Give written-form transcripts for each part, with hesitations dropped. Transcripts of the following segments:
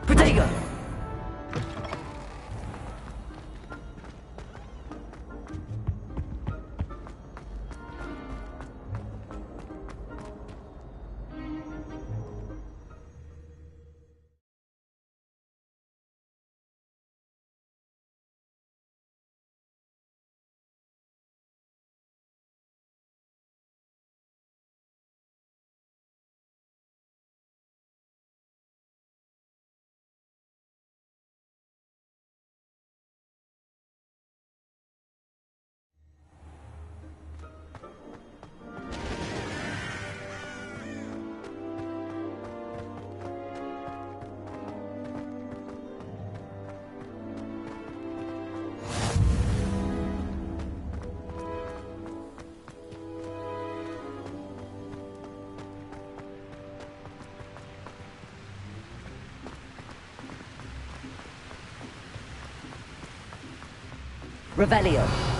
Protego! Revelio.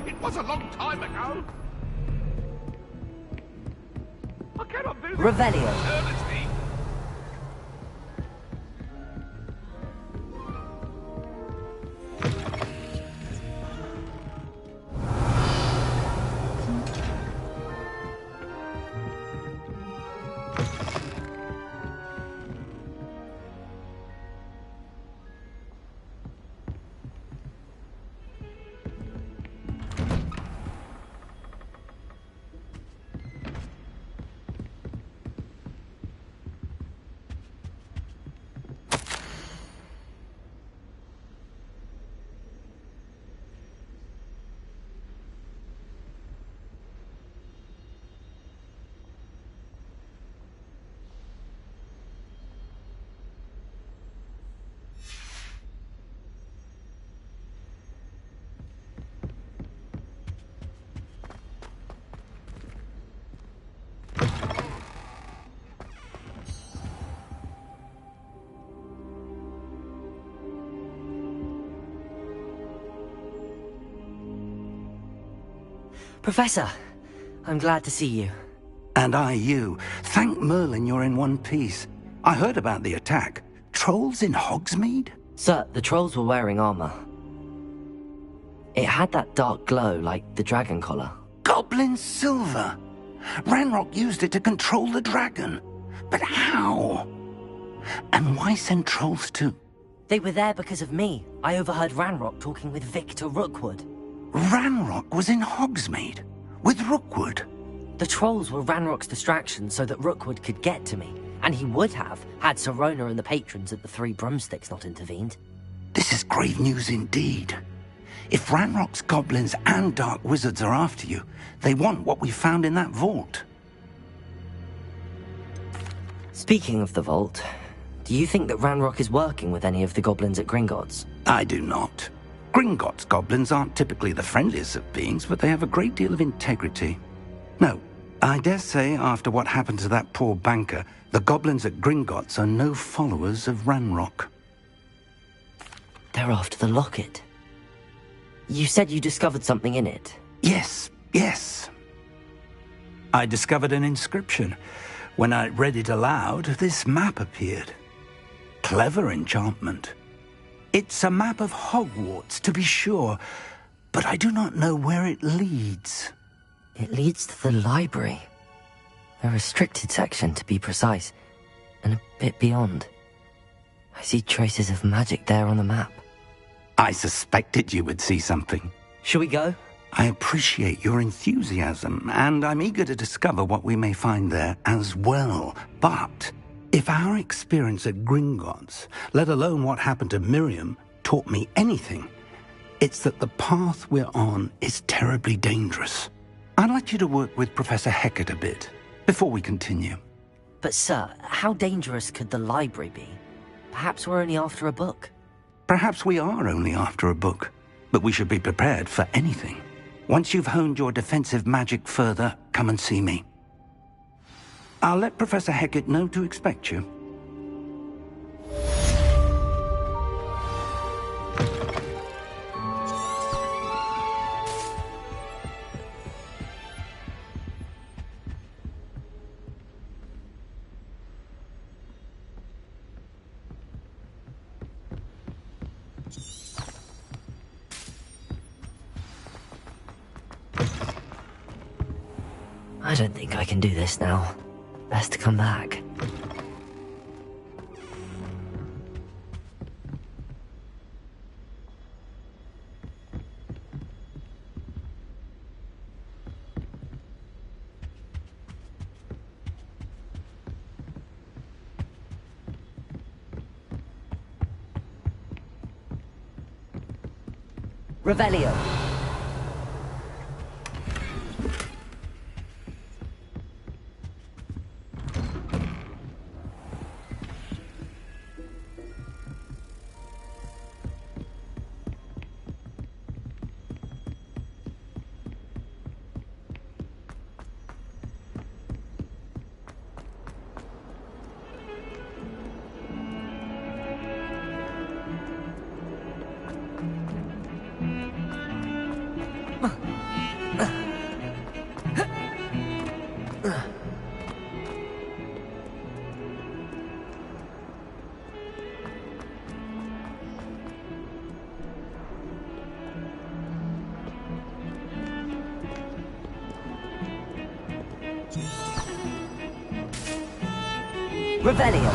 It was a long time ago. I cannot do this. Revelio. Eternity. Professor, I'm glad to see you. And I you. Thank Merlin you're in one piece. I heard about the attack. Trolls in Hogsmeade? Sir, the trolls were wearing armor. It had that dark glow like the dragon collar. Goblin silver! Ranrock used it to control the dragon. But how? And why send trolls too? They were there because of me. I overheard Ranrock talking with Victor Rookwood. Ranrock was in Hogsmeade? With Rookwood? The trolls were Ranrock's distraction so that Rookwood could get to me. And he would have, had Sirona and the patrons at the Three Broomsticks not intervened. This is grave news indeed. If Ranrock's goblins and dark wizards are after you, they want what we found in that vault. Speaking of the vault, Do you think that Ranrock is working with any of the goblins at Gringotts? I do not. Gringotts goblins aren't typically the friendliest of beings, but they have a great deal of integrity. No, I dare say after what happened to that poor banker, the goblins at Gringotts are no followers of Ranrock. They're after the locket. You said you discovered something in it. Yes. I discovered an inscription. When I read it aloud, this map appeared. Clever enchantment. It's a map of Hogwarts, to be sure, but I do not know where it leads. It leads to the library. A restricted section, to be precise, and a bit beyond. I see traces of magic there on the map. I suspected you would see something. Shall we go? I appreciate your enthusiasm, and I'm eager to discover what we may find there as well. But if our experience at Gringotts, let alone what happened to Miriam, taught me anything, it's that the path we're on is terribly dangerous. I'd like you to work with Professor Hecat a bit before we continue. But sir, how dangerous could the library be? Perhaps we're only after a book. Perhaps we are only after a book, but we should be prepared for anything. Once you've honed your defensive magic further, come and see me. I'll let Professor Hecat know to expect you. I don't think I can do this now. Best to come back. Revelio. Revelio.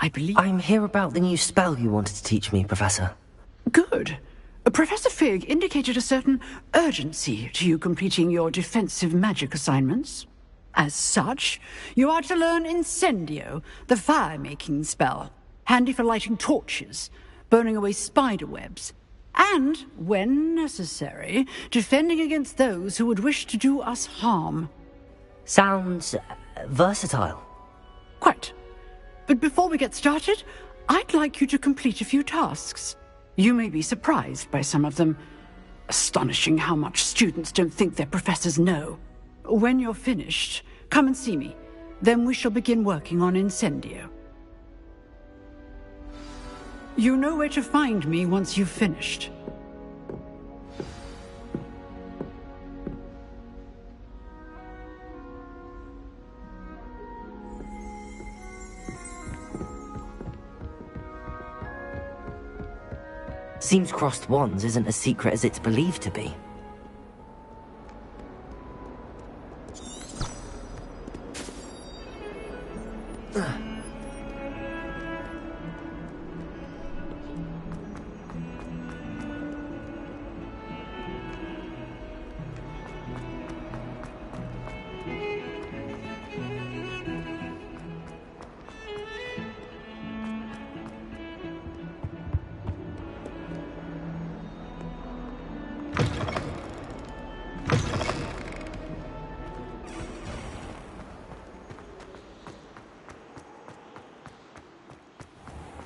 I believe... I'm here about the new spell you wanted to teach me, Professor. Good. Professor Fig indicated a certain urgency to you completing your defensive magic assignments. As such, you are to learn Incendio, the fire-making spell, handy for lighting torches, burning away spider webs, and, when necessary, defending against those who would wish to do us harm. Sounds versatile. Quite. But before we get started, I'd like you to complete a few tasks. You may be surprised by some of them. Astonishing how much students don't think their professors know. When you're finished, come and see me. Then we shall begin working on Incendio. You know where to find me once you've finished. Seems crossed wands isn't as secret as it's believed to be.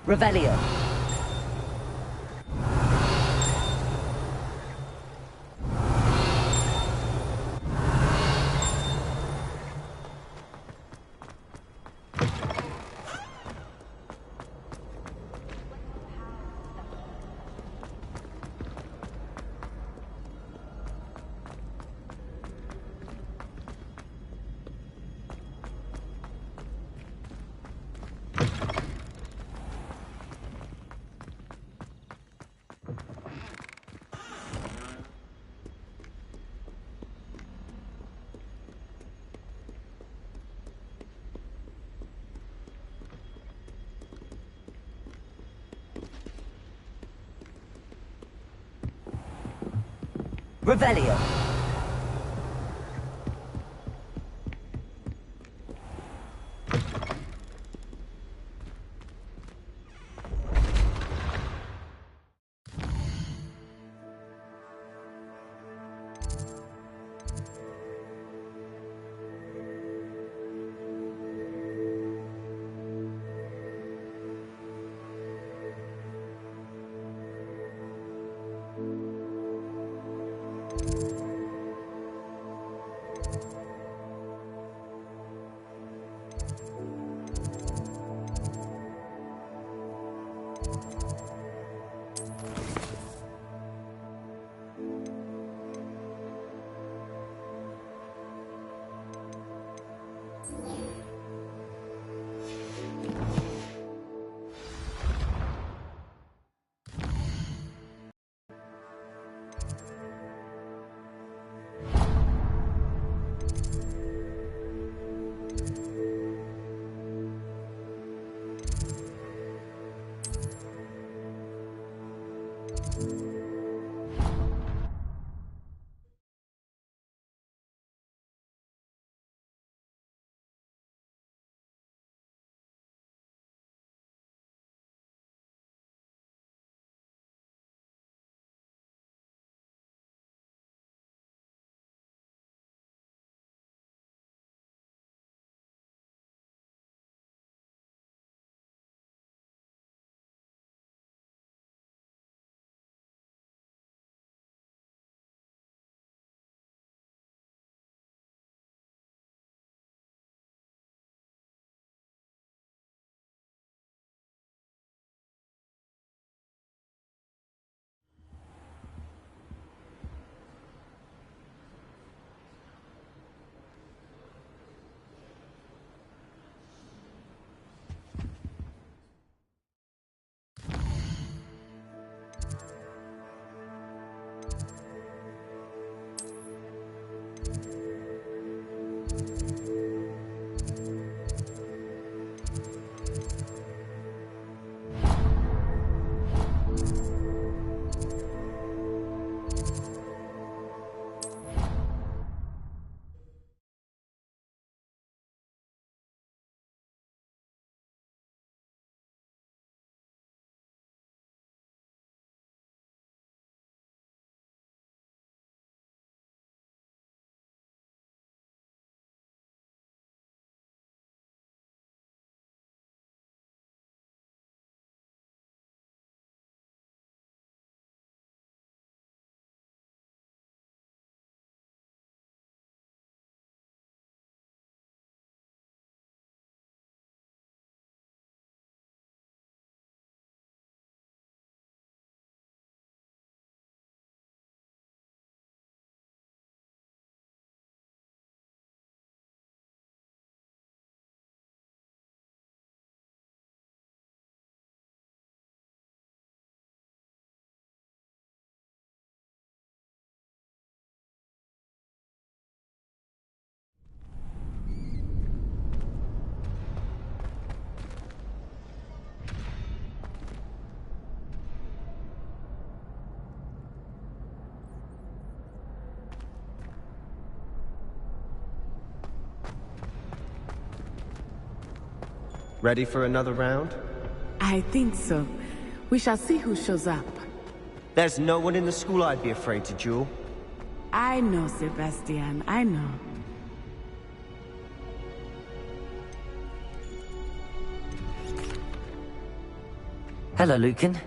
Revelio. Revelio. Ready for another round? I think so. We shall see who shows up. There's no one in the school I'd be afraid to duel. I know, Sebastian, I know. Hello, Lucan.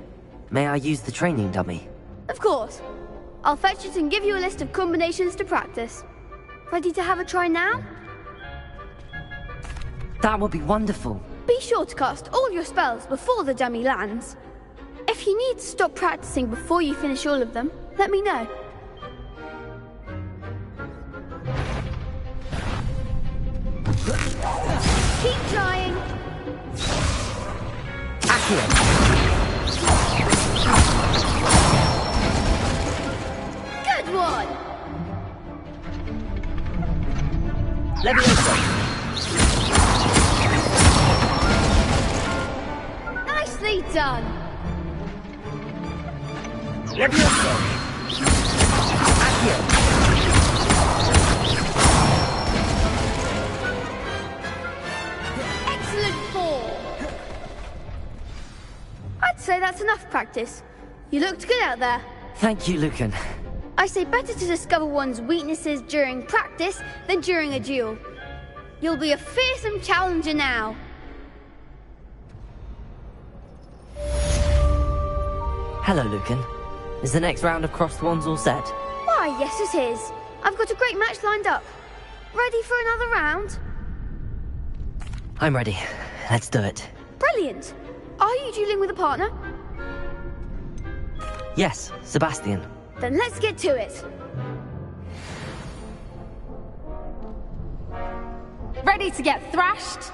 May I use the training dummy? Of course. I'll fetch it and give you a list of combinations to practice. Ready to have a try now? That would be wonderful. Be sure to cast all your spells before the dummy lands. If you need to stop practicing before you finish all of them, let me know. Keep trying. Accio! Good one! Leviosa! Nicely done! Leviosa! Accio! Excellent form! I'd say that's enough practice. You looked good out there. Thank you, Lucan. I say better to discover one's weaknesses during practice than during a duel. You'll be a fearsome challenger now. Hello, Lucan. Is the next round of Crossed Wands all set? Why, yes it is. I've got a great match lined up. Ready for another round? I'm ready. Let's do it. Brilliant. Are you dueling with a partner? Yes, Sebastian. Then let's get to it. Ready to get thrashed?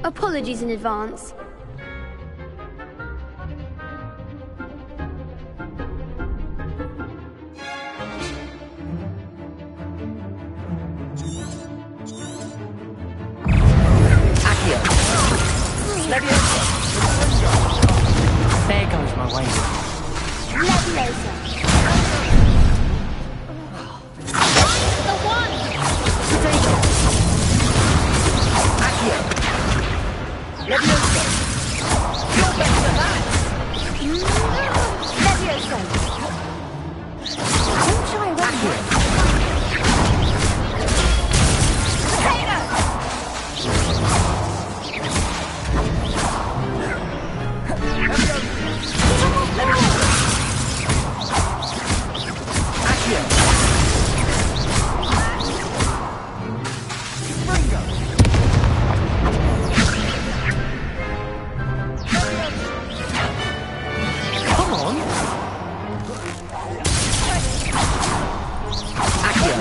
Apologies in advance. Accio! Leviosa! There goes my way. Leviosa. The one! Potato! Accio! Leviosa! You're better than that! Leviosa. Don't shy away here. Potato! Accio! Come on! Accio!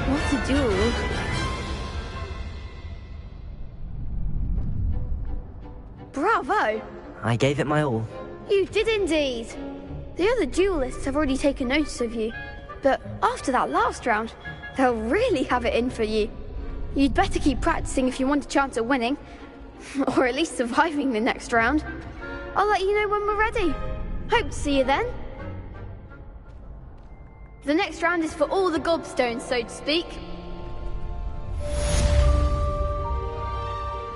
What a duel. Bravo! I gave it my all. You did indeed. The other duelists have already taken notice of you, but after that last round, they'll really have it in for you. You'd better keep practicing if you want a chance at winning, or at least surviving the next round. I'll let you know when we're ready. Hope to see you then. The next round is for all the gobstones, so to speak.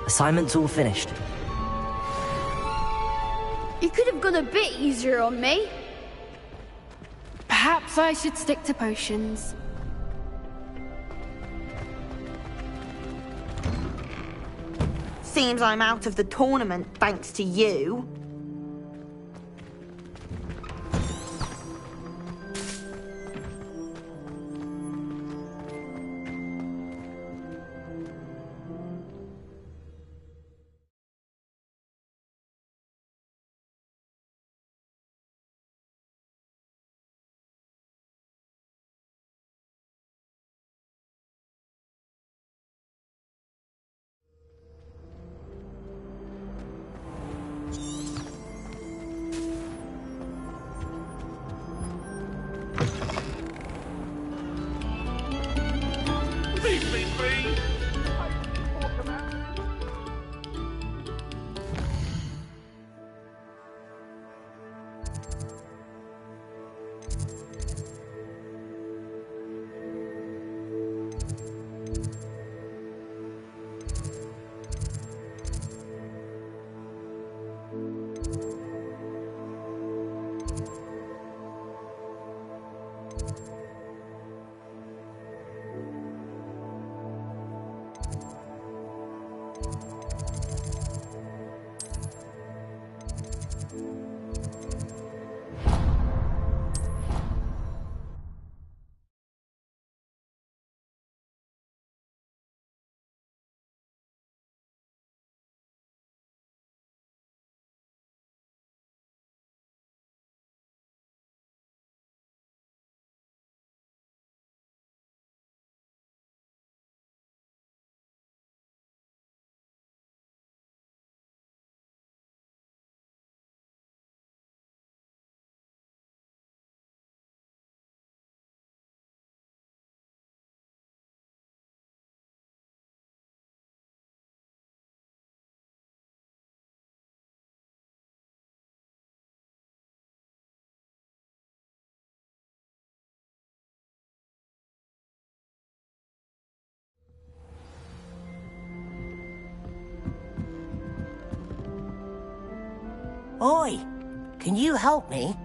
Assignment's all finished. You could have gone a bit easier on me. Perhaps I should stick to potions. Seems I'm out of the tournament thanks to you. Leave me be! Oi! Can you help me?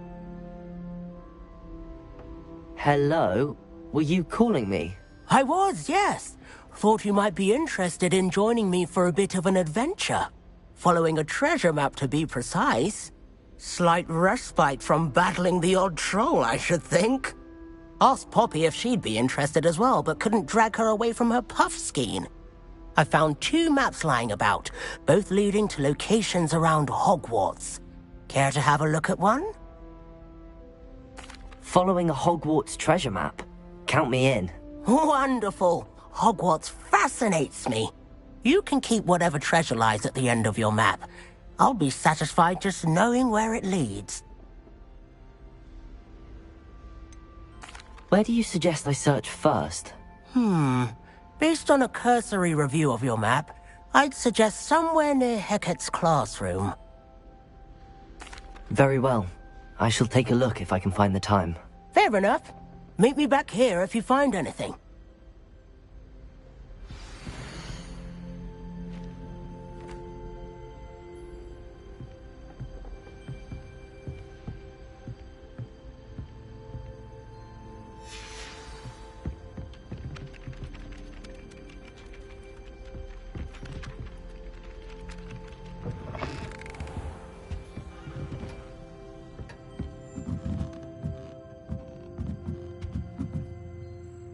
Hello? Were you calling me? I was, yes. Thought you might be interested in joining me for a bit of an adventure. Following a treasure map, to be precise. Slight respite from battling the odd troll, I should think. Asked Poppy if she'd be interested as well, but couldn't drag her away from her puff skein. I found 2 maps lying about, both leading to locations around Hogwarts. Care to have a look at one? Following a Hogwarts treasure map? Count me in. Wonderful. Hogwarts fascinates me. You can keep whatever treasure lies at the end of your map. I'll be satisfied just knowing where it leads. Where do you suggest I search first? Based on a cursory review of your map, I'd suggest somewhere near Hecat's classroom. Very well. I shall take a look if I can find the time. Fair enough. Meet me back here if you find anything.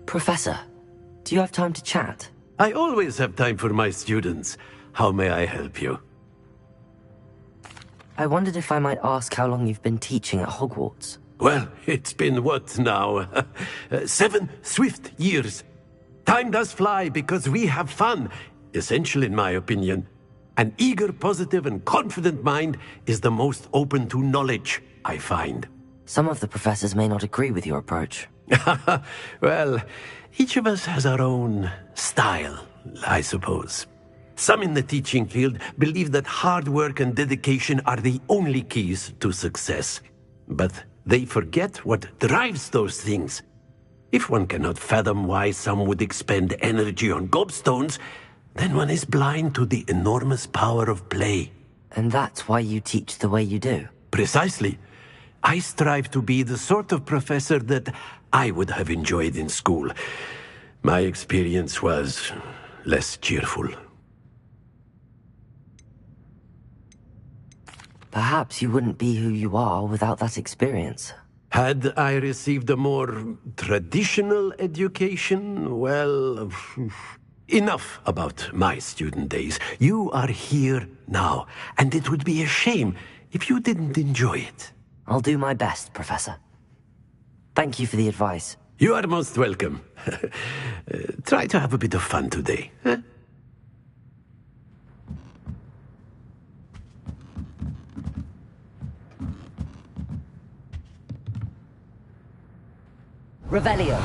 Professor, do you have time to chat? I always have time for my students. How may I help you? I wondered if I might ask how long you've been teaching at Hogwarts. Well, it's been what now? 7 swift years. Time does fly because we have fun. Essential in my opinion. An eager, positive, and confident mind is the most open to knowledge, I find. Some of the professors may not agree with your approach. Well, each of us has our own style, I suppose. Some in the teaching field believe that hard work and dedication are the only keys to success. But they forget what drives those things. If one cannot fathom why some would expend energy on gobstones, then one is blind to the enormous power of play. And that's why you teach the way you do? Precisely. I strive to be the sort of professor that I would have enjoyed in school. My experience was less cheerful. Perhaps you wouldn't be who you are without that experience. Had I received a more traditional education, well, enough about my student days. You are here now, and it would be a shame if you didn't enjoy it. I'll do my best, Professor. Thank you for the advice. You are most welcome. Try to have a bit of fun today. Huh? Revelio.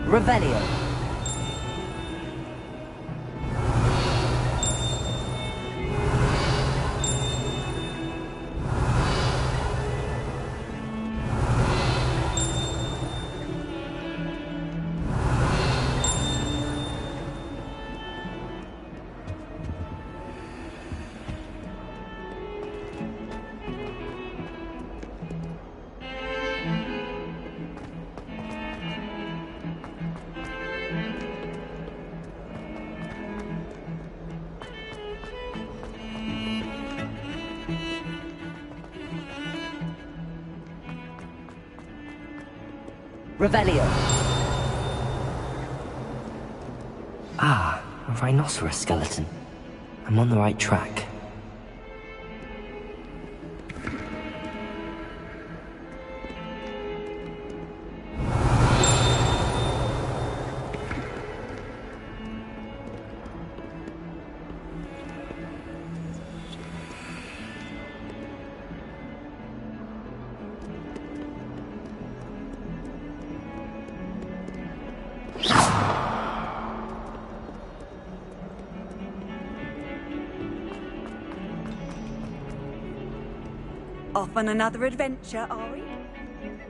Revelio. Revelio. Ah, a rhinoceros skeleton. I'm on the right track. Off on another adventure, are we?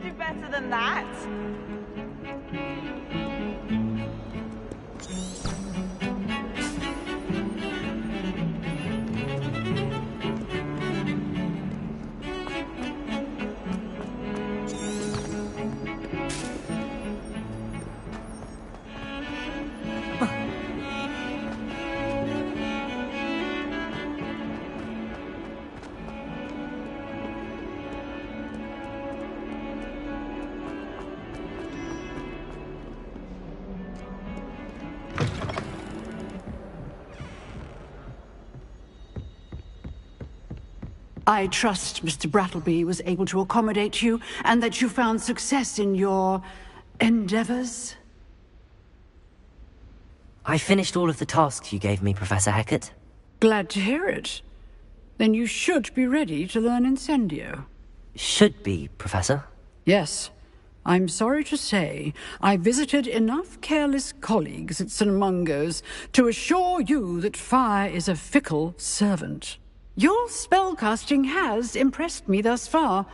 Do better than that. I trust Mr. Brattleby was able to accommodate you, and that you found success in your endeavors. I finished all of the tasks you gave me, Professor Hecat. Glad to hear it. Then you should be ready to learn Incendio. Should be, Professor. Yes. I'm sorry to say, I visited enough careless colleagues at St. Mungo's to assure you that fire is a fickle servant. Your spellcasting has impressed me thus far,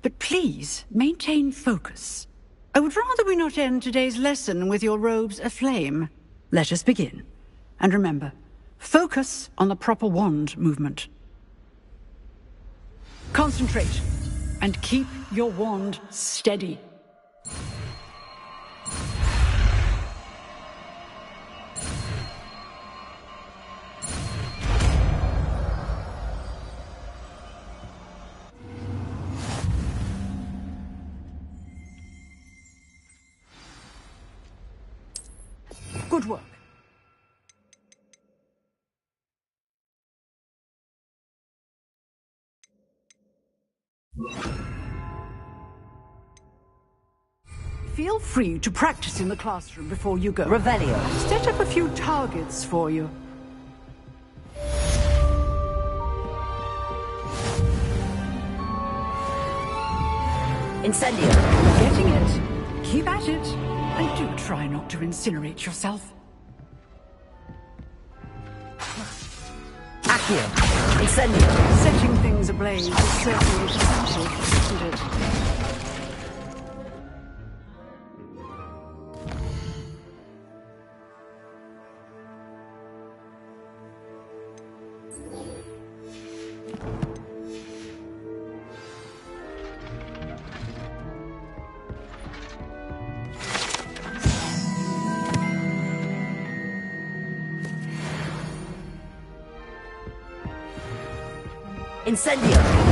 but please maintain focus. I would rather we not end today's lesson with your robes aflame. Let us begin. And remember, focus on the proper wand movement. Concentrate, and keep your wand steady. Good work. Feel free to practice in the classroom before you go. Revelio. I've set up a few targets for you. Incendio. Getting it. Keep at it. And do try not to incinerate yourself. Accio. Incendio. Setting things ablaze is certainly expensive, isn't it? Incendio!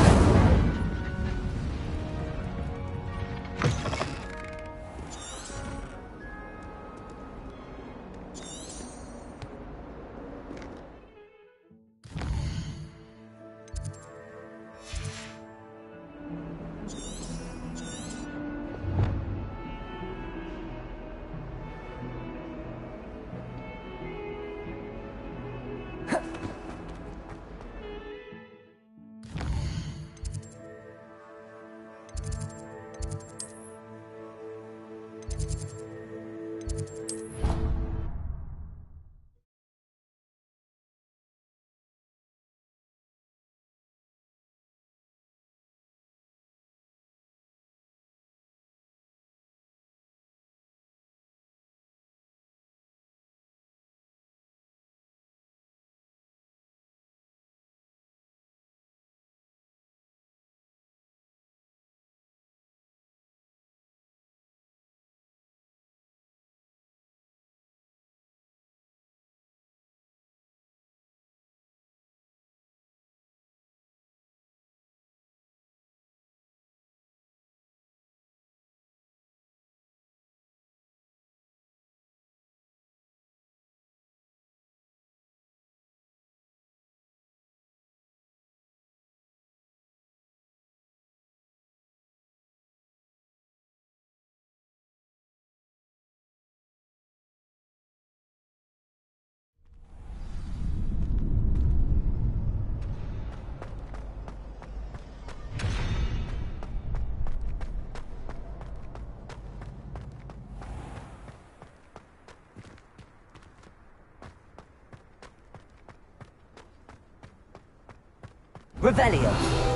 Revelio.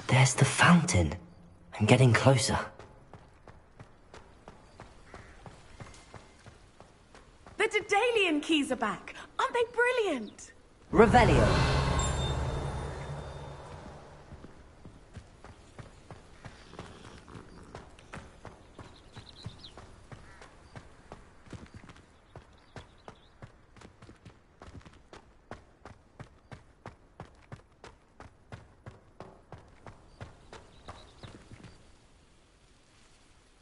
There's the fountain. I'm getting closer. The Daedalian keys are back. Aren't they brilliant? Revelio.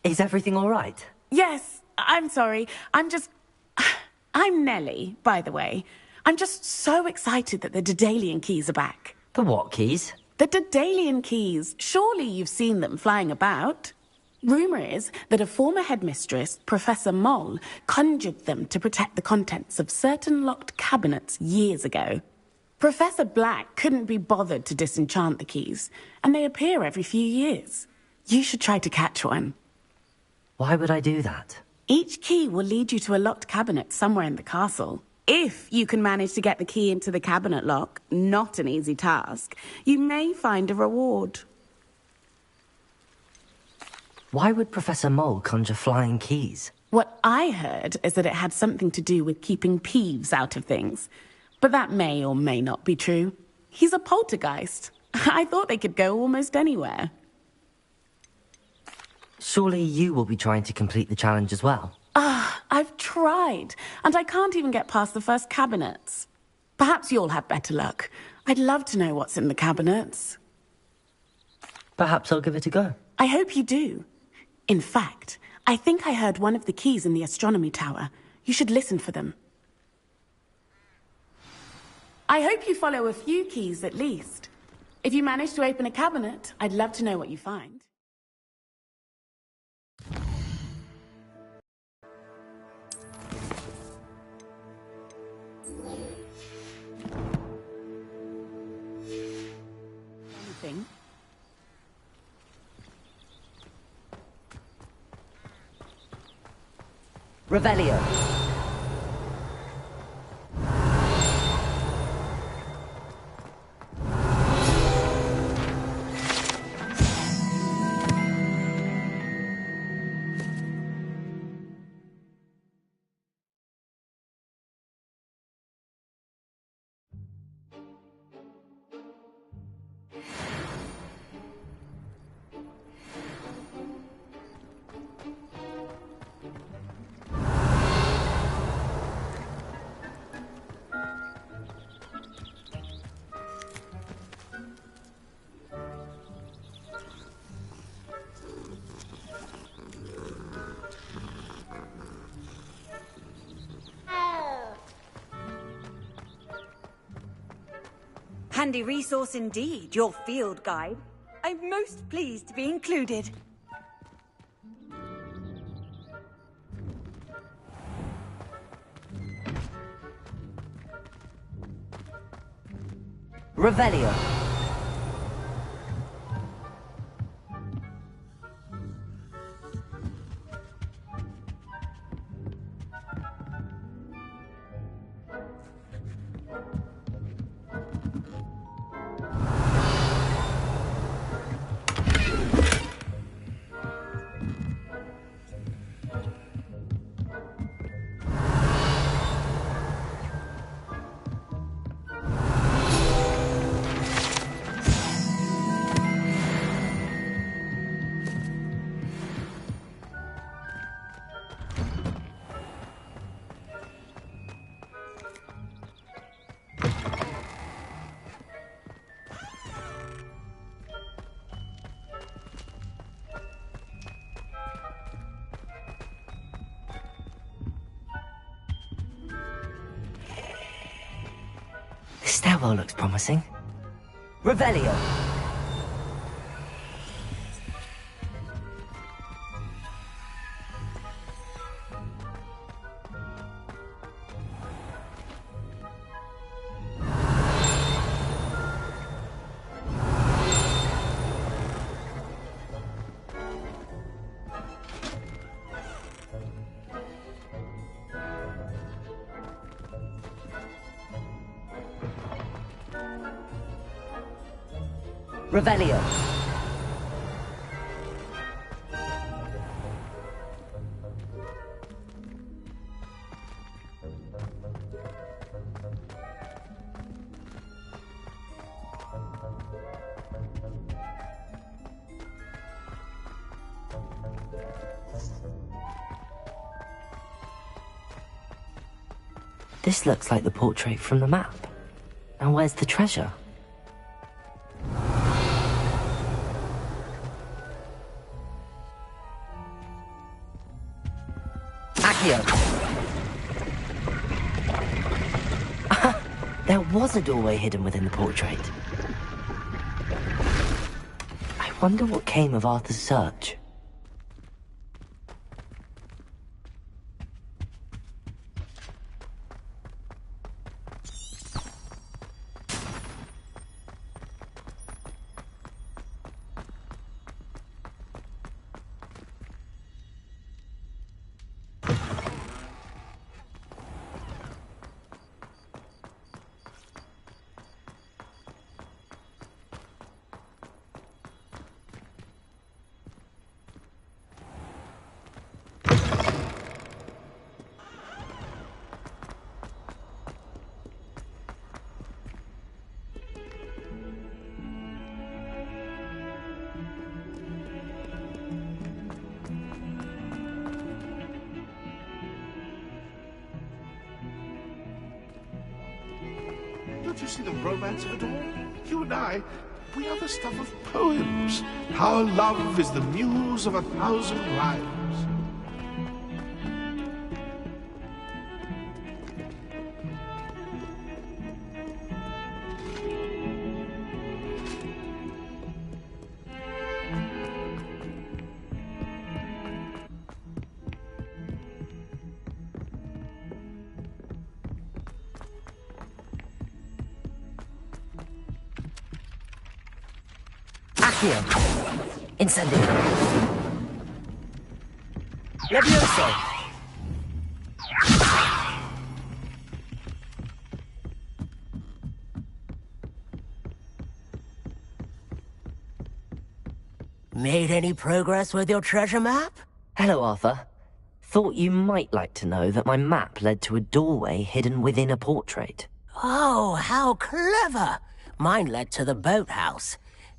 Is everything all right? Yes, I'm sorry. I'm Nellie, by the way. I'm just so excited that the Daedalian keys are back. The what keys? The Daedalian keys. Surely you've seen them flying about. Rumour is that a former headmistress, Professor Moll, conjured them to protect the contents of certain locked cabinets years ago. Professor Black couldn't be bothered to disenchant the keys, and they appear every few years. You should try to catch one. Why would I do that? Each key will lead you to a locked cabinet somewhere in the castle. If you can manage to get the key into the cabinet lock, not an easy task, you may find a reward. Why would Professor Mole conjure flying keys? What I heard is that it had something to do with keeping Peeves out of things. But that may or may not be true. He's a poltergeist. I thought they could go almost anywhere. Surely you will be trying to complete the challenge as well. I've tried, and I can't even get past the first cabinets. Perhaps you'll have better luck. I'd love to know what's in the cabinets. Perhaps I'll give it a go. I hope you do. In fact, I think I heard one of the keys in the astronomy tower. You should listen for them. I hope you follow a few keys at least. If you manage to open a cabinet, I'd love to know what you find. Anything? Revelio. Handy resource indeed, your field guide. I'm most pleased to be included. Revelio. This stairwell looks promising. Revelio. Revelio. This looks like the portrait from the map. Now where's the treasure? There was a doorway hidden within the portrait. I wonder what came of Arthur's search. Don't you see the romance of it all? You and I, we are the stuff of poems. Our love is the muse of 1,000 rhymes. Accio! Incendio! Levioso! Made any progress with your treasure map? Hello, Arthur. Thought you might like to know that my map led to a doorway hidden within a portrait. Oh, how clever! Mine led to the boathouse.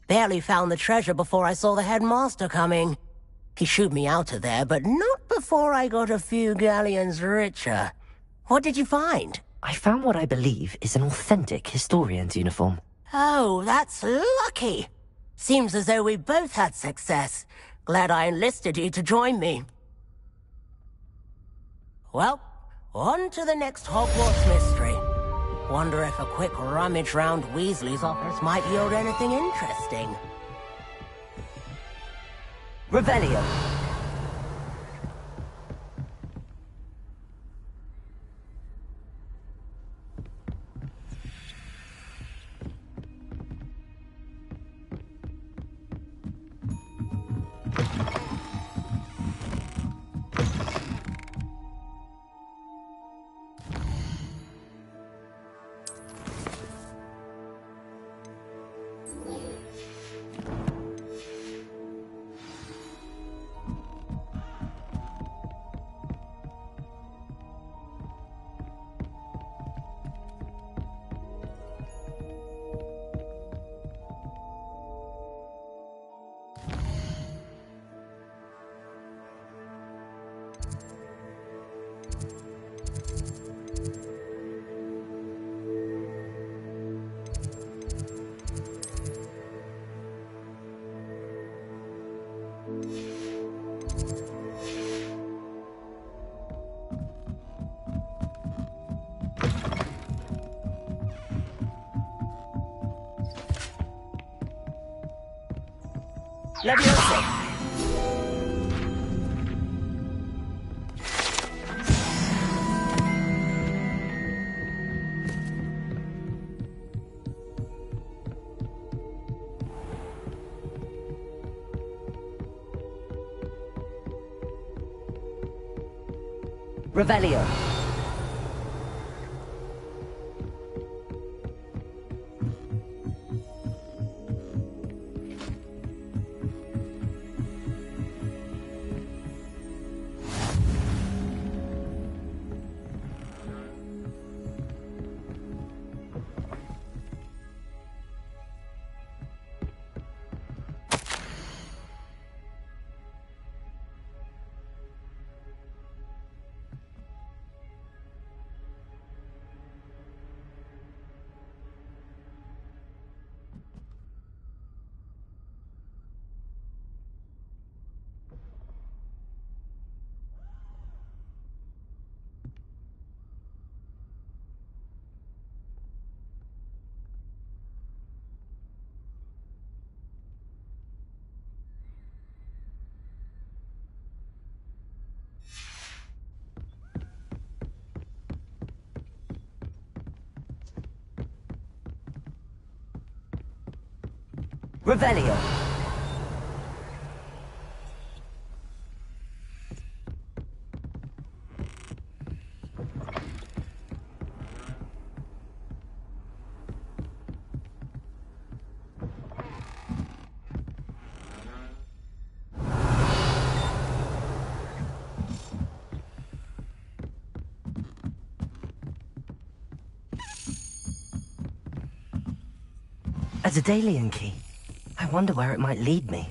Barely found the treasure before I saw the headmaster coming. He shooed me out of there, but not before I got a few galleons richer. What did you find? I found what I believe is an authentic historian's uniform. Oh, that's lucky. Seems as though we both had success. Glad I enlisted you to join me. Well, on to the next Hogwarts mystery. Wonder if a quick rummage round Weasley's office might yield anything interesting. Revelio! Levioso! Revelio! Revelio! A Daedalian key. I wonder where it might lead me.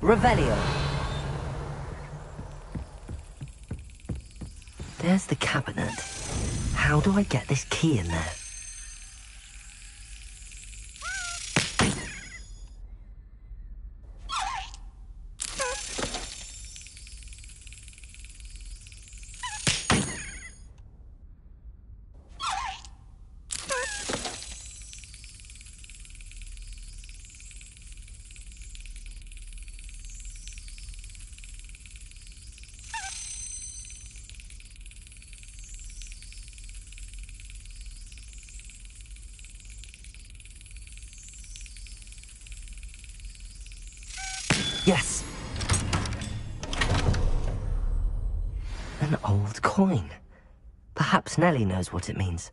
Revelio. There's the cabinet. How do I get this key in there? Yes! An old coin. Perhaps Nellie knows what it means.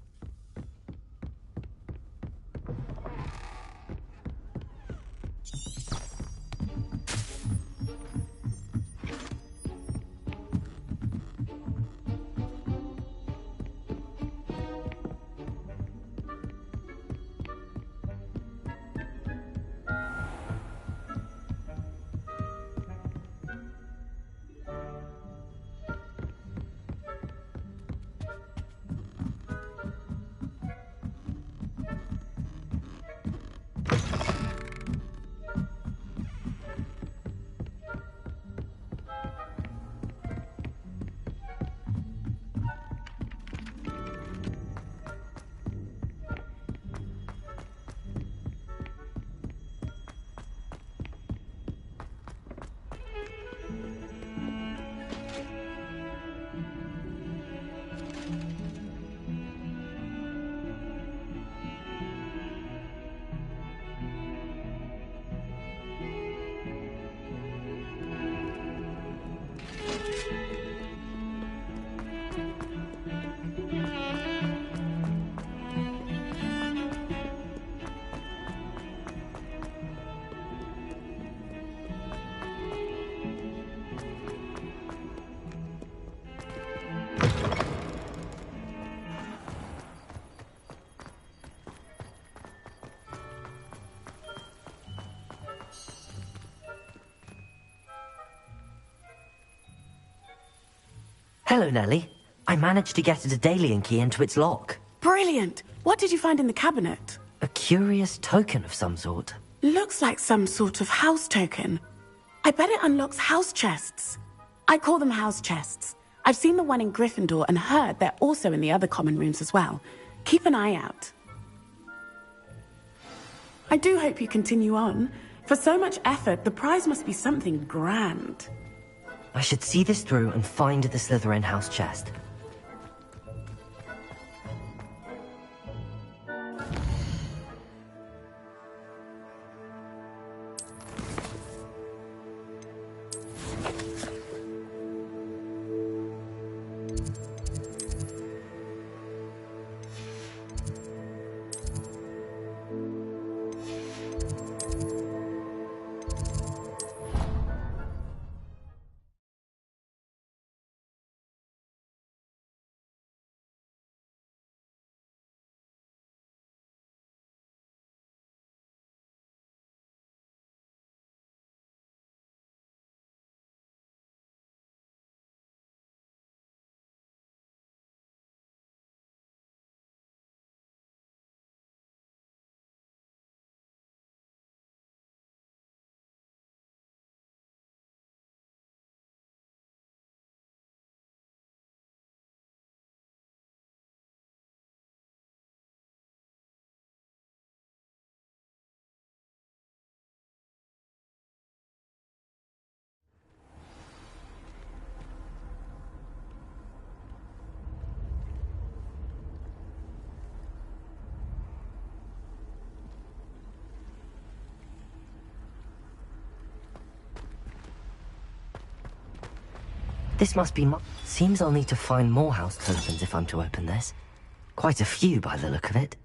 Hello, Nellie. I managed to get a Daedalian key into its lock. Brilliant! What did you find in the cabinet? A curious token of some sort. Looks like some sort of house token. I bet it unlocks house chests. I call them house chests. I've seen the one in Gryffindor and heard they're also in the other common rooms as well. Keep an eye out. I do hope you continue on. For so much effort, the prize must be something grand. I should see this through and find the Slytherin house chest. This must be Seems I'll need to find more house tokens if I'm to open this. Quite a few by the look of it.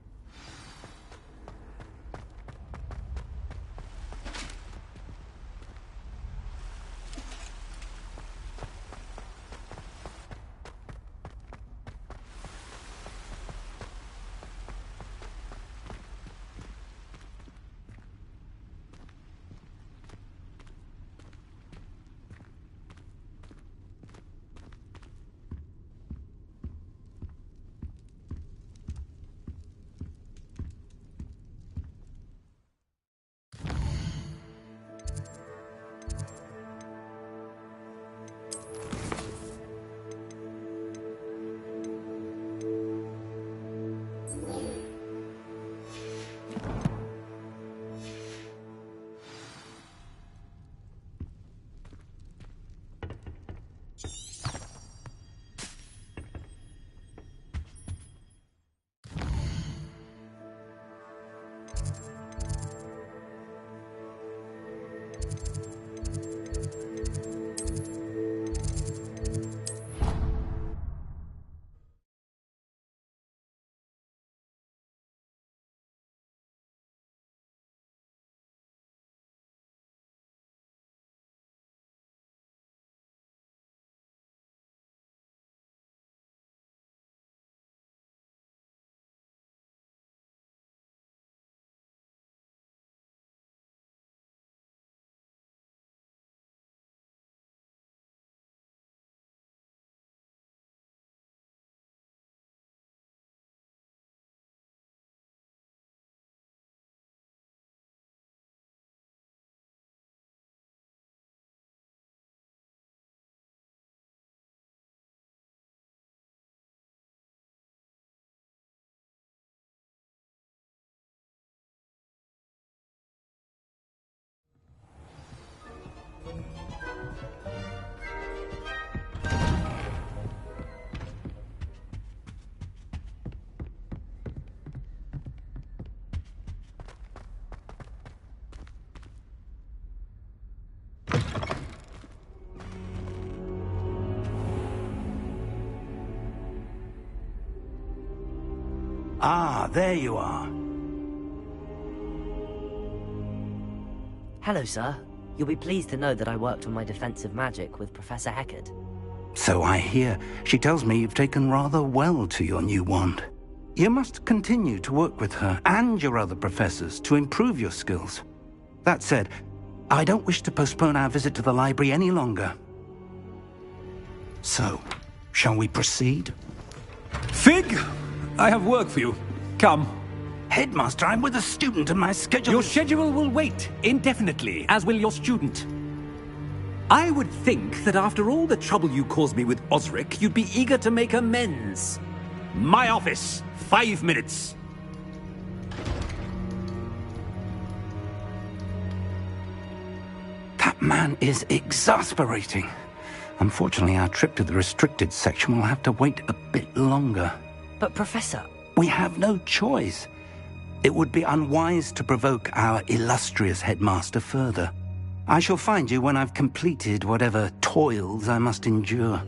Ah, there you are. Hello, sir. You'll be pleased to know that I worked on my defensive magic with Professor Heckard. So I hear. She tells me you've taken rather well to your new wand. You must continue to work with her and your other professors to improve your skills. That said, I don't wish to postpone our visit to the library any longer. So, shall we proceed? Fig! I have work for you. Come. Headmaster, I'm with a student and my schedule Your schedule will wait indefinitely, as will your student. I would think that after all the trouble you caused me with Osric, you'd be eager to make amends. My office, 5 minutes. That man is exasperating. Unfortunately, our trip to the restricted section will have to wait a bit longer. But, Professor... We have no choice. It would be unwise to provoke our illustrious headmaster further. I shall find you when I've completed whatever toils I must endure.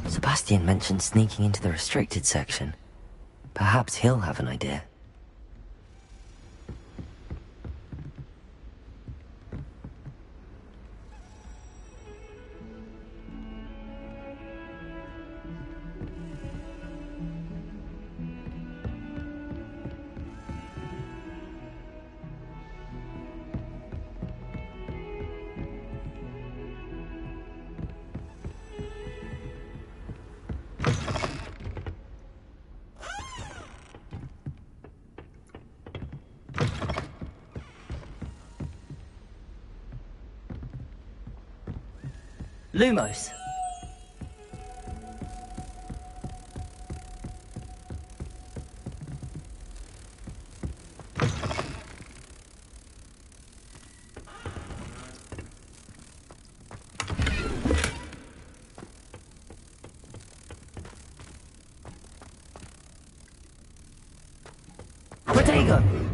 Sebastian mentioned sneaking into the restricted section. Perhaps he'll have an idea. Lumos. Protego!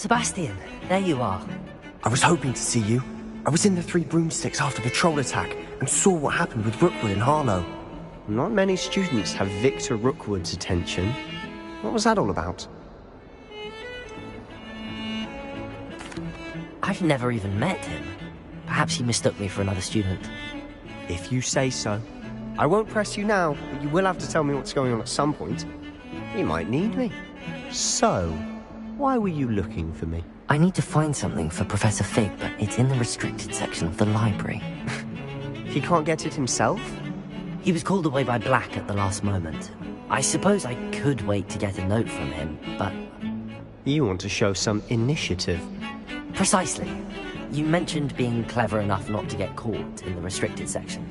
Sebastian, there you are. I was hoping to see you. I was in the Three Broomsticks after the troll attack and saw what happened with Rookwood and Harlow. Not many students have Victor Rookwood's attention. What was that all about? I've never even met him. Perhaps he mistook me for another student. If you say so. I won't press you now, but you will have to tell me what's going on at some point. You might need me. So, why were you looking for me? I need to find something for Professor Fig, but it's in the restricted section of the library. He can't get it himself? He was called away by Black at the last moment. I suppose I could wait to get a note from him, but... You want to show some initiative. Precisely. You mentioned being clever enough not to get caught in the restricted section.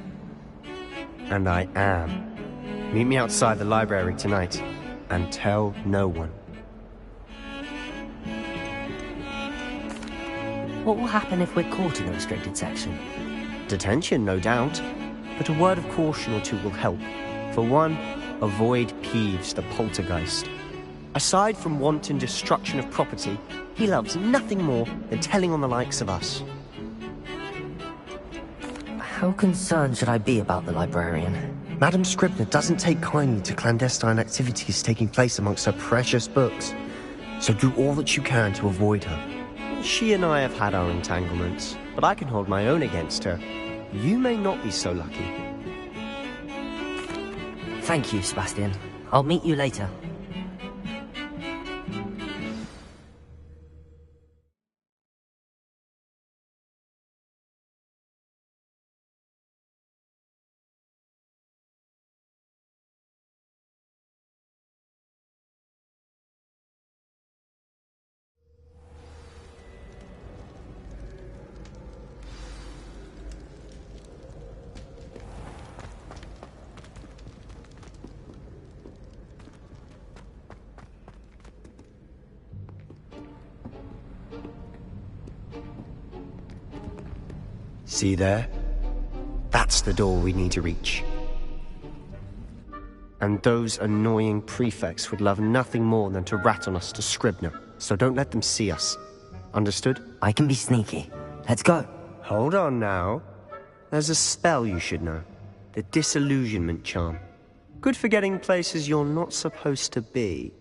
And I am. Meet me outside the library tonight, and tell no one. What will happen if we're caught in the restricted section? Detention, no doubt. But a word of caution or two will help. For one, avoid Peeves, the poltergeist. Aside from wanton destruction of property, he loves nothing more than telling on the likes of us. How concerned should I be about the librarian? Madam Scribner doesn't take kindly to clandestine activities taking place amongst her precious books, so do all that you can to avoid her. She and I have had our entanglements, but I can hold my own against her. You may not be so lucky. Thank you, Sebastian. I'll meet you later. See there? That's the door we need to reach. And those annoying prefects would love nothing more than to rat on us to Scribner, so don't let them see us. Understood? I can be sneaky. Let's go. Hold on now. There's a spell you should know. The Disillusionment Charm. Good for getting places you're not supposed to be.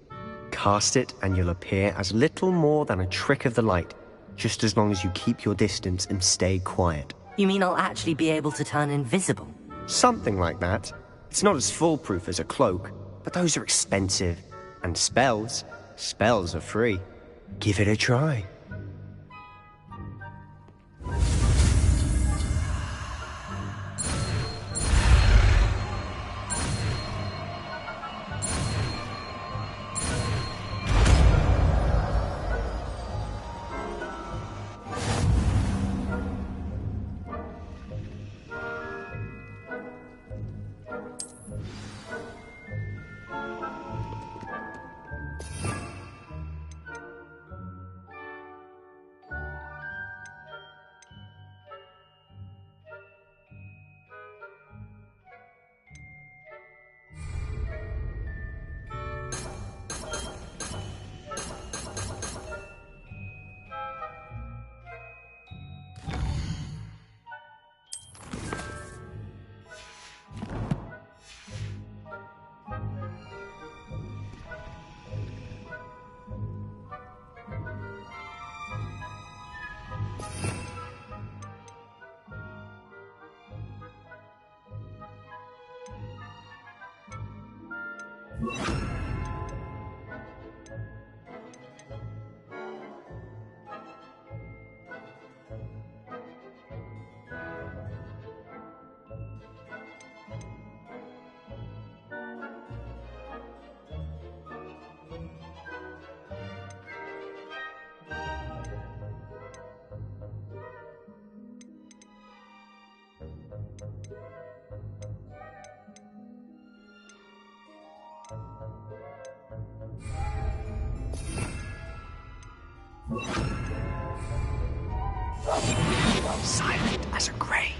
Cast it and you'll appear as little more than a trick of the light, just as long as you keep your distance and stay quiet. You mean I'll actually be able to turn invisible? Something like that. It's not as foolproof as a cloak, but those are expensive. And spells are free. Give it a try. Silent as a grave.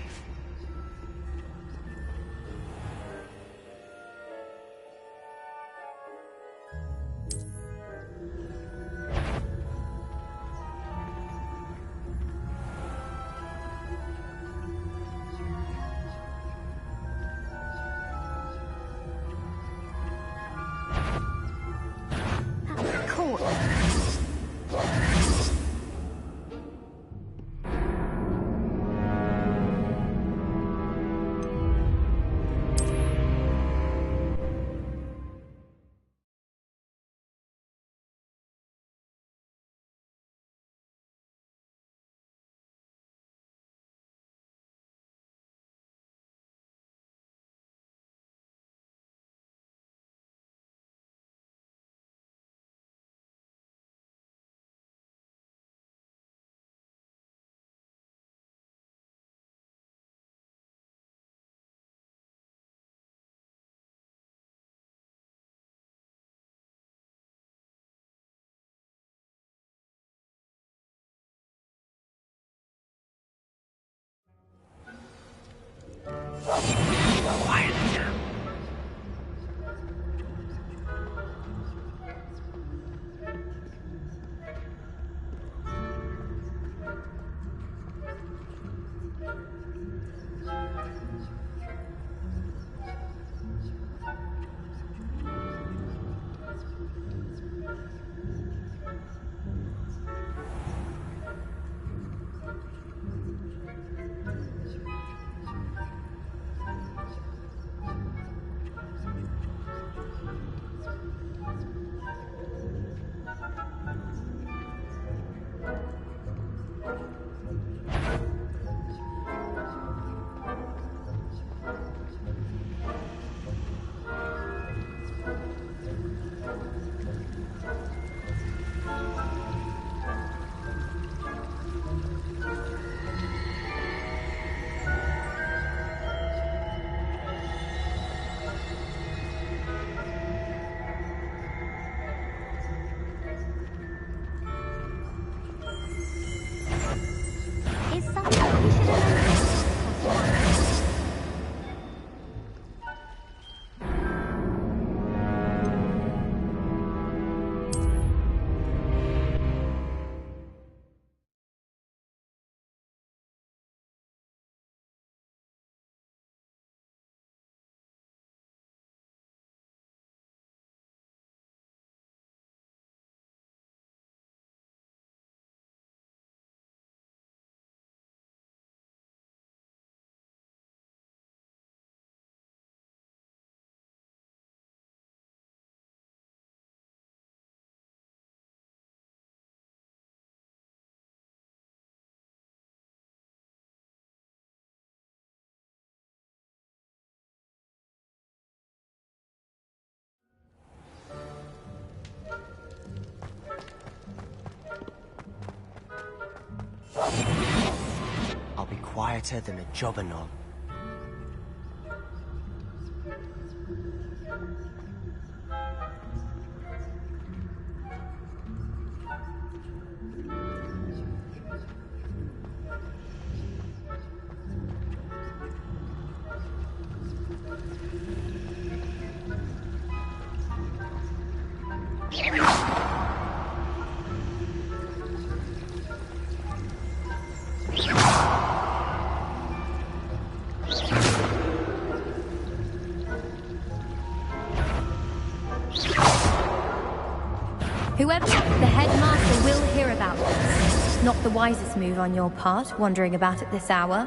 Quietly now. I'll be quieter than a jobberknoll. Whoever, the headmaster will hear about this. Not the wisest move on your part, wandering about at this hour.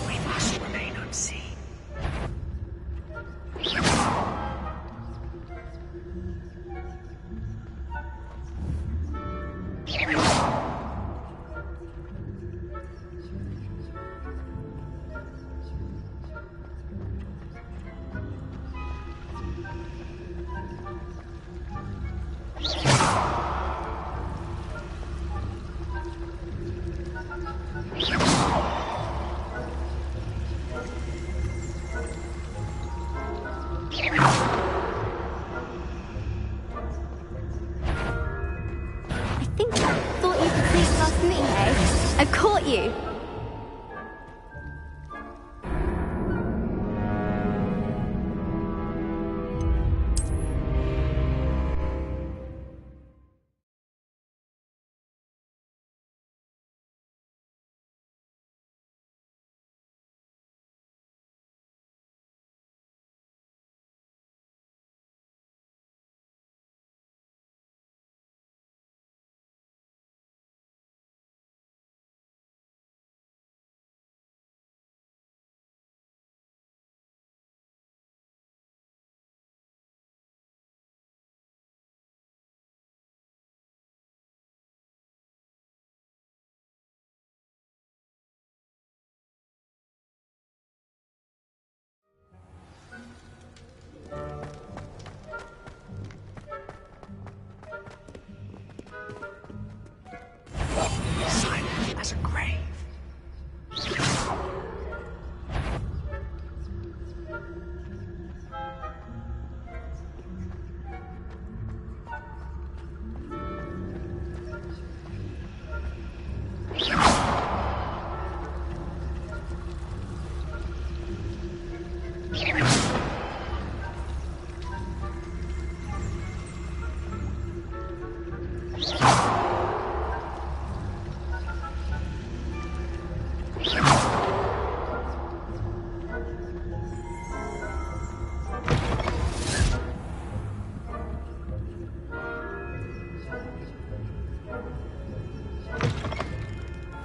We must remain unseen. Thought you could sneak past me, eh? I've caught you! Silent as a grave.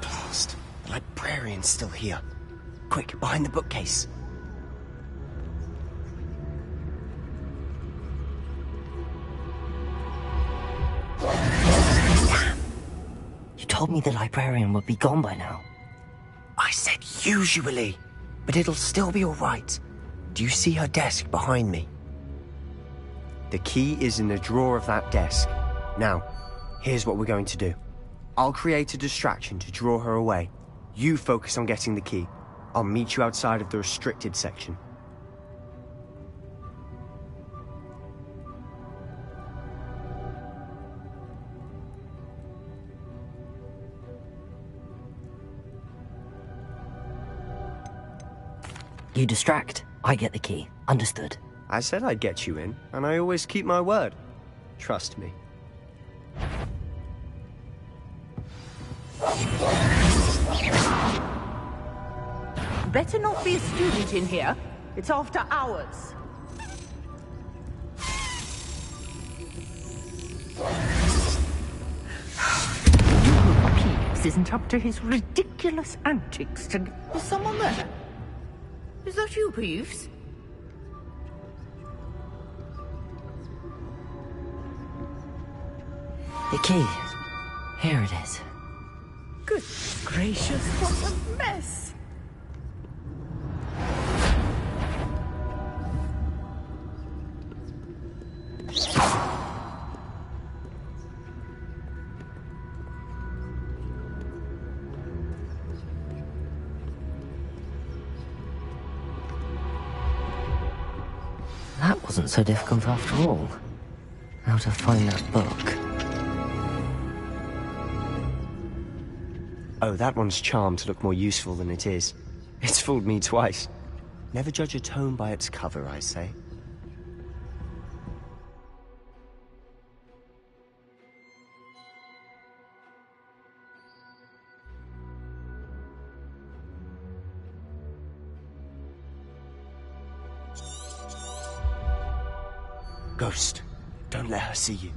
Blast. The librarian's still here. Quick, behind the bookcase. You told me the librarian would be gone by now. I said usually, but it'll still be all right. Do you see her desk behind me? The key is in the drawer of that desk. Now, here's what we're going to do. I'll create a distraction to draw her away. You focus on getting the key. I'll meet you outside of the restricted section. You distract, I get the key. Understood. I said I'd get you in, and I always keep my word. Trust me. Better not be a student in here. It's after hours. Peeves isn't up to his ridiculous antics to... Is someone there? Is that you, Peeves? The key. Here it is. Good gracious, what a mess! That wasn't so difficult after all. How to find that book. Oh, that one's charmed to look more useful than it is. It's fooled me twice. Never judge a tome by its cover, I say. Ghost, don't let her see you.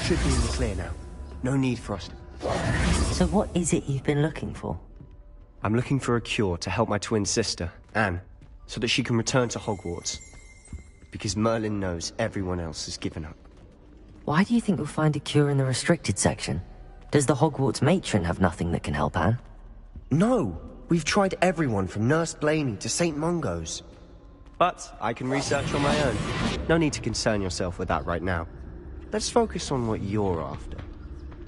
Should be in the clear now. No need for us to... So what is it you've been looking for? I'm looking for a cure to help my twin sister, Anne, so that she can return to Hogwarts. Because Merlin knows everyone else has given up. Why do you think you'll find a cure in the restricted section? Does the Hogwarts matron have nothing that can help Anne? No! We've tried everyone from Nurse Blaney to St. Mungo's. But I can research on my own. No need to concern yourself with that right now. Let's focus on what you're after.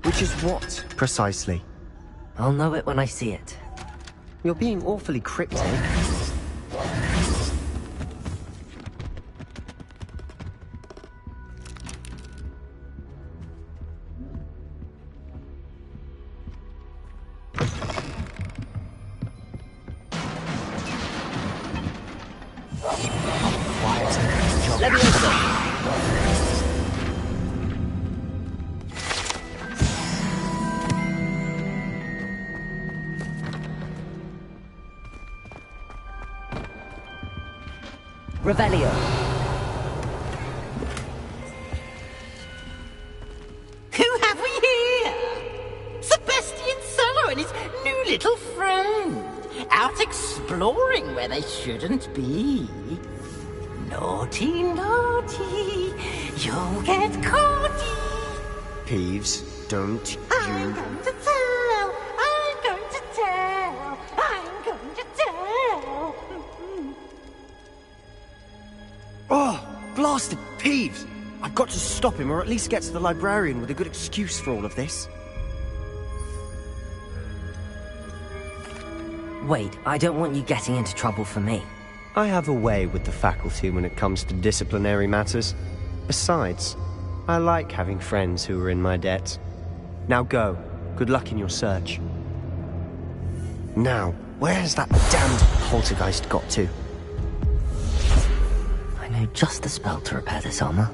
Which is what, precisely? I'll know it when I see it. You're being awfully cryptic. Revelio. Who have we here? Sebastian Sallow and his new little friend. Out exploring where they shouldn't be. Naughty, naughty. You'll get caughty. Peeves, don't I'm going to tell. I'm going to tell. I'm going to tell. Oh, blasted Peeves! I've got to stop him, or at least get to the librarian with a good excuse for all of this. Wait, I don't want you getting into trouble for me. I have a way with the faculty when it comes to disciplinary matters. Besides, I like having friends who are in my debt. Now go. Good luck in your search. Now, where has that damned poltergeist got to? I know just the spell to repair this armor.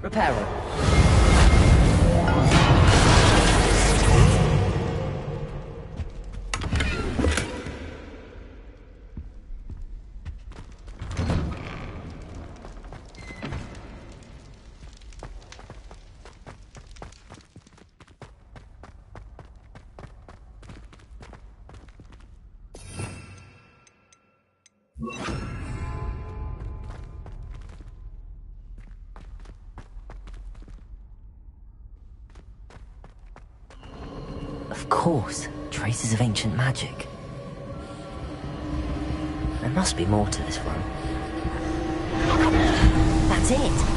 Repairer. Of course, traces of ancient magic. There must be more to this room. That's it!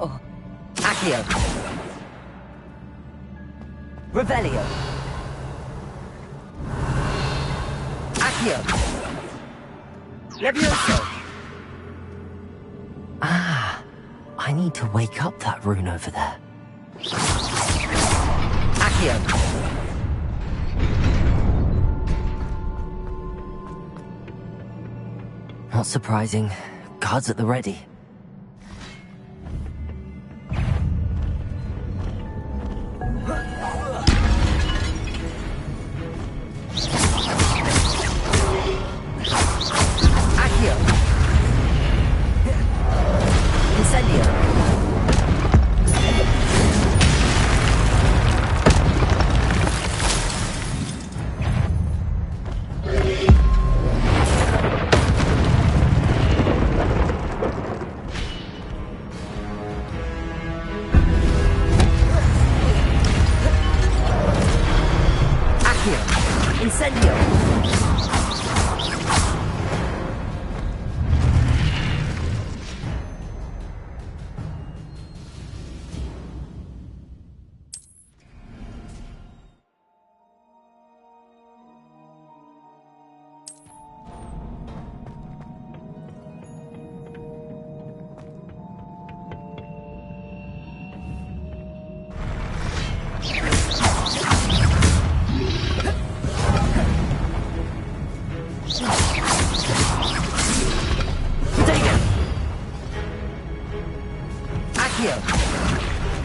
Oh. Accio. Revelio. Accio. Levioso. Ah, I need to wake up that rune over there. Accio. Not surprising. Guards at the ready. Accio. Incendio. Incendio!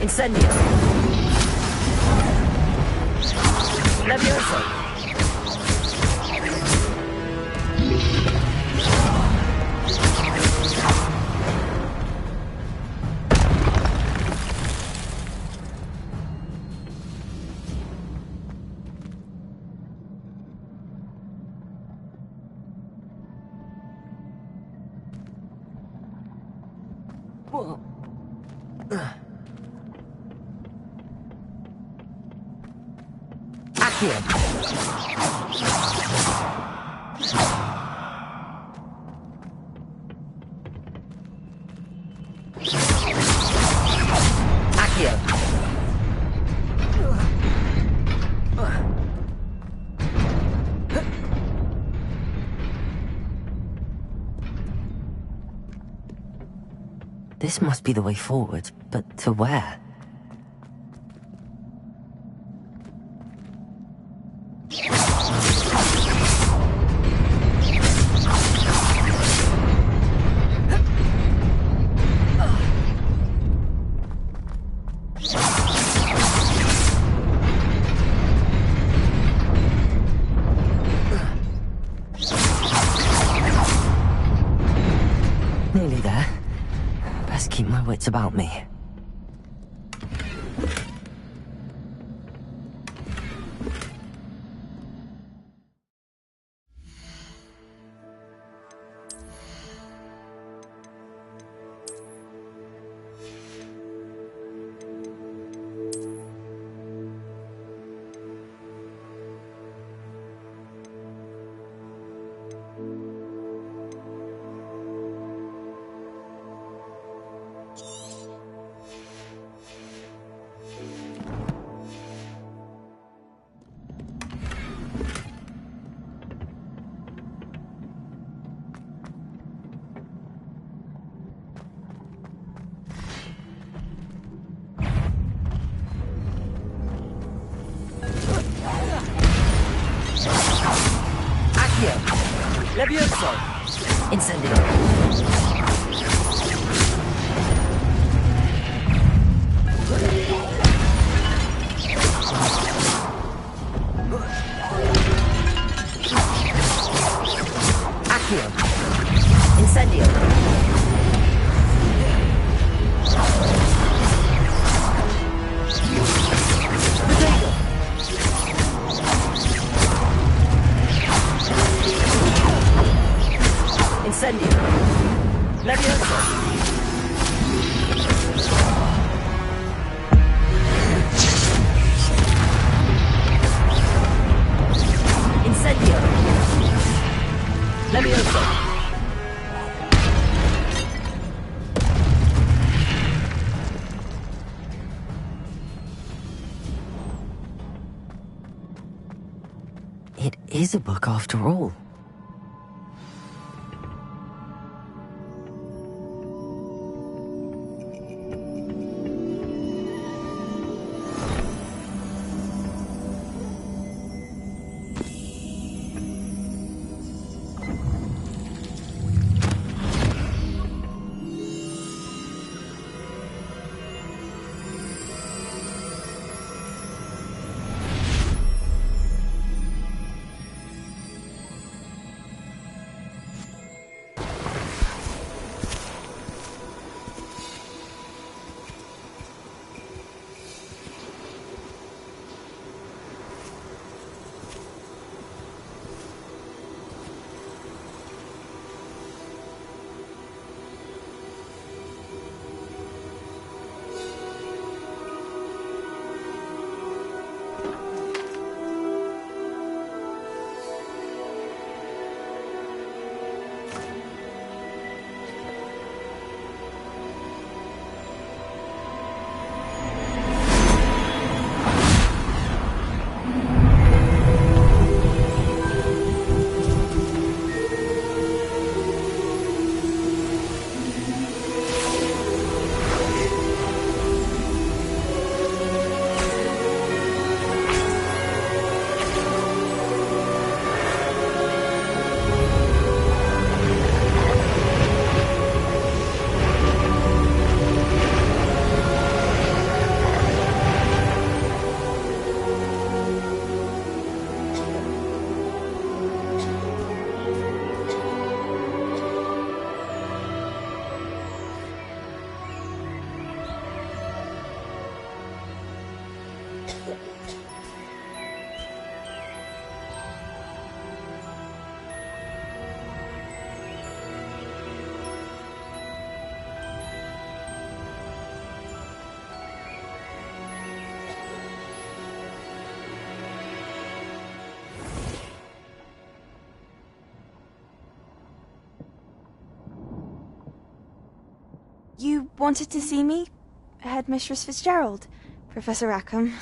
Incendio. Levioso. Accio! This must be the way forward, but to where? Nearly there. Best keep my wits about me. Levioso! Incendio! Accio! Incendio! Potato! Incendio! Levioso! Incendio! Levioso! It is a book after all. You wanted to see me? Headmistress Fitzgerald, Professor Rackham.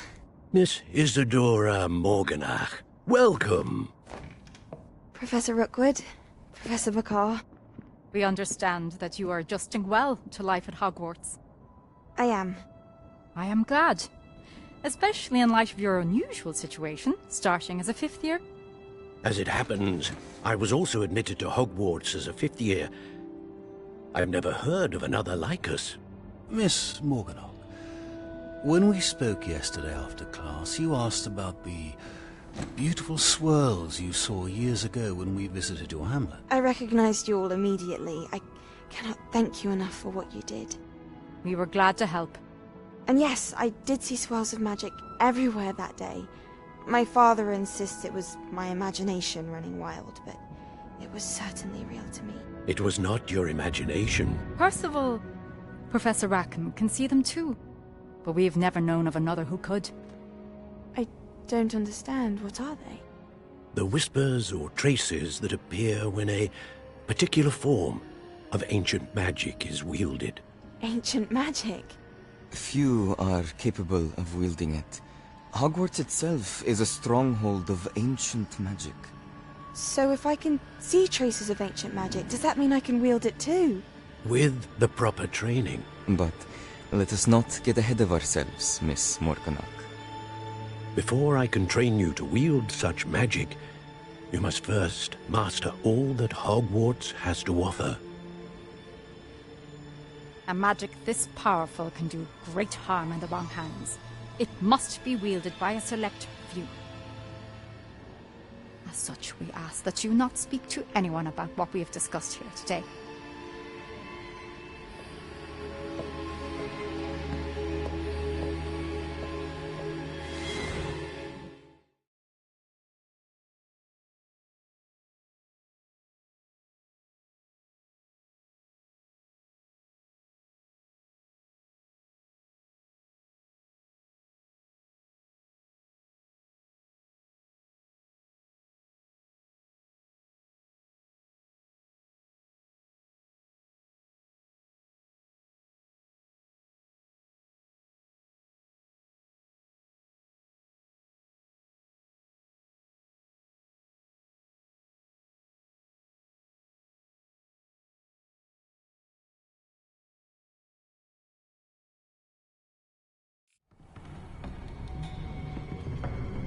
Miss Isadora Morganach, welcome. Professor Rookwood, Professor McCaw. We understand that you are adjusting well to life at Hogwarts. I am. I am glad. Especially in light of your unusual situation, starting as a 5th year. As it happens, I was also admitted to Hogwarts as a 5th year. I've never heard of another like us. Miss Morganach, when we spoke yesterday after class, you asked about the beautiful swirls you saw years ago when we visited your hamlet. I recognized you all immediately. I cannot thank you enough for what you did. We were glad to help. And yes, I did see swirls of magic everywhere that day. My father insists it was my imagination running wild, but it was certainly real to me. It was not your imagination. Percival, Professor Rackham can see them too. But we have never known of another who could. I don't understand. What are they? The whispers or traces that appear when a particular form of ancient magic is wielded. Ancient magic? Few are capable of wielding it. Hogwarts itself is a stronghold of ancient magic. So if I can see traces of ancient magic, does that mean I can wield it too? With the proper training. But let us not get ahead of ourselves, Miss Morganach. Before I can train you to wield such magic, you must first master all that Hogwarts has to offer. A magic this powerful can do great harm in the wrong hands. It must be wielded by a select few. As such, we ask that you not speak to anyone about what we have discussed here today.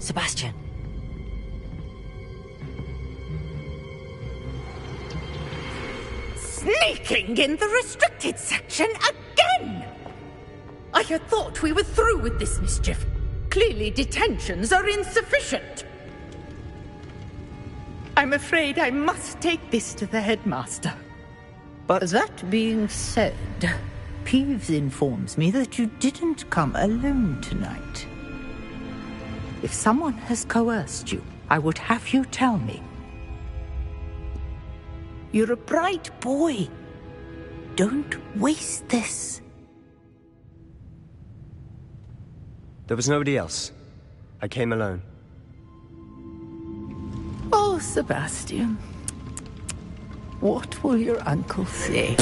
Sebastian. Sneaking in the restricted section again! I had thought we were through with this mischief. Clearly detentions are insufficient. I'm afraid I must take this to the headmaster. But that being said, Peeves informs me that you didn't come alone tonight. If someone has coerced you, I would have you tell me. You're a bright boy. Don't waste this. There was nobody else. I came alone. Oh, Sebastian. What will your uncle say?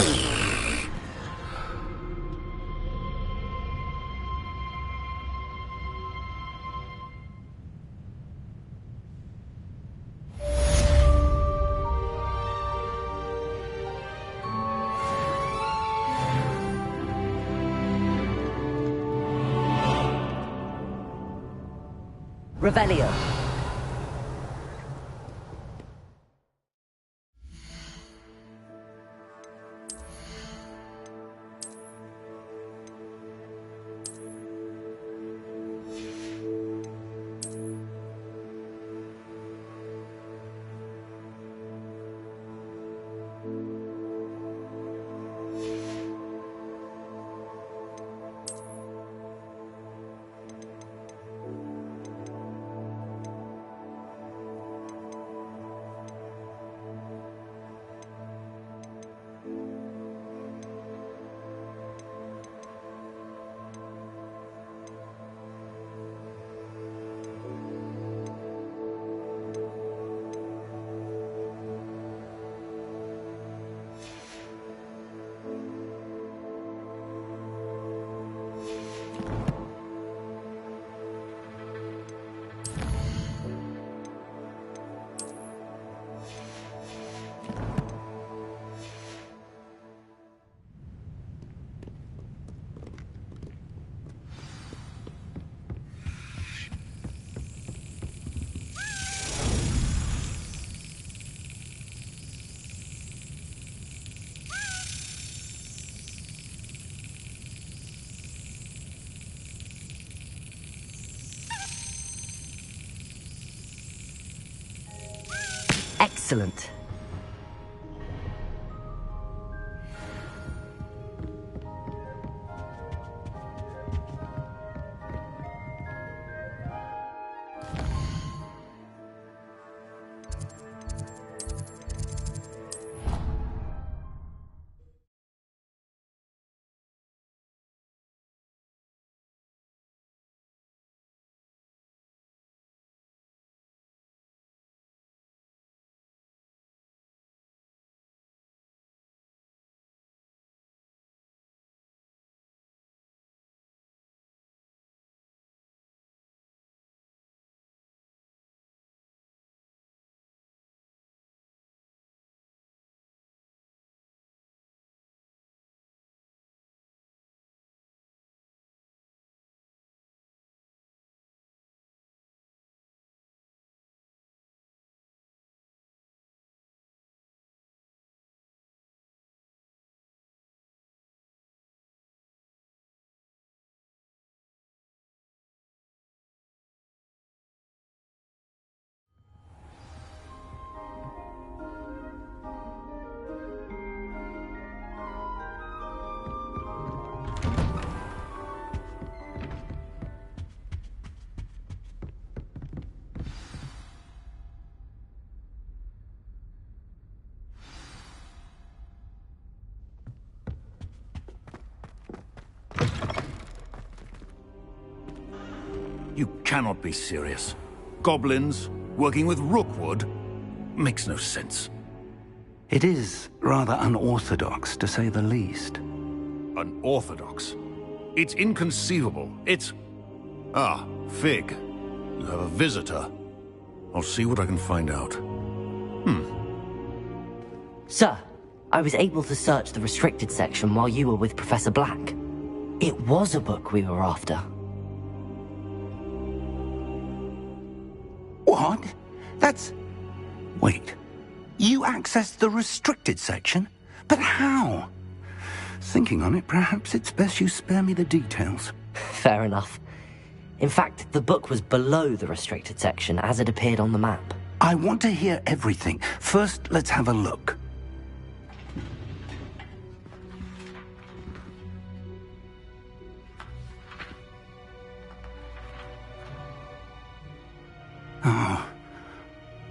Revelio. Excellent. You cannot be serious. Goblins working with Rookwood makes no sense. It is rather unorthodox, to say the least. Unorthodox? It's inconceivable. It's... Ah, Fig. You have a visitor. I'll see what I can find out. Sir, I was able to search the restricted section while you were with Professor Black. It was a book we were after. What? That's... Wait. You accessed the restricted section? But how? Thinking on it, perhaps it's best you spare me the details. Fair enough. In fact, the book was below the restricted section as it appeared on the map. I want to hear everything. First, let's have a look.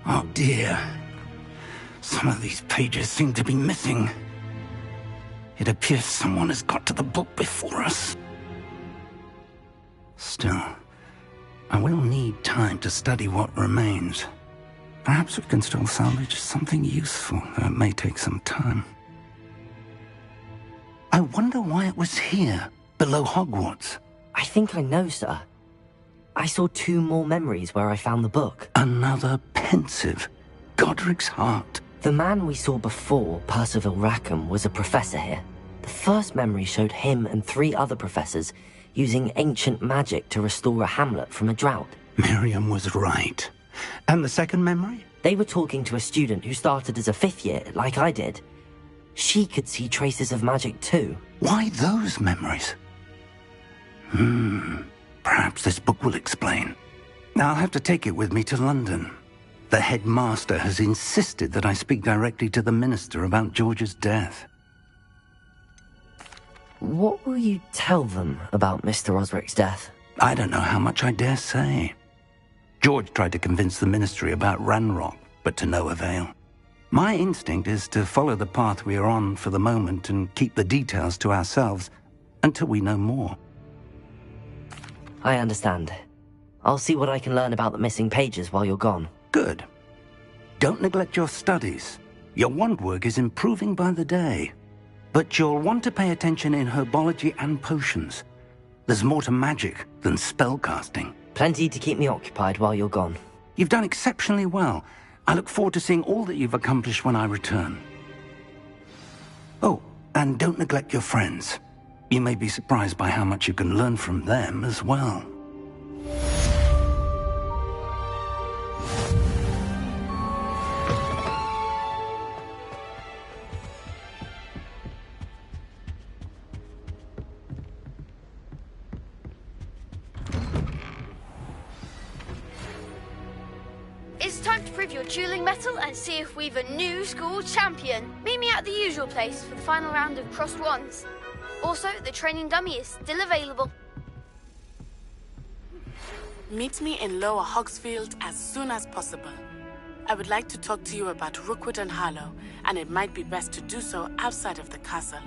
Oh dear. Some of these pages seem to be missing. It appears someone has got to the book before us. Still, I will need time to study what remains. Perhaps we can still salvage something useful, though it may take some time. I wonder why it was here, below Hogwarts. I think I know, sir. I saw 2 more memories where I found the book. Another pensive. Godric's heart. The man we saw before, Percival Rackham, was a professor here. The first memory showed him and 3 other professors using ancient magic to restore a hamlet from a drought. Miriam was right. And the second memory? They were talking to a student who started as a 5th year, like I did. She could see traces of magic too. Why those memories? Perhaps this book will explain. I'll have to take it with me to London. The headmaster has insisted that I speak directly to the minister about George's death. What will you tell them about Mr. Osric's death? I don't know how much I dare say. George tried to convince the ministry about Ranrock, but to no avail. My instinct is to follow the path we are on for the moment and keep the details to ourselves until we know more. I understand. I'll see what I can learn about the missing pages while you're gone. Good. Don't neglect your studies. Your wand work is improving by the day. But you'll want to pay attention in herbology and potions. There's more to magic than spellcasting. Plenty to keep me occupied while you're gone. You've done exceptionally well. I look forward to seeing all that you've accomplished when I return. Oh, and don't neglect your friends. You may be surprised by how much you can learn from them as well. It's time to prove your dueling mettle and see if we've a new school champion. Meet me at the usual place for the final round of crossed wands. Also, the training dummy is still available. Meet me in Lower Hogsfield as soon as possible. I would like to talk to you about Rookwood and Harlow, and it might be best to do so outside of the castle.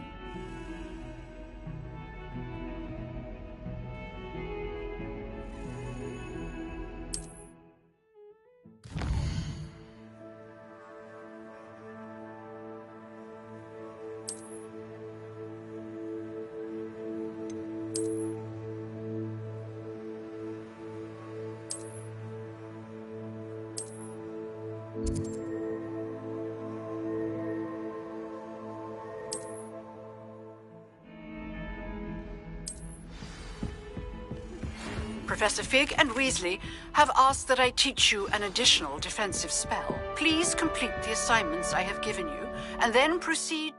Professor Fig and Weasley have asked that I teach you an additional defensive spell. Please complete the assignments I have given you, and then proceed...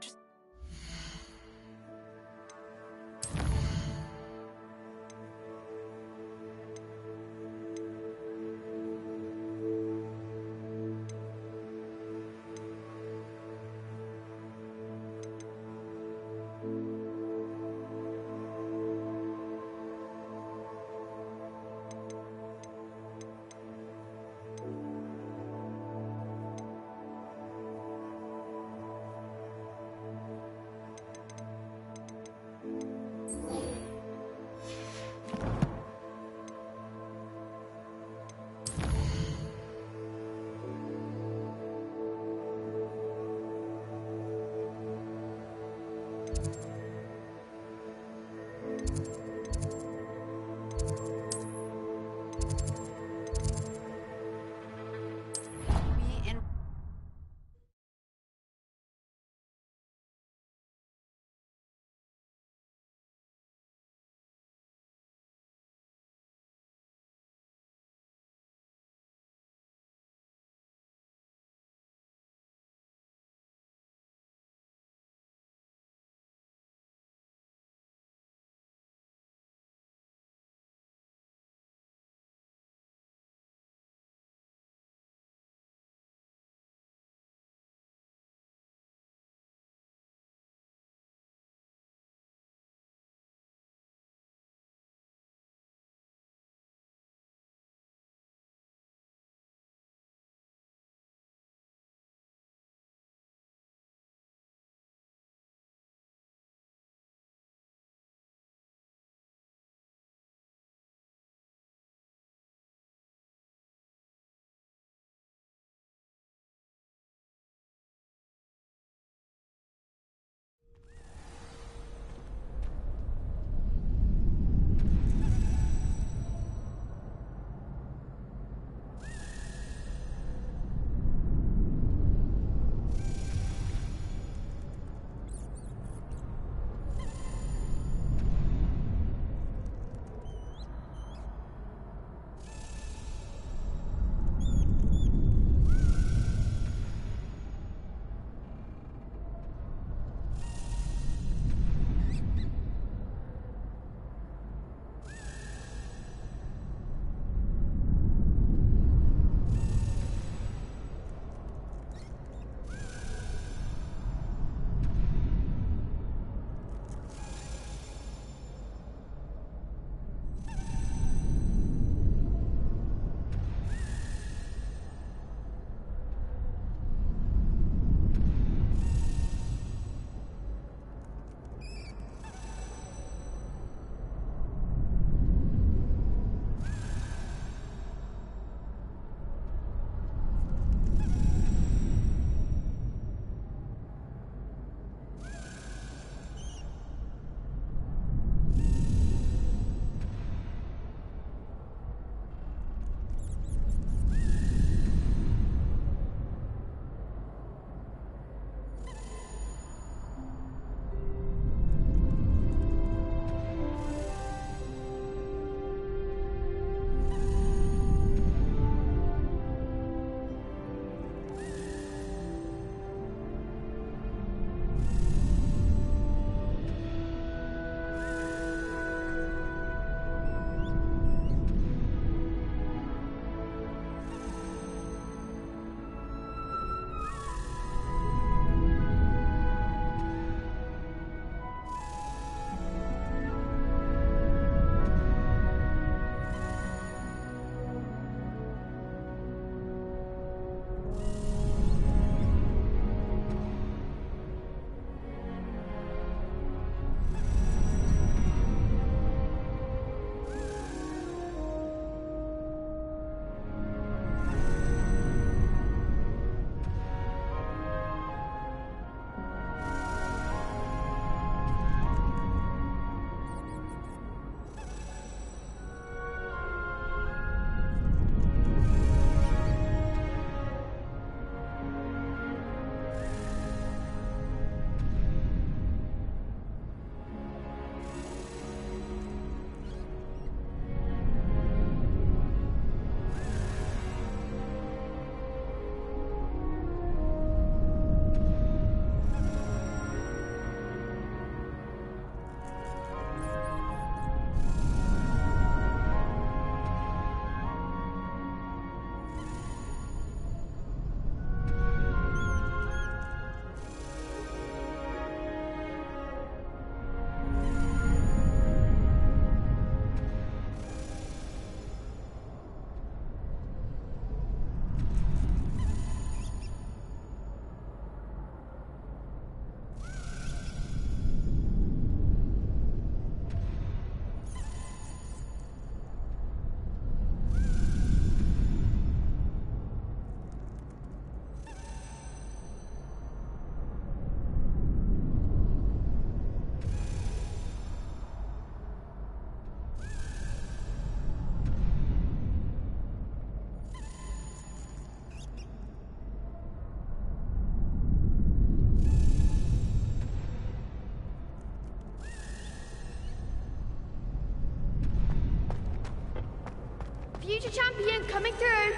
Champion coming through.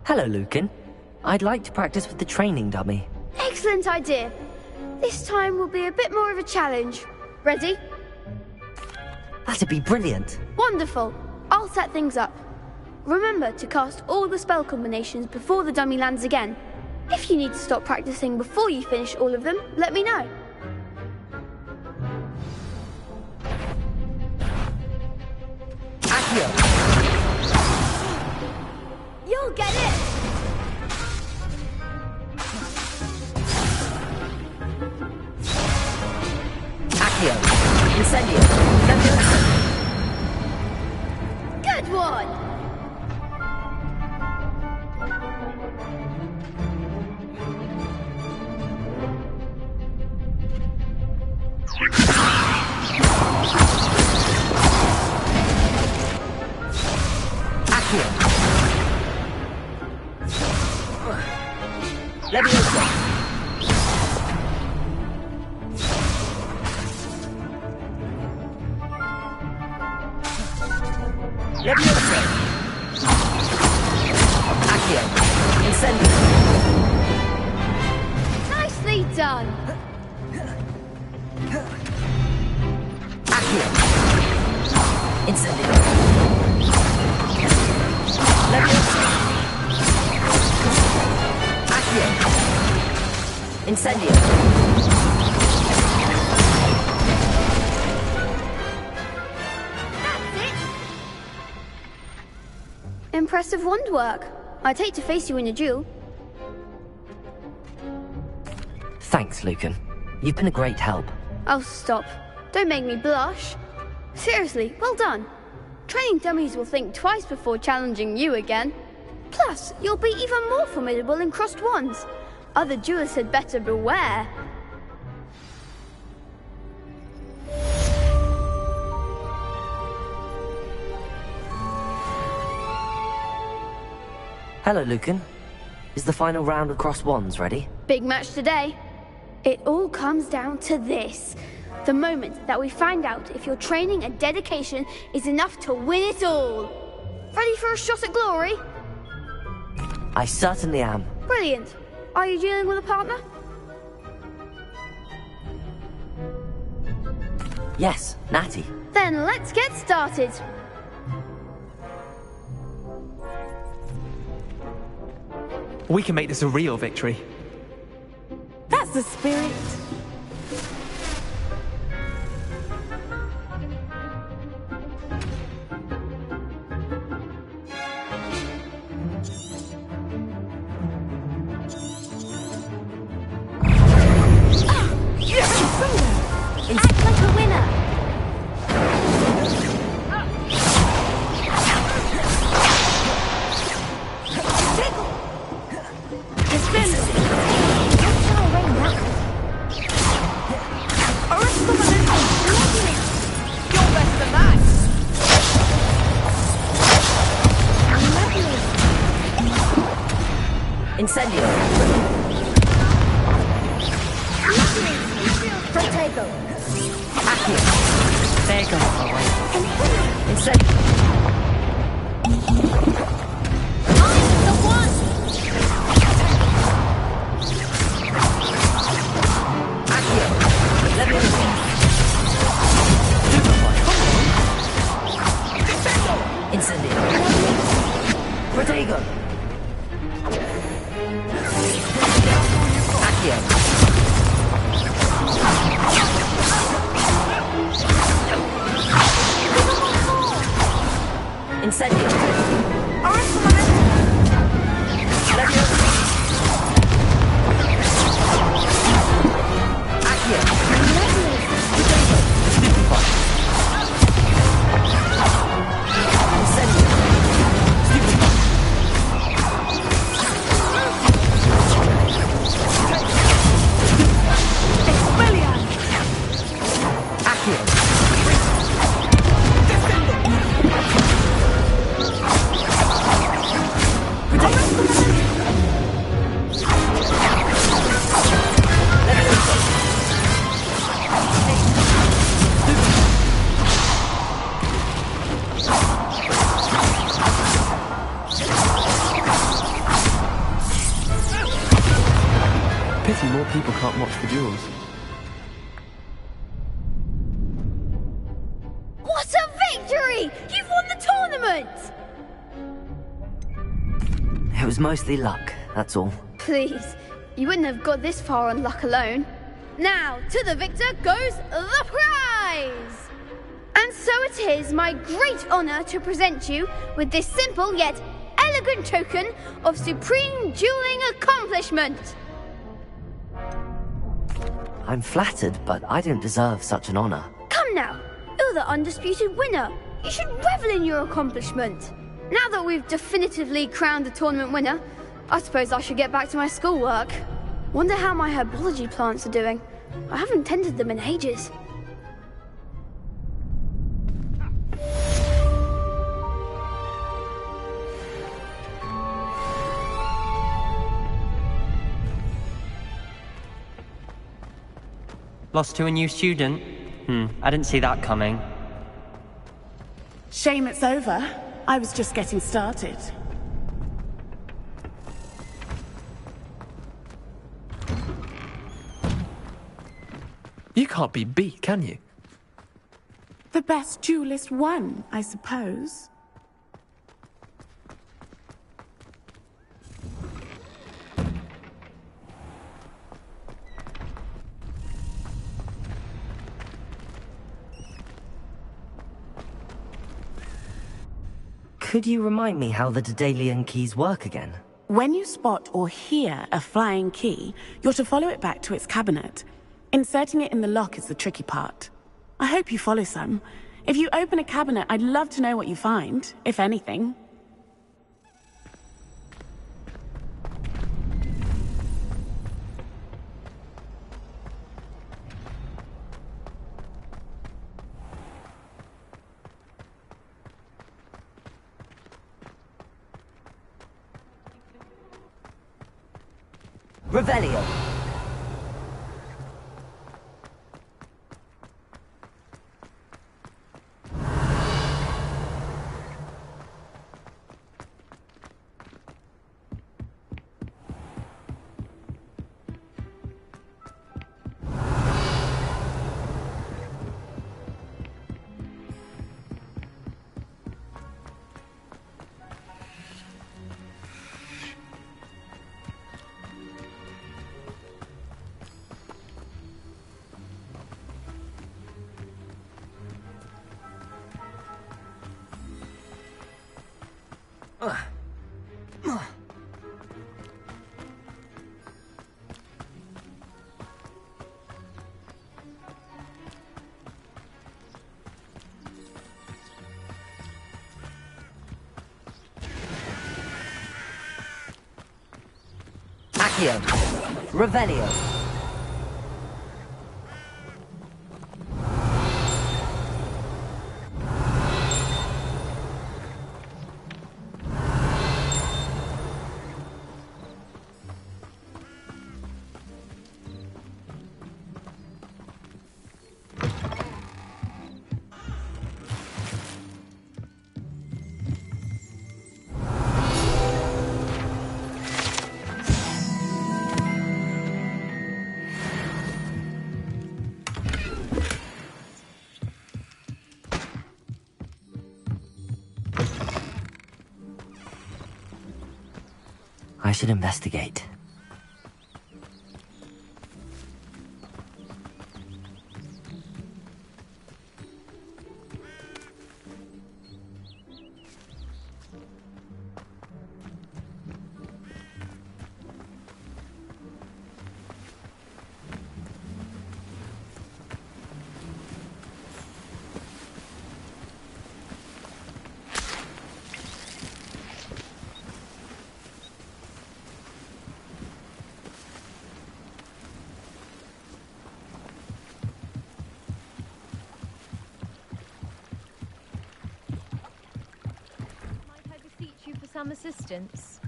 Hello, Lucan. I'd like to practice with the training dummy. Excellent idea. This time will be a bit more of a challenge. Ready? That'd be brilliant. Wonderful. I'll set things up. Remember to cast all the spell combinations before the dummy lands again. If you need to stop practicing before you finish all of them, let me know. Accio! You'll get it! Accio! Incendio! Leviosa! Good one! Accio! Leviosa! Leviosa! Accio! Incendio! Nicely done! Accio! Incendio! Leviosa! Accio! Incendio! Impressive wand work. I'd hate to face you in a duel. Thanks, Lucan. You've been a great help. Oh, stop. Don't make me blush. Seriously, well done. Training dummies will think twice before challenging you again. Plus, you'll be even more formidable in crossed wands. Other duelists had better beware. Hello, Lucan. Is the final round of crossed wands ready? Big match today. It all comes down to this. The moment that we find out if your training and dedication is enough to win it all. Ready for a shot at glory? I certainly am. Brilliant. Are you dealing with a partner? Yes, Natty. Then let's get started. We can make this a real victory. That's the spirit. Act like a winner. Incendio! Protego! Accio! There you go. Incendio! I'm the one! Accio! Leviosa! Incendio! Protego! Accio! Incendio! Leviosa! Accio! Protego! Stupefy! Incendio! Stupefy! Expelliarmus! Accio! Pity more people can't watch the duels. What a victory! You've won the tournament! It was mostly luck, that's all. Please, you wouldn't have got this far on luck alone. Now, to the victor goes the prize! And so it is my great honour to present you with this simple yet elegant token of supreme dueling accomplishment. I'm flattered, but I don't deserve such an honour. Come now, you're the undisputed winner. You should revel in your accomplishment. Now that we've definitively crowned the tournament winner, I suppose I should get back to my schoolwork. Wonder how my herbology plants are doing. I haven't tended them in ages. Lost to a new student? I didn't see that coming. Shame it's over. I was just getting started. You can't be beat, can you? The best duelist won, I suppose. Could you remind me how the Daedalian keys work again? When you spot or hear a flying key, you're to follow it back to its cabinet. Inserting it in the lock is the tricky part. I hope you follow some. If you open a cabinet, I'd love to know what you find, if anything. Revelio! Accio. Revelio. I should investigate. Some assistance.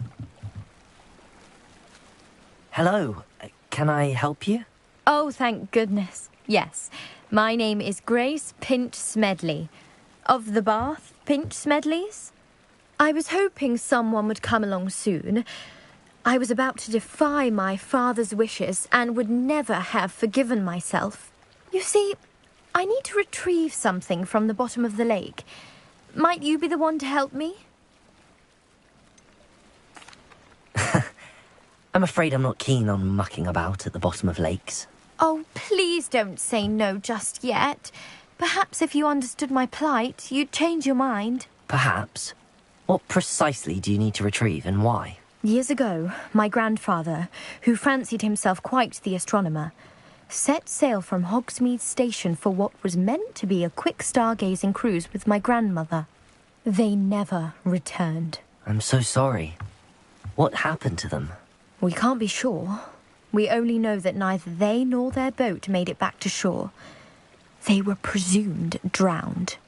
Hello, can I help you? Oh, thank goodness. Yes, my name is Grace Pinch Smedley, of the Bath Pinch Smedleys. I was hoping someone would come along soon. I was about to defy my father's wishes and would never have forgiven myself. You see, I need to retrieve something from the bottom of the lake. Might you be the one to help me? I'm afraid I'm not keen on mucking about at the bottom of lakes. Oh, please don't say no just yet. Perhaps if you understood my plight, you'd change your mind. Perhaps. What precisely do you need to retrieve and why? Years ago, my grandfather, who fancied himself quite the astronomer, set sail from Hogsmeade Station for what was meant to be a quick stargazing cruise with my grandmother. They never returned. I'm so sorry. What happened to them? We can't be sure. We only know that neither they nor their boat made it back to shore. They were presumed drowned.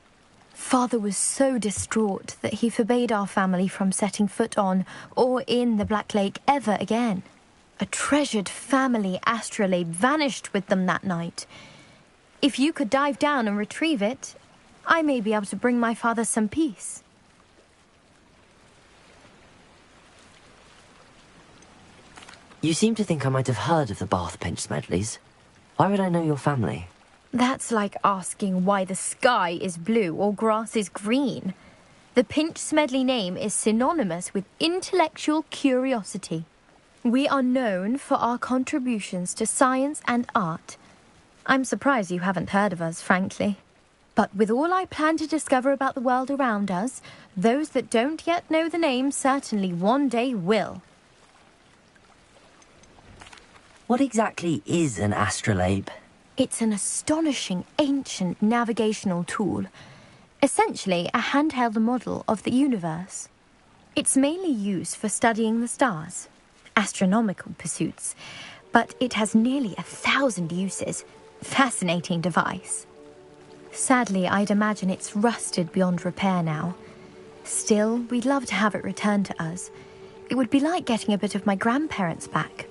Father was so distraught that he forbade our family from setting foot on or in the Black Lake ever again. A treasured family astrolabe vanished with them that night. If you could dive down and retrieve it, I may be able to bring my father some peace. You seem to think I might have heard of the Bath Pinch Smedleys. Why would I know your family? That's like asking why the sky is blue or grass is green. The Pinch Smedley name is synonymous with intellectual curiosity. We are known for our contributions to science and art. I'm surprised you haven't heard of us, frankly. But with all I plan to discover about the world around us, those that don't yet know the name certainly one day will. What exactly is an astrolabe? It's an astonishing ancient navigational tool. Essentially a handheld model of the universe. It's mainly used for studying the stars, astronomical pursuits, but it has nearly 1,000 uses. Fascinating device. Sadly, I'd imagine it's rusted beyond repair now. Still, we'd love to have it returned to us. It would be like getting a bit of my grandparents back.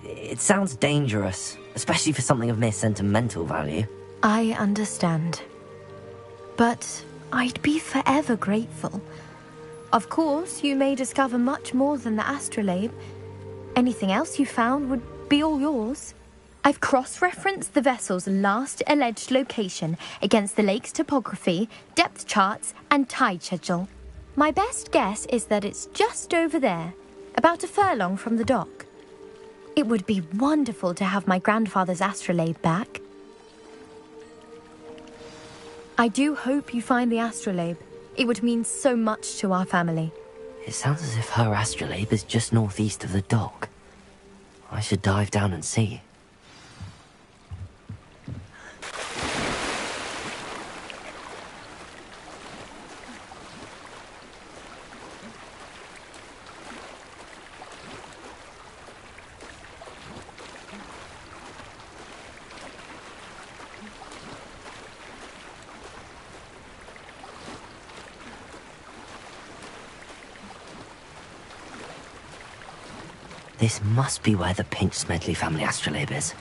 It sounds dangerous, especially for something of mere sentimental value. I understand. But I'd be forever grateful. Of course, you may discover much more than the astrolabe. Anything else you found would be all yours. I've cross-referenced the vessel's last alleged location against the lake's topography, depth charts, and tide schedule. My best guess is that it's just over there, about a furlong from the dock. It would be wonderful to have my grandfather's astrolabe back. I do hope you find the astrolabe. It would mean so much to our family. It sounds as if her astrolabe is just northeast of the dock. I should dive down and see. This must be where the Pinch Smedley family astrolabe is.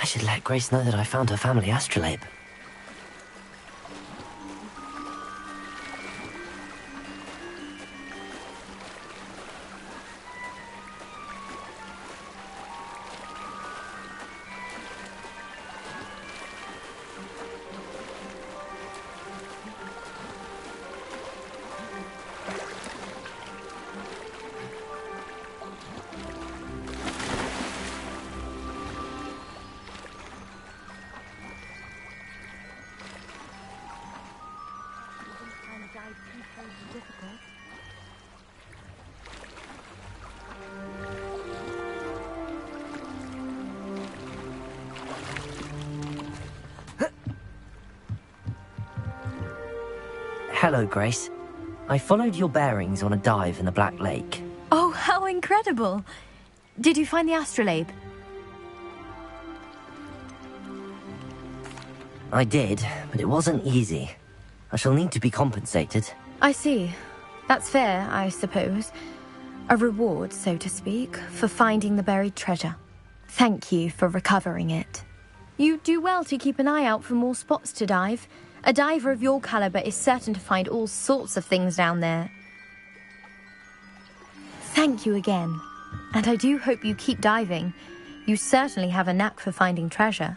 should let Grace know that I found her family astrolabe. Hello, Grace. I followed your bearings on a dive in the Black Lake. Oh, how incredible! Did you find the astrolabe? I did, but it wasn't easy. I shall need to be compensated. I see. That's fair, I suppose. A reward, so to speak, for finding the buried treasure. Thank you for recovering it. You do well to keep an eye out for more spots to dive. A diver of your caliber is certain to find all sorts of things down there. Thank you again. And I do hope you keep diving. You certainly have a knack for finding treasure.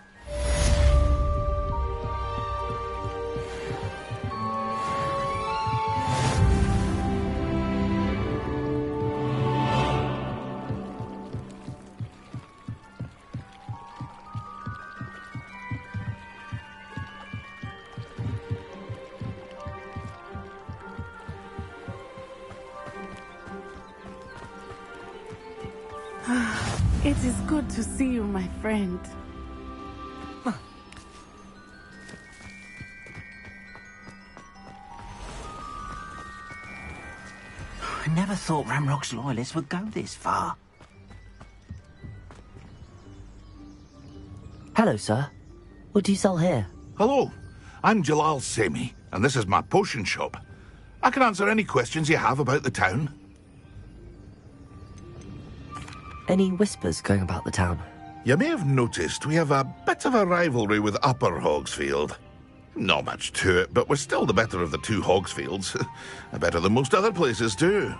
It is good to see you, my friend. I never thought Ramrock's loyalists would go this far. Hello, sir. What do you sell here? Hello, I'm Jalal Semi, and this is my potion shop. I can answer any questions you have about the town. Any whispers going about the town? You may have noticed we have a bit of a rivalry with Upper Hogsfield. Not much to it, but we're still the better of the two Hogsfields. Better than most other places, too.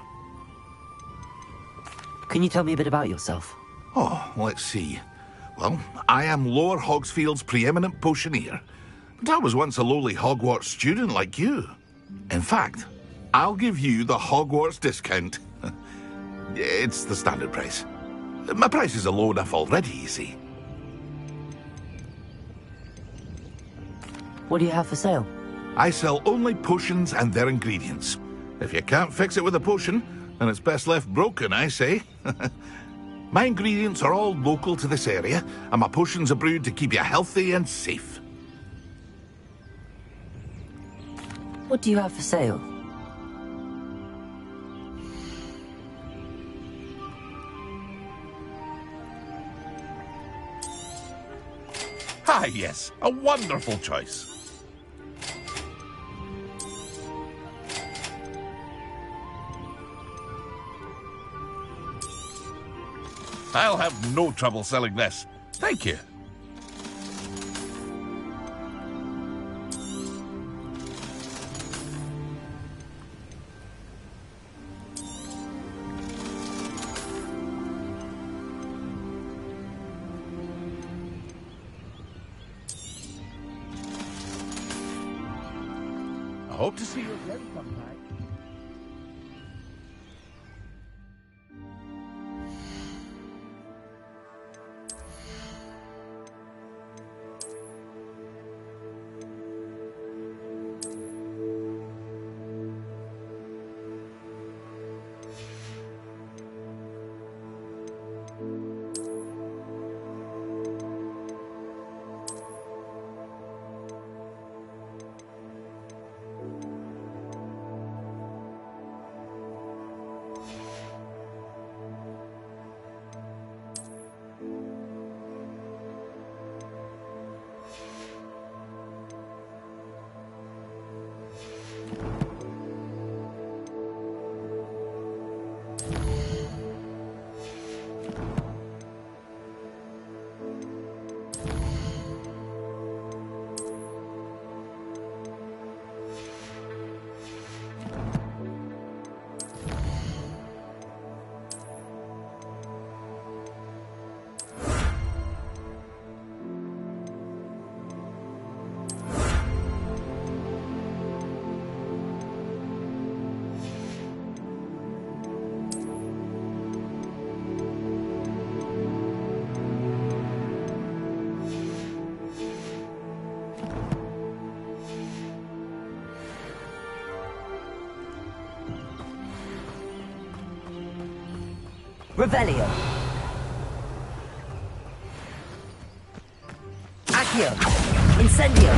Can you tell me a bit about yourself? Oh, let's see. Well, I am Lower Hogsfield's preeminent potioneer. But I was once a lowly Hogwarts student like you. In fact, I'll give you the Hogwarts discount. It's the standard price. My prices are low enough already, you see. What do you have for sale? I sell only potions and their ingredients. If you can't fix it with a potion, then it's best left broken, I say. My ingredients are all local to this area, and my potions are brewed to keep you healthy and safe. What do you have for sale? Ah, yes, a wonderful choice. I'll have no trouble selling this. Thank you. I hope to see you again sometime. Revelio. Accio. Incendio.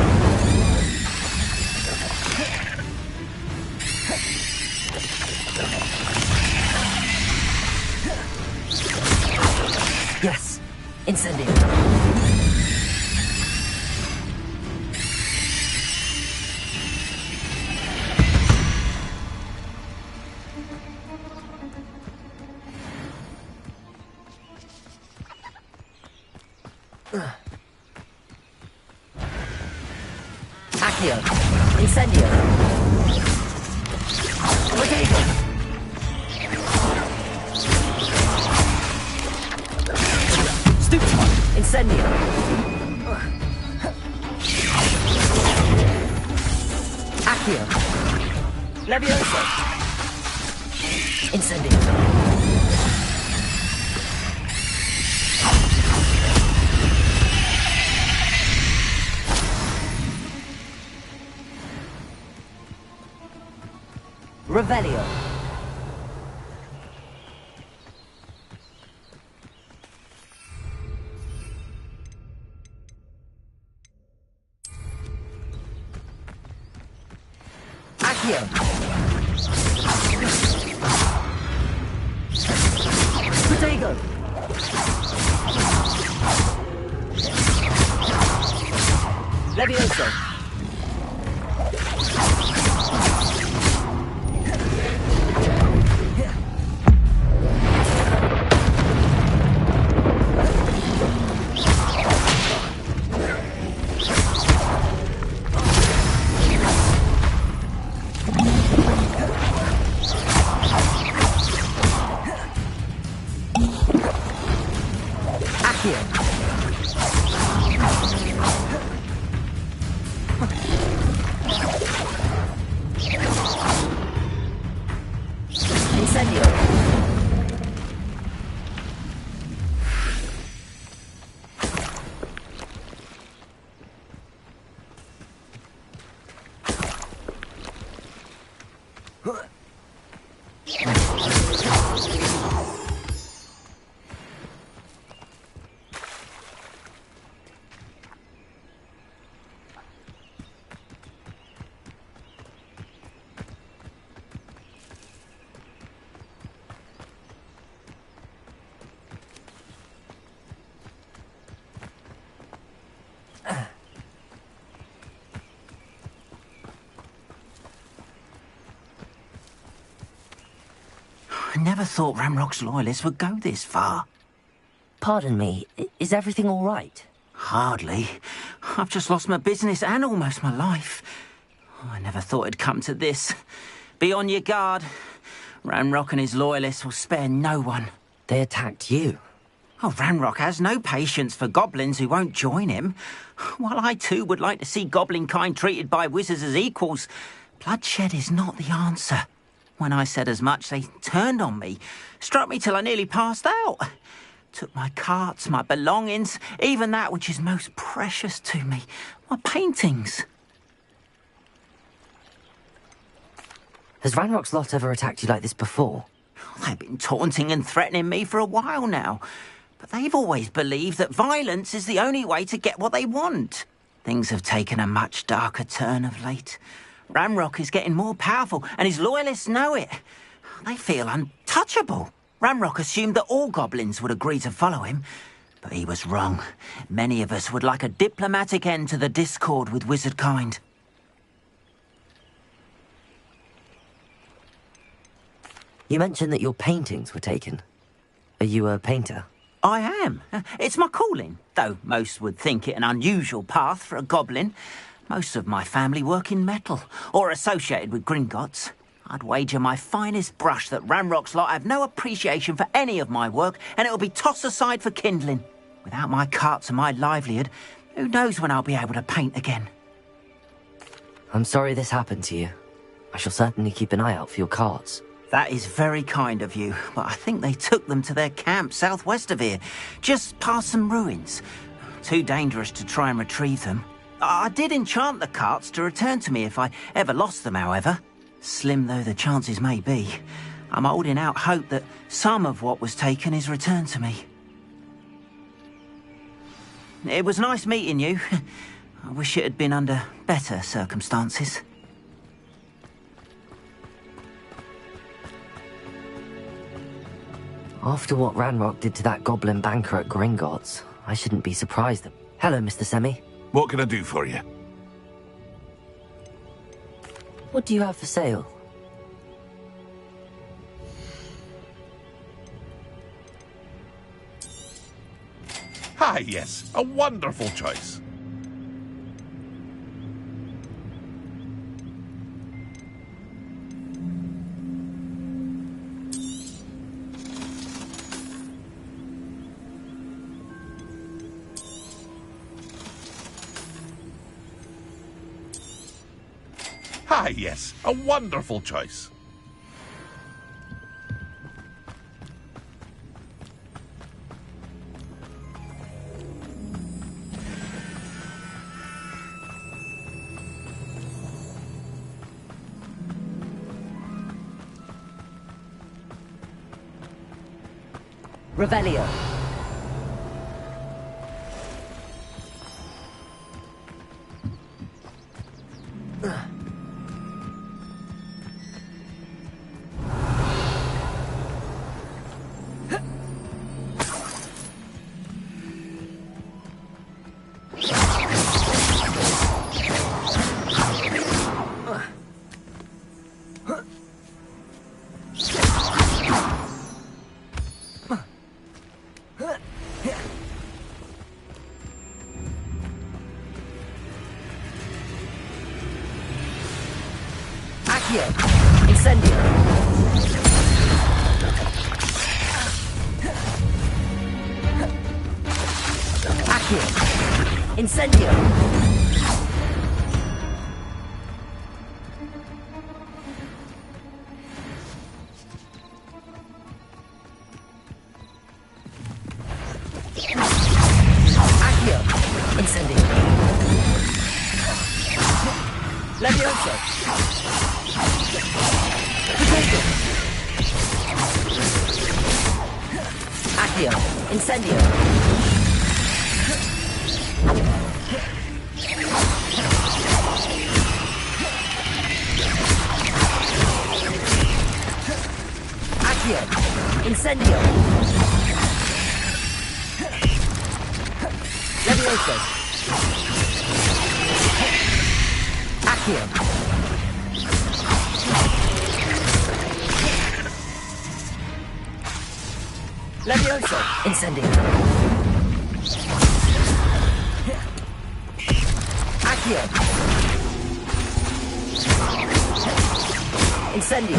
Yes. Incendio. Accio. Incendio. Potato. Stupefy. Incendio. Accio. Levioso. Incendio. Revelio. Accio. Protego. Levioso. I never thought Ramrock's loyalists would go this far. Pardon me, is everything all right? Hardly. I've just lost my business and almost my life. I never thought it'd come to this. Be on your guard. Ramrock and his loyalists will spare no one. They attacked you? Oh, Ramrock has no patience for goblins who won't join him. While I too would like to see goblin kind treated by wizards as equals, bloodshed is not the answer. When I said as much, they turned on me, struck me till I nearly passed out. Took my carts, my belongings, even that which is most precious to me, my paintings. Has Ranrock's lot ever attacked you like this before? They've been taunting and threatening me for a while now, but they've always believed that violence is the only way to get what they want. Things have taken a much darker turn of late. Ramrock is getting more powerful, and his loyalists know it. They feel untouchable. Ramrock assumed that all goblins would agree to follow him, but he was wrong. Many of us would like a diplomatic end to the discord with wizard kind. You mentioned that your paintings were taken. Are you a painter? I am. It's my calling, though most would think it an unusual path for a goblin. Most of my family work in metal, or associated with Gringotts. I'd wager my finest brush that Ramrock's lot have no appreciation for any of my work, and it'll be tossed aside for kindling. Without my carts and my livelihood, who knows when I'll be able to paint again? I'm sorry this happened to you. I shall certainly keep an eye out for your carts. That is very kind of you, but I think they took them to their camp southwest of here, just past some ruins. Too dangerous to try and retrieve them. I did enchant the carts to return to me if I ever lost them, however. Slim though the chances may be, I'm holding out hope that some of what was taken is returned to me. It was nice meeting you. I wish it had been under better circumstances. After what Ranrock did to that goblin banker at Gringotts, I shouldn't be surprised that... Hello, Mr. Semi. What can I do for you? What do you have for sale? Ah, yes, a wonderful choice. Ah, yes, a wonderful choice. Revelio. Incendio. Accio. Incendio. Accio. Incendio. Levioso. Accio. Incendio. Accio. Incendio. Levioso. Accio. Levioso. Incendio. Accio. Incendio.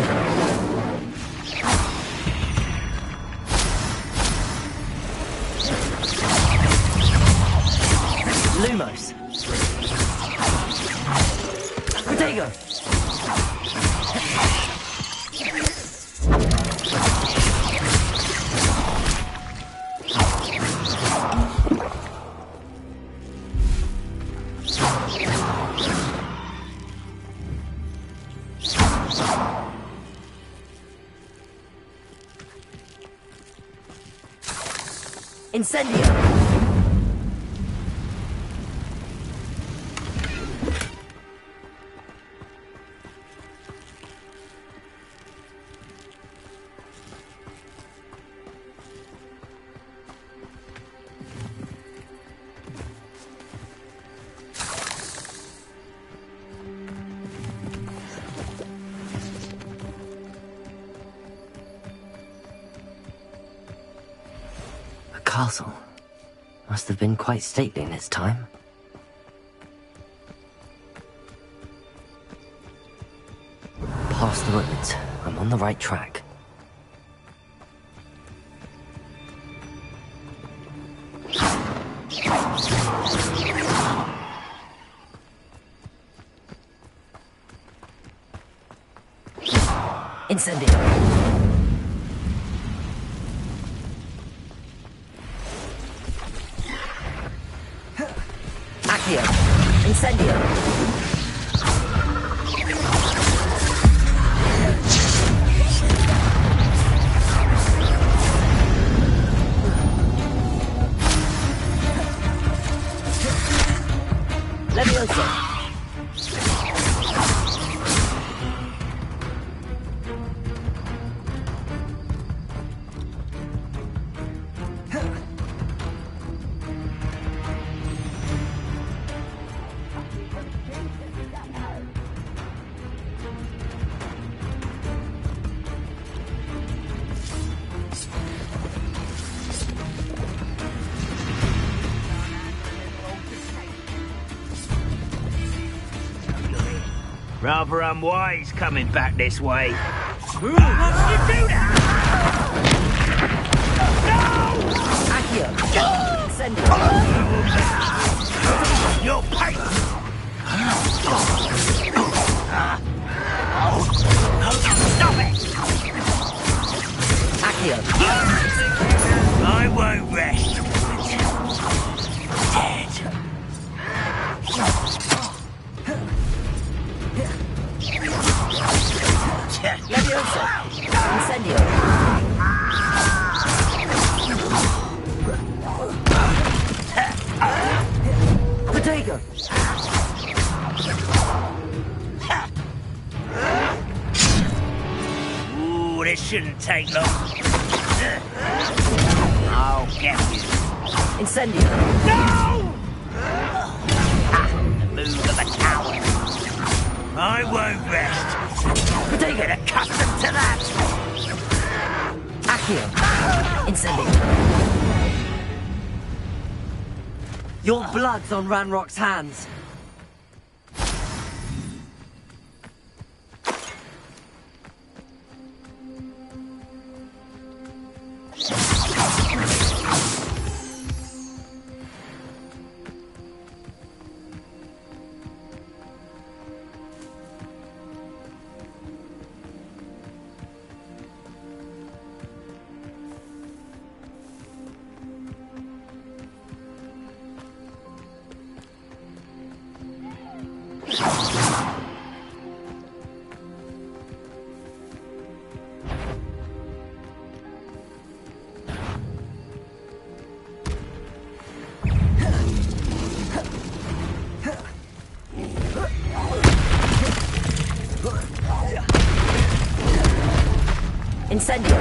Lumos. Protego. Incendio! A castle. Must have been quite stately in its time. Past the ruins. I'm on the right track. Incendio! Accio! Incendio! Leviosa! Rather unwise coming back this way. What'd you do that? No! Accio! Send it! Your pain! Stop it! Accio! I won't rest. Dead. Leviosa! Incendio! Protego! Ooh, this shouldn't take long. I'll get you. Incendio! No! The move of a coward. I won't rest. They get accustomed to that. Accio! Incendio! Your blood's on Ranrock's hands. Incendio!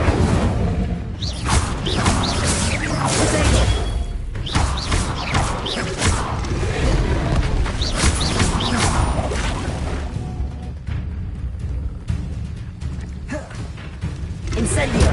Incendio!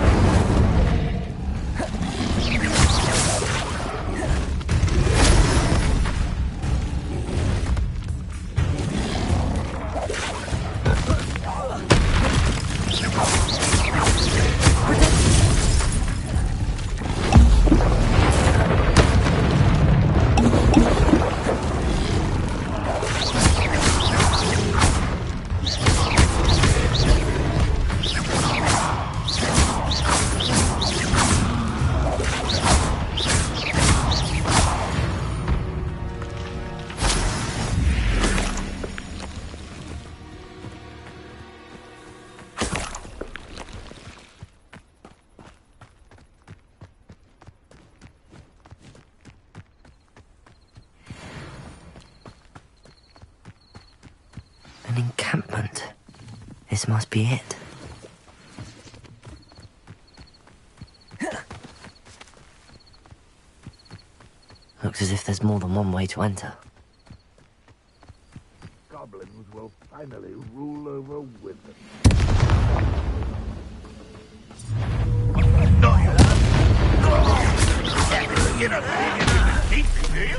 An encampment. This must be it. Looks as if there's more than one way to enter. Goblins will finally rule over Wizards. Not you! You don't think you can beat me, do you?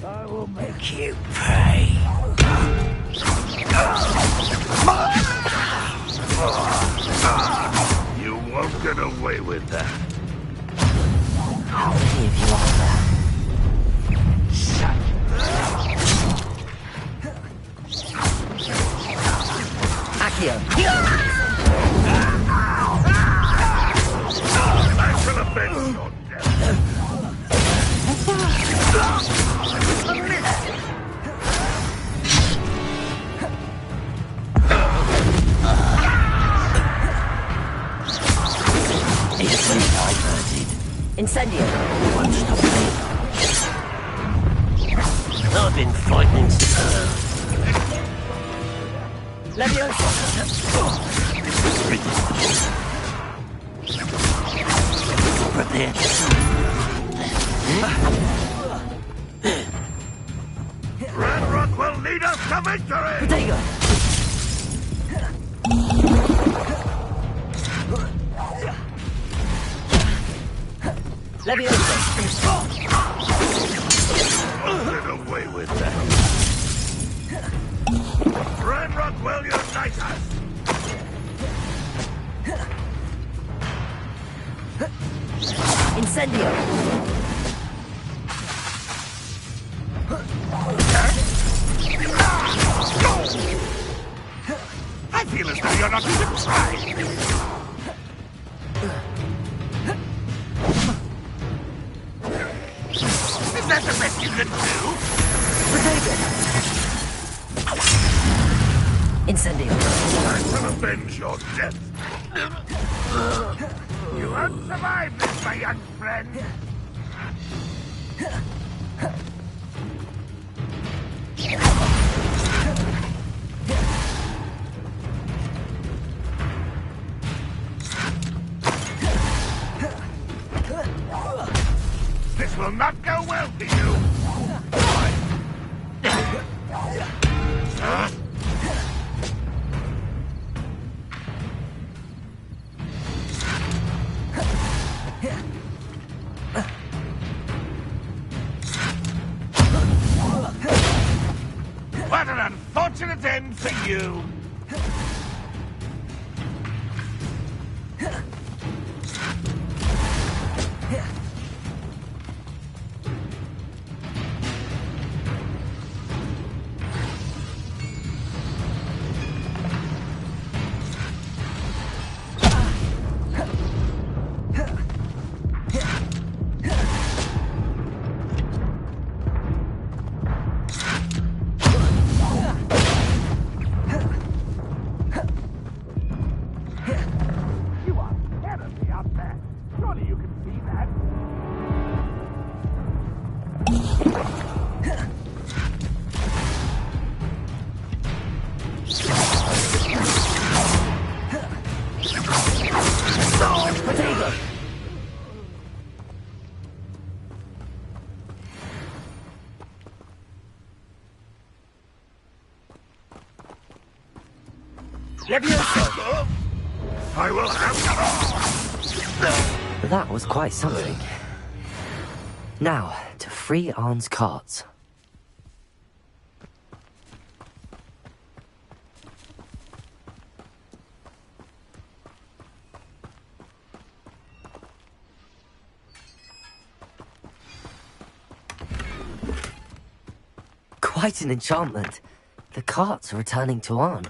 I will make you pay. You won't get away with that. How many of you are there? Accio! I shall avenge your death. Incendio! I've been frightening. Leviosa! Prepare. Ranrock will lead us to victory! Protego! Leviosa! Get away with that. Ranrock will unite us! Incendio! I feel as though you're not even trying. Is that the best you can do? Incendio! I shall avenge your death. You won't survive this, my young friend. This will not go well for you. What an unfortunate end for you! Leviosa! I will have That was quite something. Now, to free Arn's carts. Quite an enchantment. The carts are returning to Arn.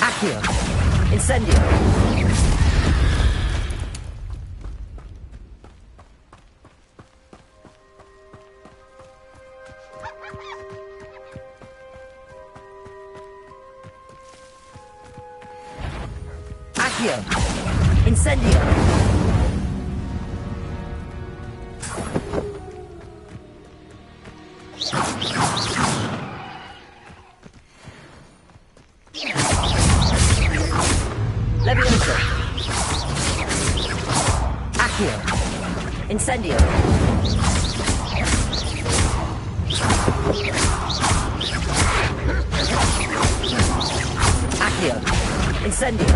Accio! Incendio! Accio! Incendio! Leviosa! Accio! Incendio! Accio! Incendio!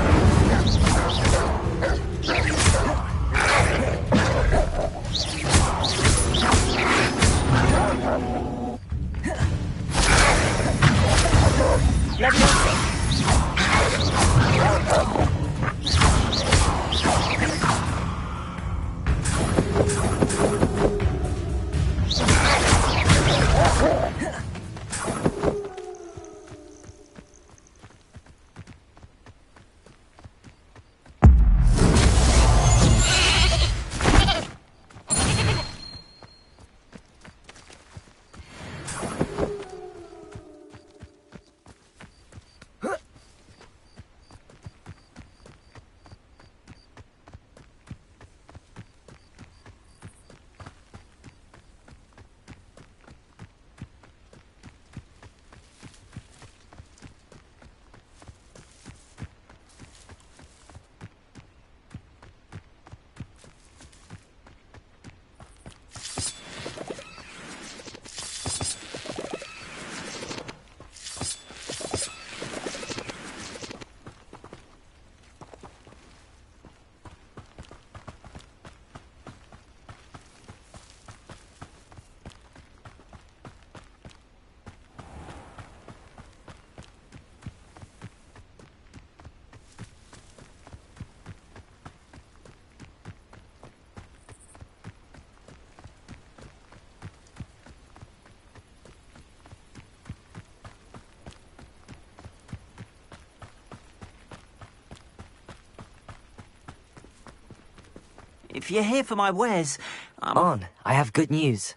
If you're here for my wares, On, I have good news.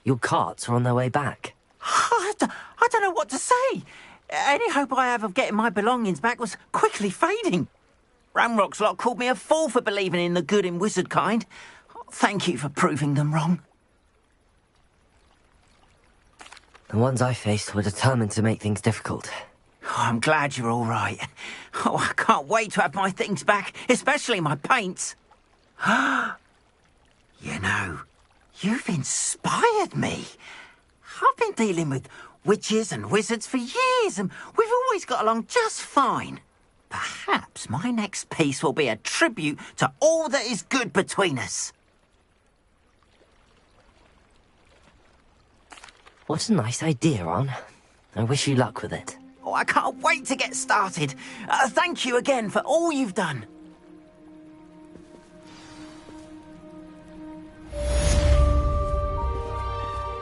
Your carts are on their way back. I don't know what to say. Any hope I have of getting my belongings back was quickly fading. Ramrock's lot called me a fool for believing in the good in wizard kind. Thank you for proving them wrong. The ones I faced were determined to make things difficult. Oh, I'm glad you're all right. Oh, I can't wait to have my things back, especially my paints. You know, you've inspired me. I've been dealing with witches and wizards for years, and we've always got along just fine. Perhaps my next piece will be a tribute to all that is good between us. What a nice idea, Ron. I wish you luck with it. Oh, I can't wait to get started. Thank you again for all you've done.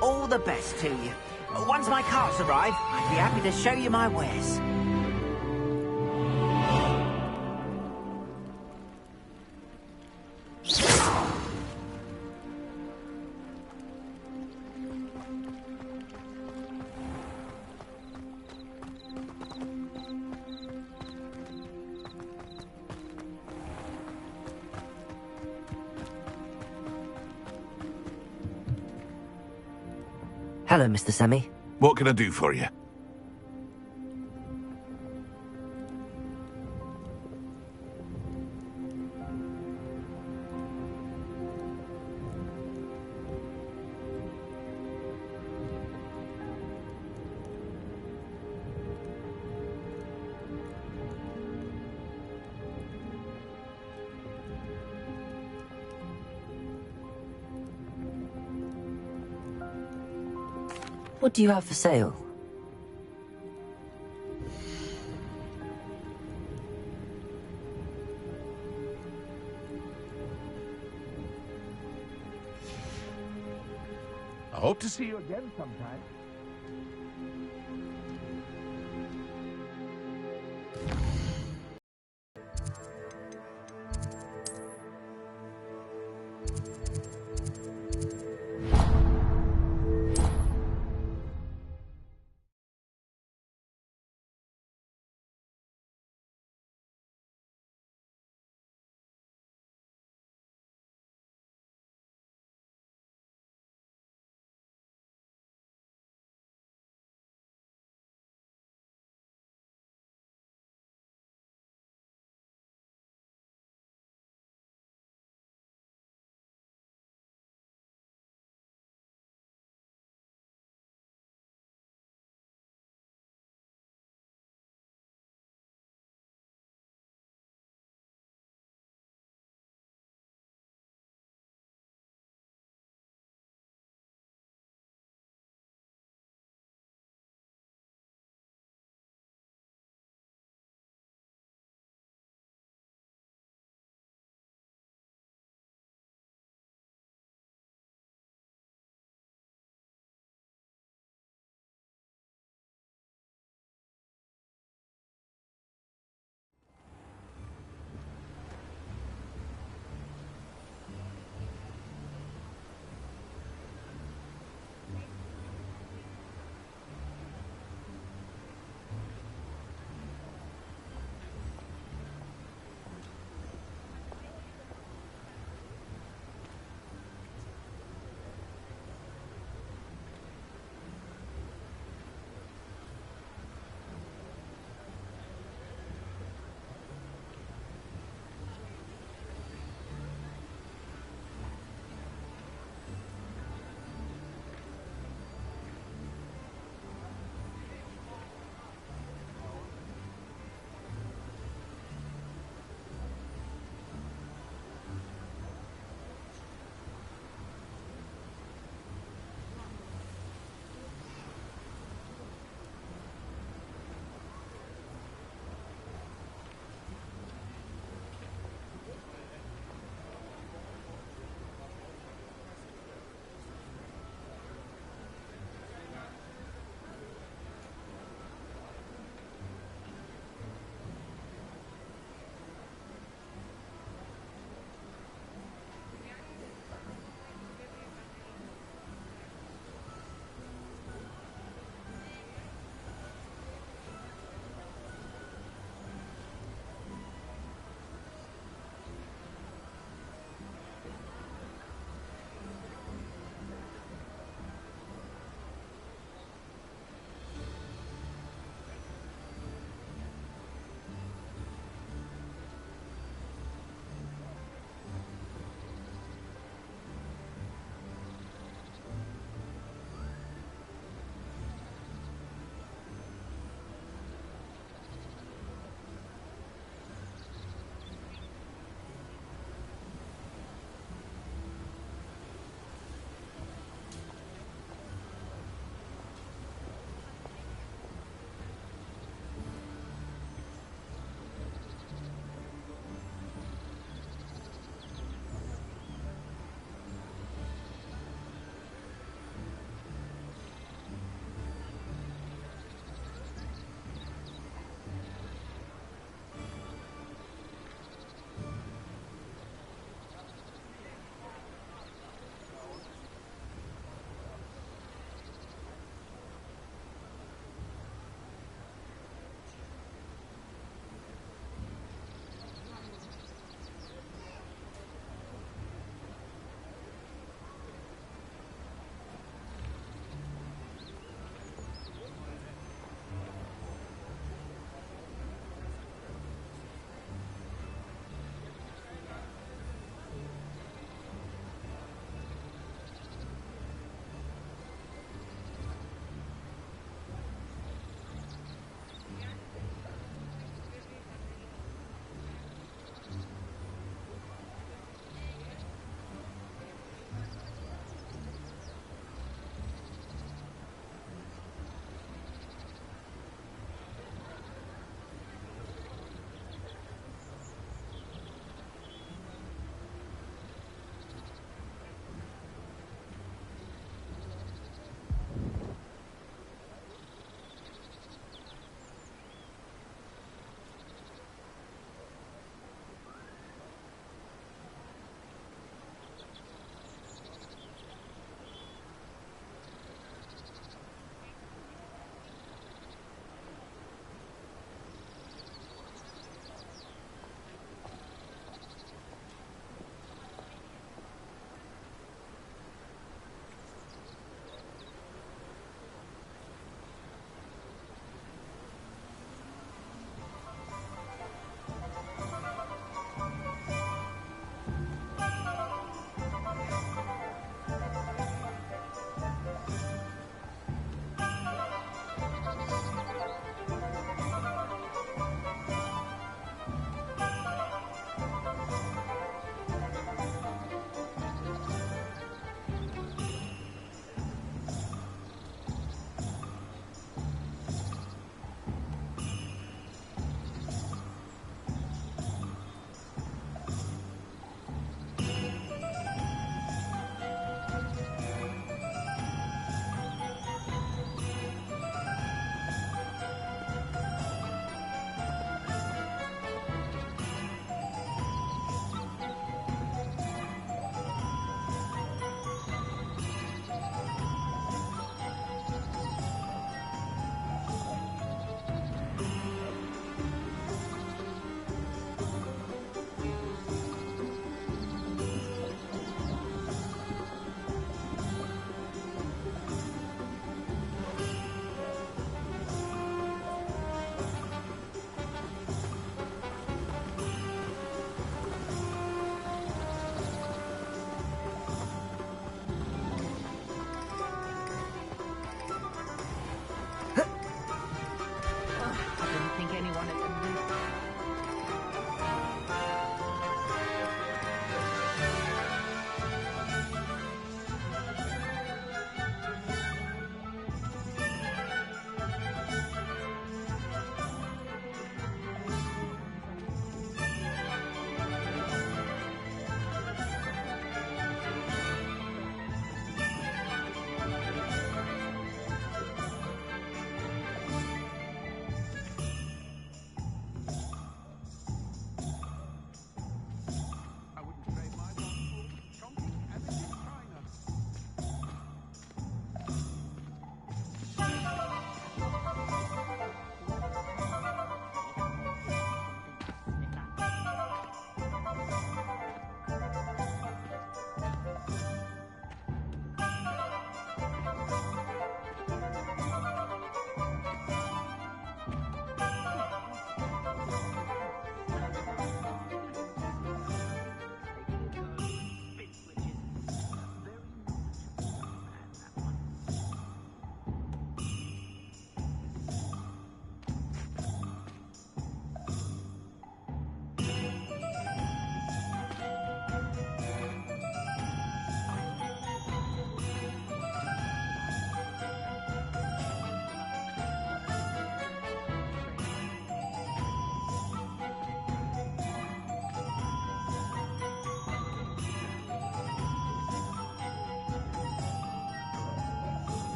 All the best to you. Once my carts arrive, I'd be happy to show you my wares. Hello, Mr. Semi. What can I do for you? What do you have for sale? I hope to see you again sometime.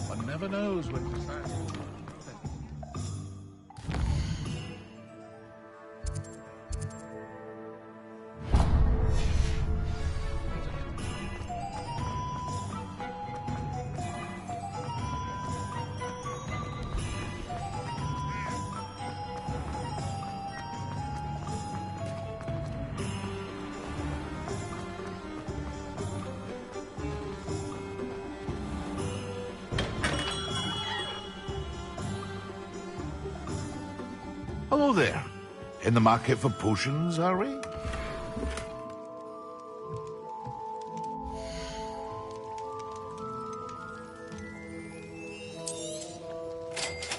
One never knows when to start. Hello there. In the market for potions, are we?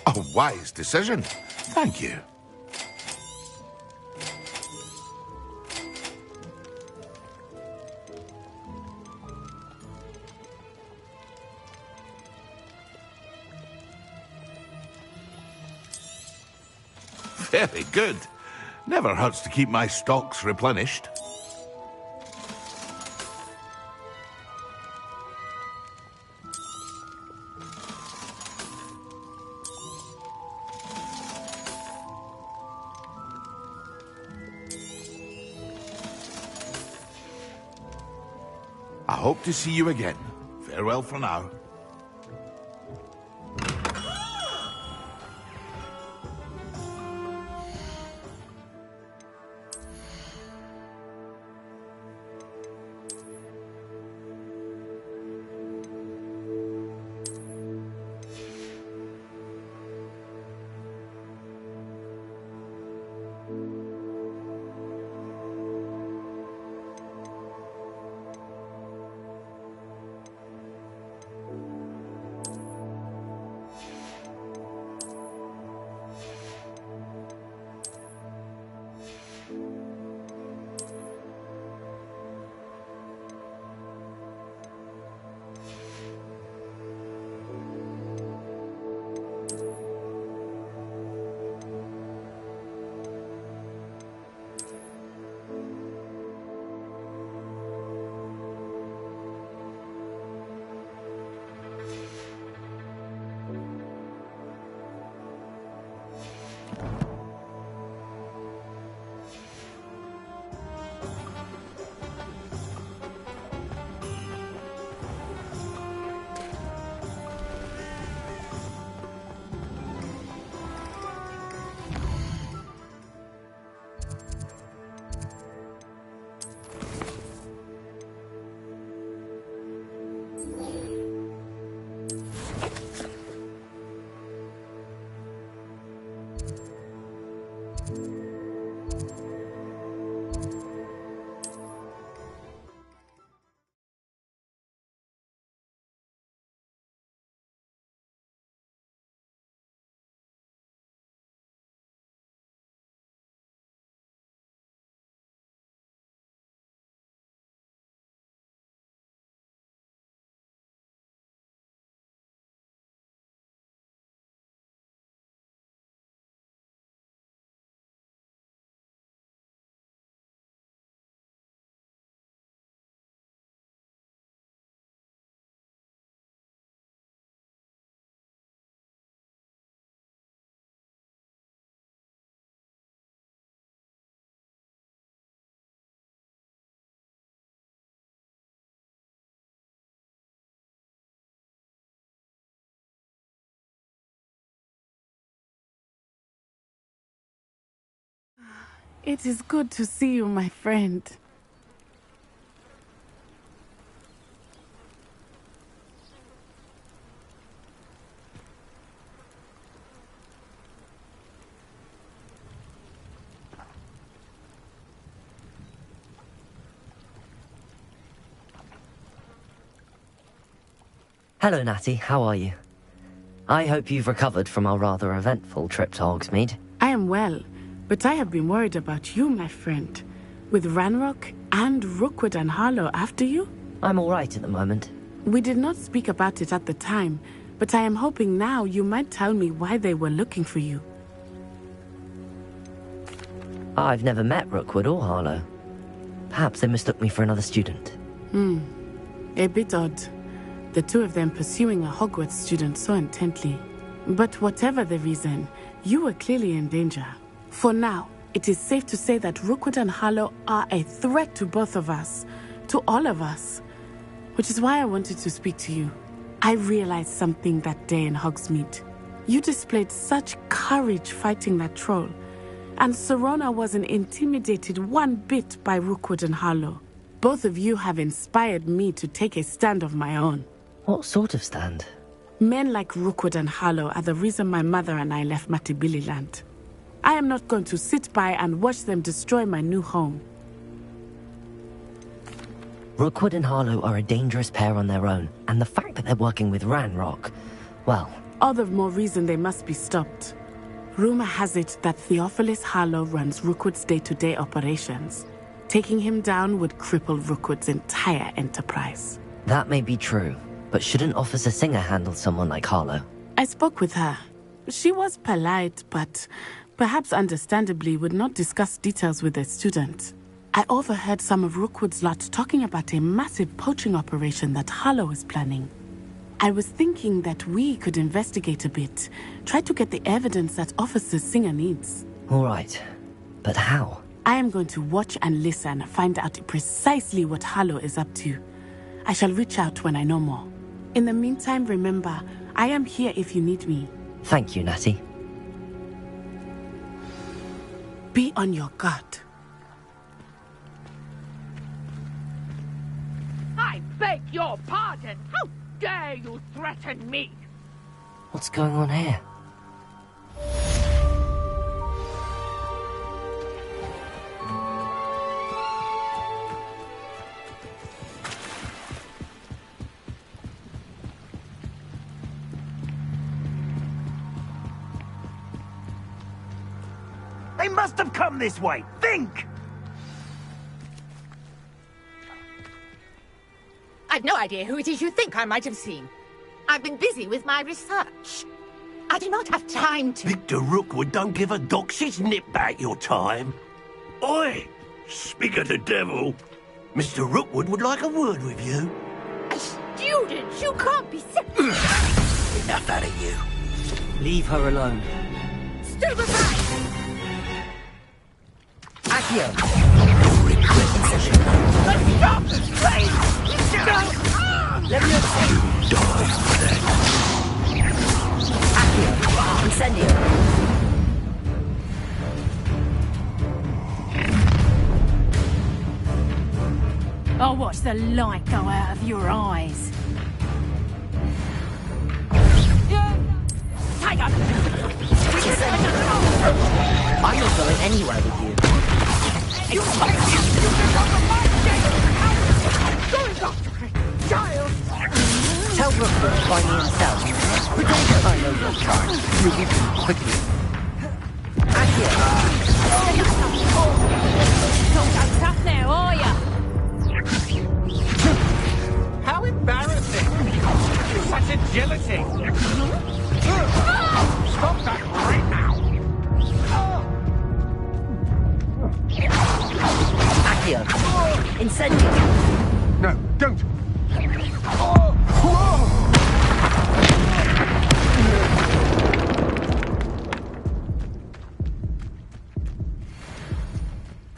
A wise decision. Thank you. Very good. Never hurts to keep my stocks replenished. I hope to see you again. Farewell for now. It is good to see you, my friend. Hello, Natty. How are you? I hope you've recovered from our rather eventful trip to Hogsmeade. I am well, but I have been worried about you, my friend. With Ranrock and Rookwood and Harlow after you? I'm all right at the moment. We did not speak about it at the time, but I am hoping now you might tell me why they were looking for you. I've never met Rookwood or Harlow. Perhaps they mistook me for another student. A bit odd. The two of them pursuing a Hogwarts student so intently. But whatever the reason, you were clearly in danger. For now, it is safe to say that Rookwood and Harlow are a threat to both of us. To all of us. Which is why I wanted to speak to you. I realized something that day in Hogsmeade. You displayed such courage fighting that troll. And Serona wasn't intimidated one bit by Rookwood and Harlow. Both of you have inspired me to take a stand of my own. What sort of stand? Men like Rookwood and Harlow are the reason my mother and I left Mattibilliland. I am not going to sit by and watch them destroy my new home. Rookwood and Harlow are a dangerous pair on their own, and the fact that they're working with Ranrock, well... All the more reason they must be stopped. Rumor has it that Theophilus Harlow runs Rookwood's day-to-day operations. Taking him down would cripple Rookwood's entire enterprise. That may be true, but shouldn't Officer Singer handle someone like Harlow? I spoke with her. She was polite, but perhaps understandably would not discuss details with a student. I overheard some of Rookwood's lot talking about a massive poaching operation that Harlow is planning. I was thinking that we could investigate a bit, try to get the evidence that Officer Singer needs. All right, but how? I am going to watch and listen, find out precisely what Harlow is up to. I shall reach out when I know more. In the meantime, remember, I am here if you need me. Thank you, Natty. Be on your guard. I beg your pardon. How dare you threaten me? What's going on here? They must have come this way. Think! I've no idea who it is you think I might have seen. I've been busy with my research. I do not have time to... Victor Rookwood don't give a doxy's nip back your time. Oi! Speak of the devil. Mr. Rookwood would like a word with you. A student? You can't be sick. Enough out of you. Leave her alone. Still behind! Accio! Stop! Please! Let me Die for that. Accio! Incendio! I'll watch the light go out of your eyes. Tiger! I'm not going anywhere with you. You become my going after it, child! Tell Rookwood to find me himself. I know your kind. You'll be quickly. Accio! Not so tough now, are ya? How embarrassing! Such agility! Stop that right now! Accio! Incendio! No, don't!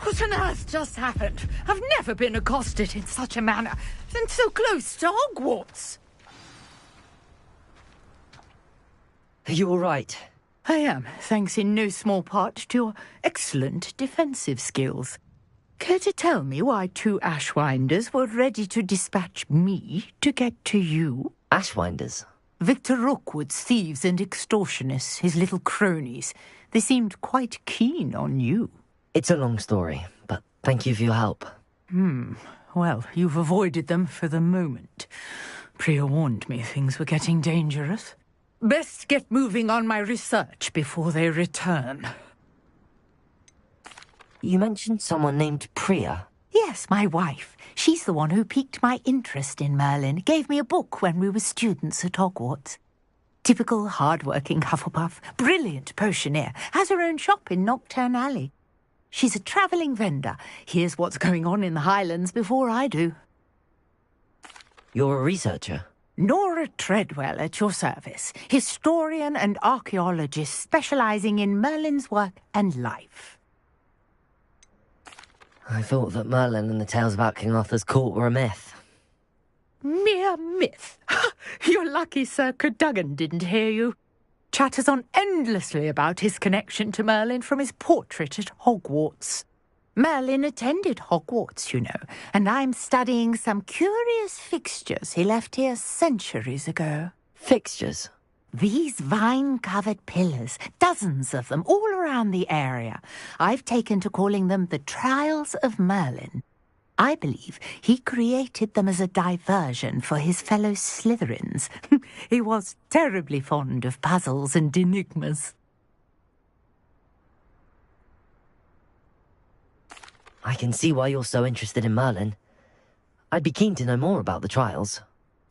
What on earth just happened? I've never been accosted in such a manner, and so close to Hogwarts. Are you all right? I am, thanks in no small part to your excellent defensive skills. Care to tell me why two Ashwinders were ready to dispatch me to get to you? Ashwinders? Victor Rookwood's thieves and extortionists, his little cronies. They seemed quite keen on you. It's a long story, but thank you for your help. Well, you've avoided them for the moment. Priya warned me things were getting dangerous. Best get moving on my research before they return. You mentioned someone named Priya. Yes, my wife. She's the one who piqued my interest in Merlin. Gave me a book when we were students at Hogwarts. Typical hard-working Hufflepuff, brilliant potioneer, has her own shop in Nocturne Alley. She's a travelling vendor. Hears what's going on in the Highlands before I do. You're a researcher? Nora Treadwell at your service, historian and archaeologist specialising in Merlin's work and life. I thought that Merlin and the tales about King Arthur's court were a myth. Mere myth. You're lucky Sir Cadogan didn't hear you. Chatters on endlessly about his connection to Merlin from his portrait at Hogwarts. Merlin attended Hogwarts, you know, and I'm studying some curious fixtures he left here centuries ago. Fixtures? These vine-covered pillars, dozens of them, all around the area. I've taken to calling them the Trials of Merlin. I believe he created them as a diversion for his fellow Slytherins. He was terribly fond of puzzles and enigmas. I can see why you're so interested in Merlin. I'd be keen to know more about the trials.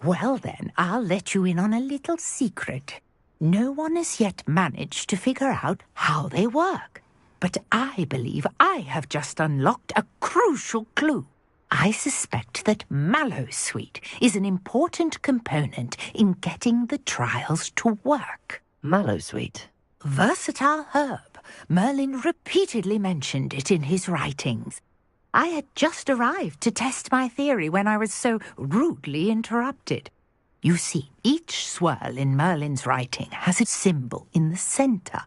Well then, I'll let you in on a little secret. No one has yet managed to figure out how they work. But I believe I have just unlocked a crucial clue. I suspect that Mallowsweet is an important component in getting the trials to work. Mallowsweet? Versatile herb. Merlin repeatedly mentioned it in his writings. I had just arrived to test my theory when I was so rudely interrupted. You see, each swirl in Merlin's writing has a symbol in the centre.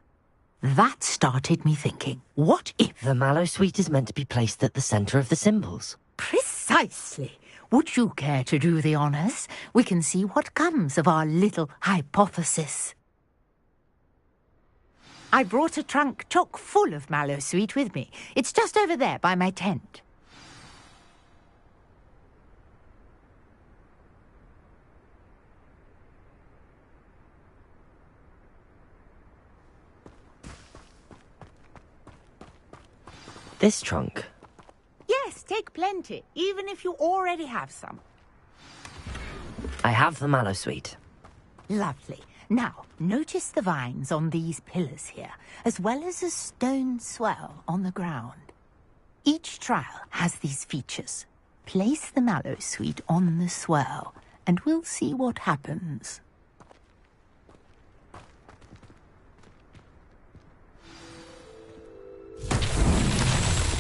That started me thinking, what if... The Mallowsweet is meant to be placed at the centre of the symbols? Precisely. Would you care to do the honours? We can see what comes of our little hypothesis. I brought a trunk chock full of Mallowsweet with me. It's just over there by my tent. This trunk? Yes, take plenty, even if you already have some. I have the Mallowsweet. Lovely. Now, notice the vines on these pillars here, as well as a stone swell on the ground. Each trial has these features. Place the Mallowsweet on the swell, and we'll see what happens.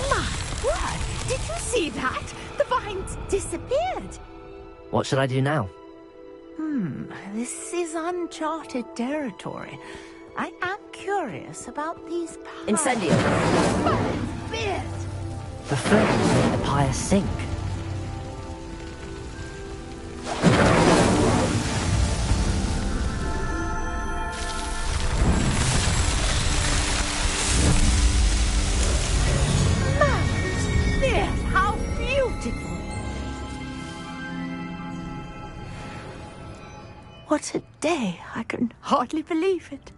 My word! Did you see that? The vines disappeared! What should I do now? This is uncharted territory. I am curious about these powers. Incendio! My beard! The flames made the pyre sink. My beard! How beautiful! What a day! I can hardly believe it.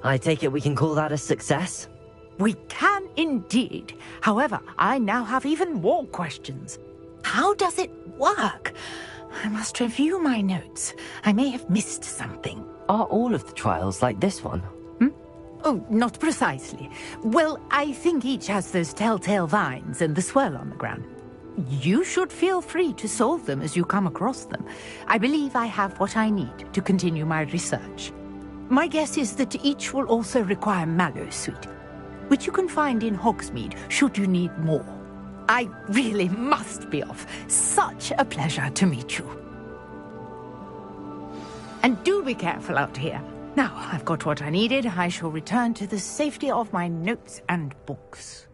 I take it we can call that a success? We can indeed. However, I now have even more questions. How does it work? I must review my notes. I may have missed something. Are all of the trials like this one? Oh, not precisely. Well, I think each has those telltale vines and the swirl on the ground. You should feel free to solve them as you come across them. I believe I have what I need to continue my research. My guess is that each will also require Mallowsweet, which you can find in Hogsmeade should you need more. I really must be off. Such a pleasure to meet you. And do be careful out here. Now I've got what I needed, I shall return to the safety of my notes and books.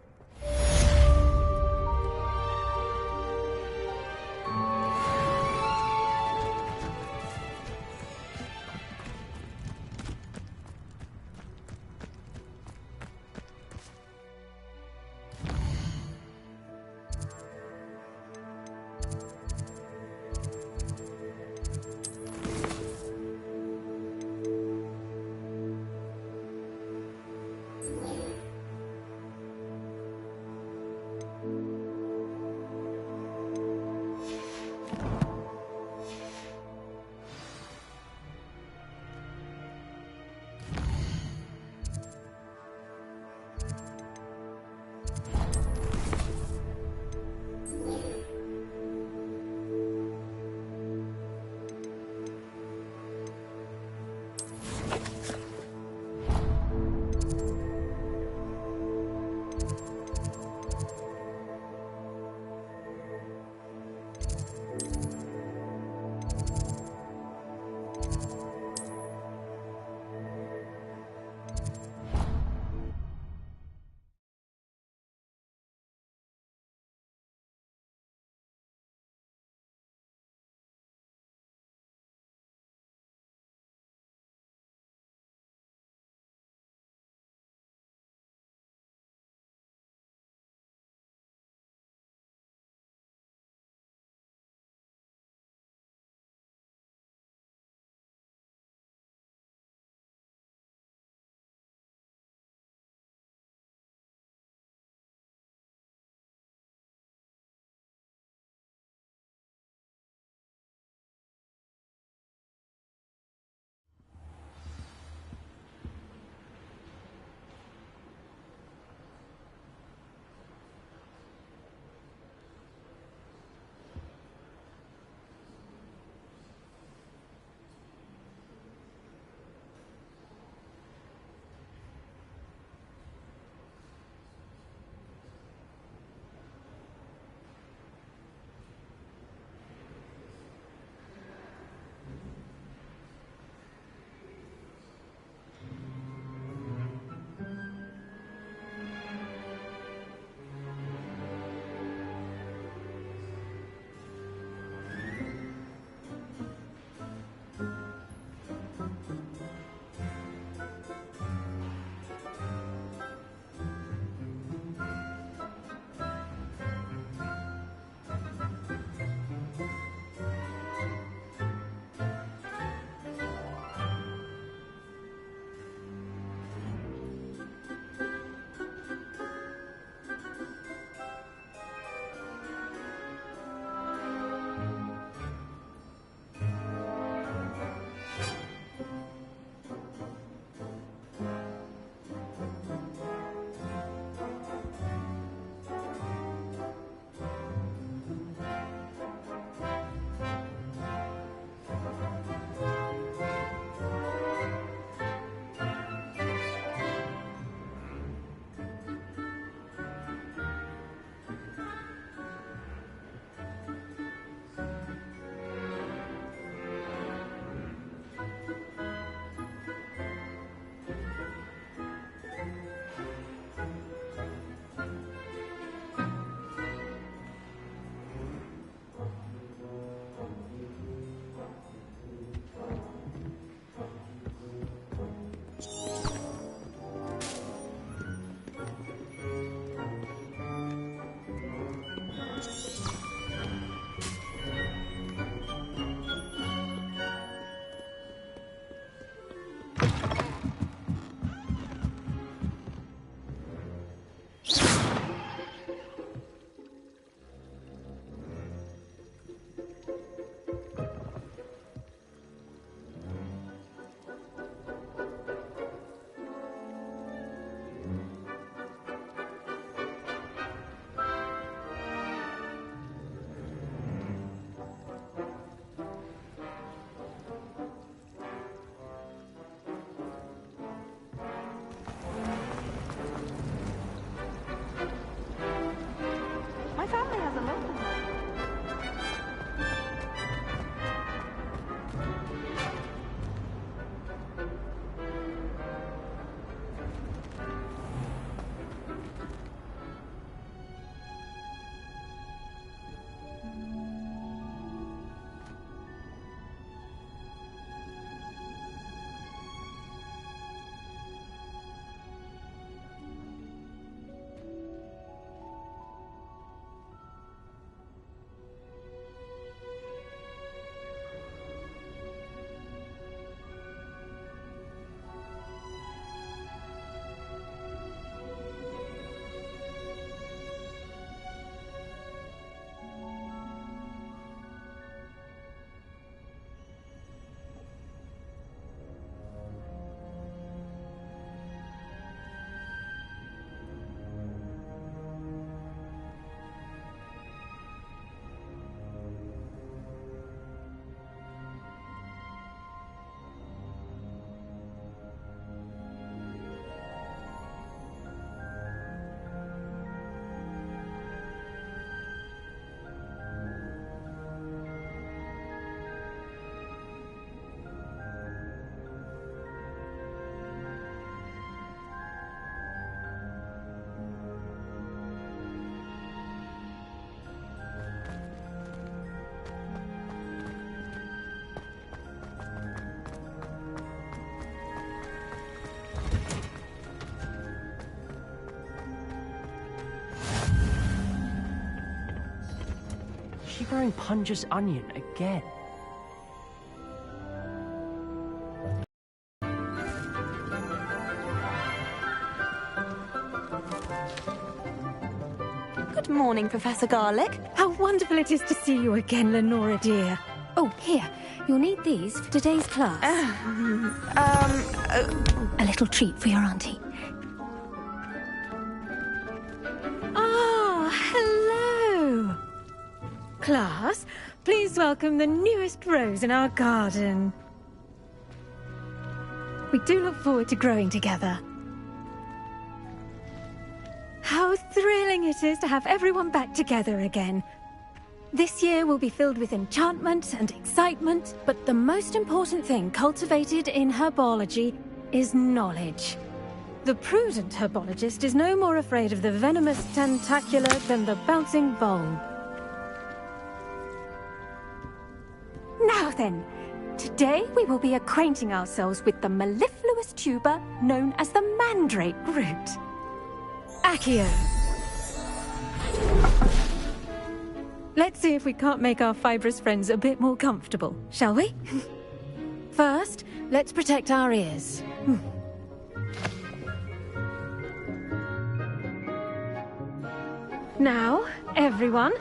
she growing Punja's onion again? Good morning, Professor Garlick. How wonderful it is to see you again, Lenora dear. Oh, here. You'll need these for today's class. A little treat for your auntie. Ah, hello. Class, please welcome the newest rose in our garden. We do look forward to growing together. How thrilling it is to have everyone back together again. This year will be filled with enchantment and excitement, but the most important thing cultivated in herbology is knowledge. The prudent herbologist is no more afraid of the venomous tentacula than the bouncing bulb. Now then, today we will be acquainting ourselves with the mellifluous tuber known as the mandrake root. Accio. Let's see if we can't make our fibrous friends a bit more comfortable, shall we? First, let's protect our ears. Now, everyone,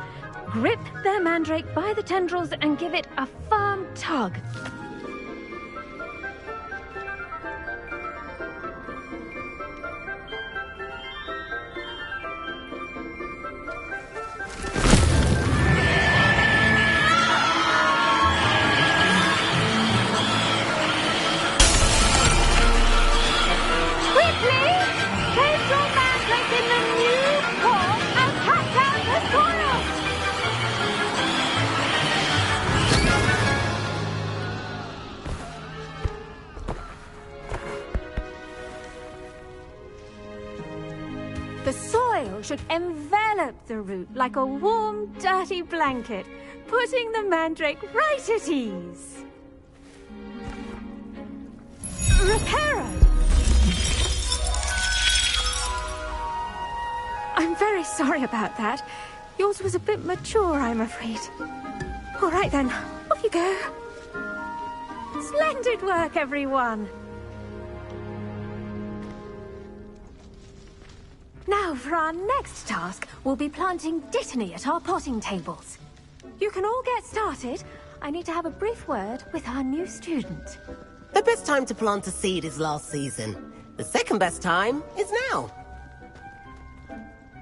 grip their mandrake by the tendrils and give it a firm tug. Should envelop the root like a warm, dirty blanket, putting the mandrake right at ease. Reparo! I'm very sorry about that. Yours was a bit mature, I'm afraid. All right then, off you go. Splendid work, everyone. Now, for our next task, we'll be planting Dittany at our potting tables. You can all get started. I need to have a brief word with our new student. The best time to plant a seed is last season. The second best time is now.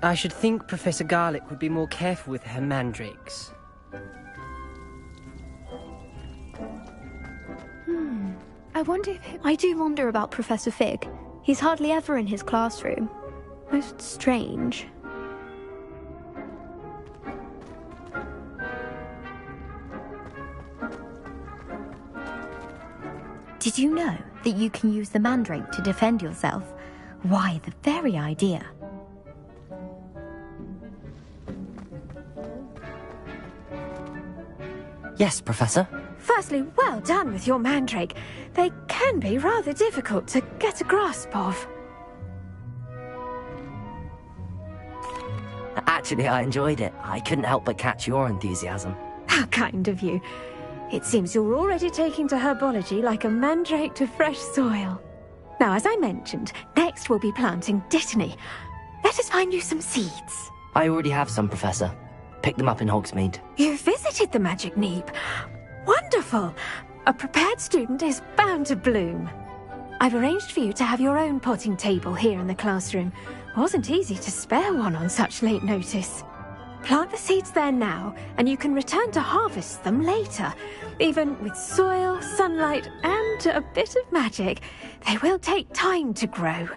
I should think Professor Garlick would be more careful with her mandrakes. I do wonder about Professor Fig. He's hardly ever in his classroom. Most strange. Did you know that you can use the mandrake to defend yourself? Why, the very idea. Yes, Professor. Firstly, well done with your mandrake. They can be rather difficult to get a grasp of. Actually, I enjoyed it. I couldn't help but catch your enthusiasm. How kind of you. It seems you're already taking to herbology like a mandrake to fresh soil. Now, as I mentioned, next we'll be planting Dittany. Let us find you some seeds. I already have some, Professor. Picked them up in Hogsmeade. You visited the Magic Neep. Wonderful. A prepared student is bound to bloom. I've arranged for you to have your own potting table here in the classroom. Wasn't easy to spare one on such late notice. Plant the seeds there now, and you can return to harvest them later. Even with soil, sunlight, and a bit of magic, they will take time to grow.